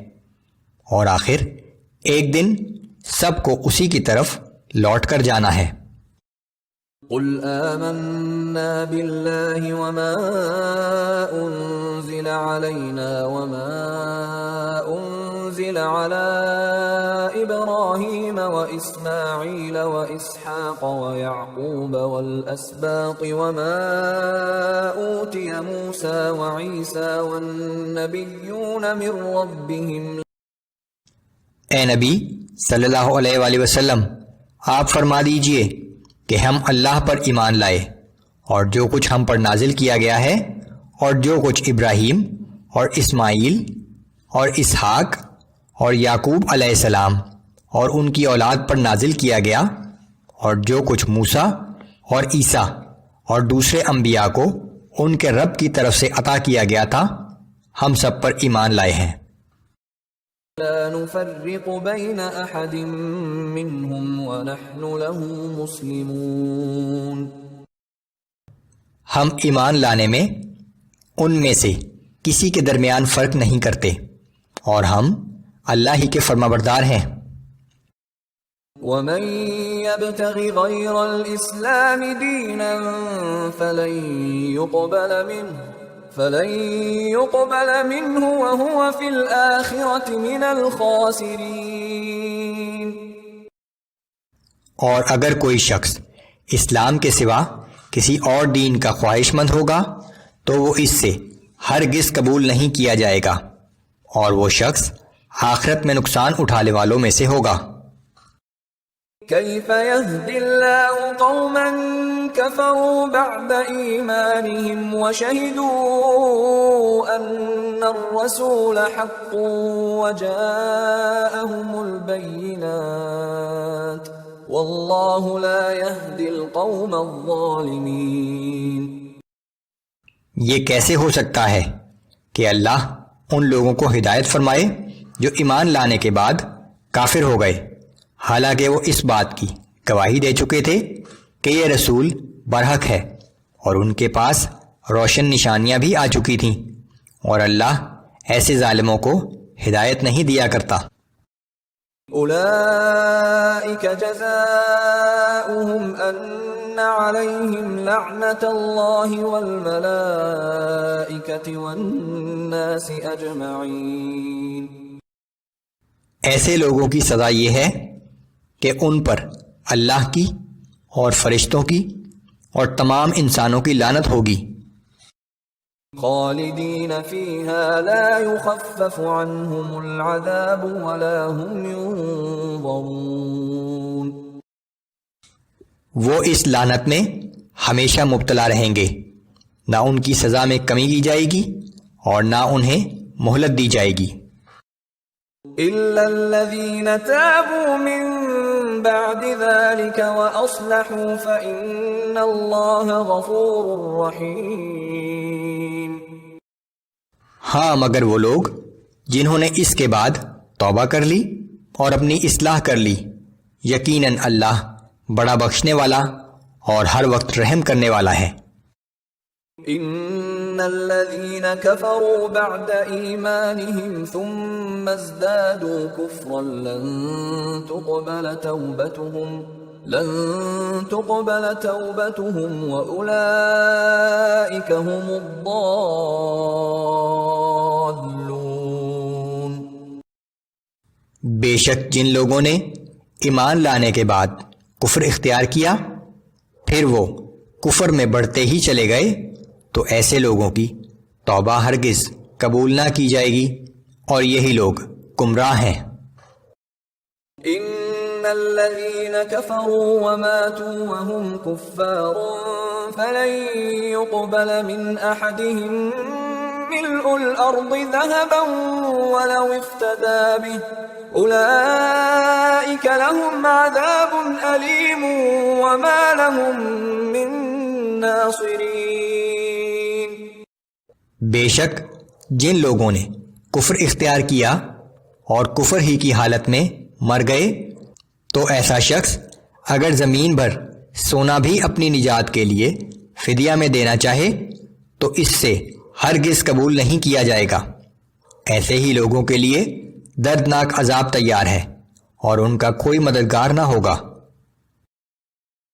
اور آخر ایک دن سب کو اسی کی طرف لوٹ کر جانا ہے۔ قل آمنا بالله وما انزل علينا وما انزل على ابراهيم واسماعيل واسحاق ويعقوب والاسباط وما اوتي موسى وعيسى والنبيون من ربهم۔ اے نبی صلی اللہ علیہ وآلہ وسلم، آپ فرما دیجئے کہ ہم اللہ پر ایمان لائے اور جو کچھ ہم پر نازل کیا گیا ہے، اور جو کچھ ابراہیم اور اسماعیل اور اسحاق اور یعقوب علیہ السلام اور ان کی اولاد پر نازل کیا گیا، اور جو کچھ موسیٰ اور عیسیٰ اور دوسرے انبیاء کو ان کے رب کی طرف سے عطا کیا گیا تھا، ہم سب پر ایمان لائے ہیں۔ لا نفرق بين احد منهم ونحن له مسلمون۔ ہم ایمان لانے میں ان میں سے کسی کے درمیان فرق نہیں کرتے، اور ہم اللہ ہی کے فرمانبردار ہیں۔ ومن يبتغ غير الاسلام دينا فلن يقبل منه وهو في الآخرة من الخاسرين۔ اور اگر کوئی شخص اسلام کے سوا کسی اور دین کا خواہش مند ہوگا تو وہ اس سے ہرگز قبول نہیں کیا جائے گا، اور وہ شخص آخرت میں نقصان اٹھانے والوں میں سے ہوگا۔ كيف يهدي الله قوما كفروا بعد إيمانهم وشهدوا أن الرسول حق وجاءهم البينات والله لا يهدي القوم الظالمين۔ یہ کیسے ہو سکتا ہے کہ اللہ ان لوگوں کو ہدایت فرمائے جو ایمان لانے کے بعد کافر ہو گئے، حالانکہ وہ اس بات کی گواہی دے چکے تھے کہ یہ رسول برحق ہے اور ان کے پاس روشن نشانیاں بھی آ چکی تھیں، اور اللہ ایسے ظالموں کو ہدایت نہیں دیا کرتا۔ أولئك جزاؤهم أن عليهم لعنة الله والملائكة والناس أجمعين۔ ایسے لوگوں کی سزا یہ ہے کہ ان پر اللہ کی اور فرشتوں کی اور تمام انسانوں کی لعنت ہوگی۔ خالدین فیہا لا یخفف عنہم العذاب ولا هم ينظرون۔ وہ اس لعنت میں ہمیشہ مبتلا رہیں گے، نہ ان کی سزا میں کمی کی جائے گی اور نہ انہیں مہلت دی جائے گی۔ إلا الذين تابوا من بعد ذلك وأصلحوا فإن الله غفور رحيم۔ ہاں، مگر وہ لوگ جنہوں نے اس کے بعد توبہ کر لی اور اپنی اصلاح کر لی، یقیناً اللہ بڑا بخشنے والا اور ہر وقت رحم کرنے والا ہے۔ ان الذين كفروا بعد ايمانهم ثم ازدادوا كفرا لن تقبل توبتهم واولئك هم الضالون۔ بے شک جن لوگوں نے ایمان لانے کے بعد کفر اختیار کیا پھر وہ کفر میں بڑھتے ہی چلے گئے تو ایسے لوگوں کی توبہ ہرگز قبول نہ کی جائے گی اور یہی لوگ گمراہ ہیں۔ ان الذين كفروا وماتوا وهم كفار فلن يقبل من احدهم ملء الارض ذهبا ولو افتدى به اولئك لهم عذاب الیم وما لهم من ناصرین۔ بے شک جن لوگوں نے کفر اختیار کیا اور کفر ہی کی حالت میں مر گئے تو ایسا شخص اگر زمین بھر سونا بھی اپنی نجات کے لیے فدیہ میں دینا چاہے تو اس سے ہرگز قبول نہیں کیا جائے گا۔ ایسے ہی لوگوں کے لیے دردناک عذاب تیار ہے اور ان کا کوئی مددگار نہ ہوگا۔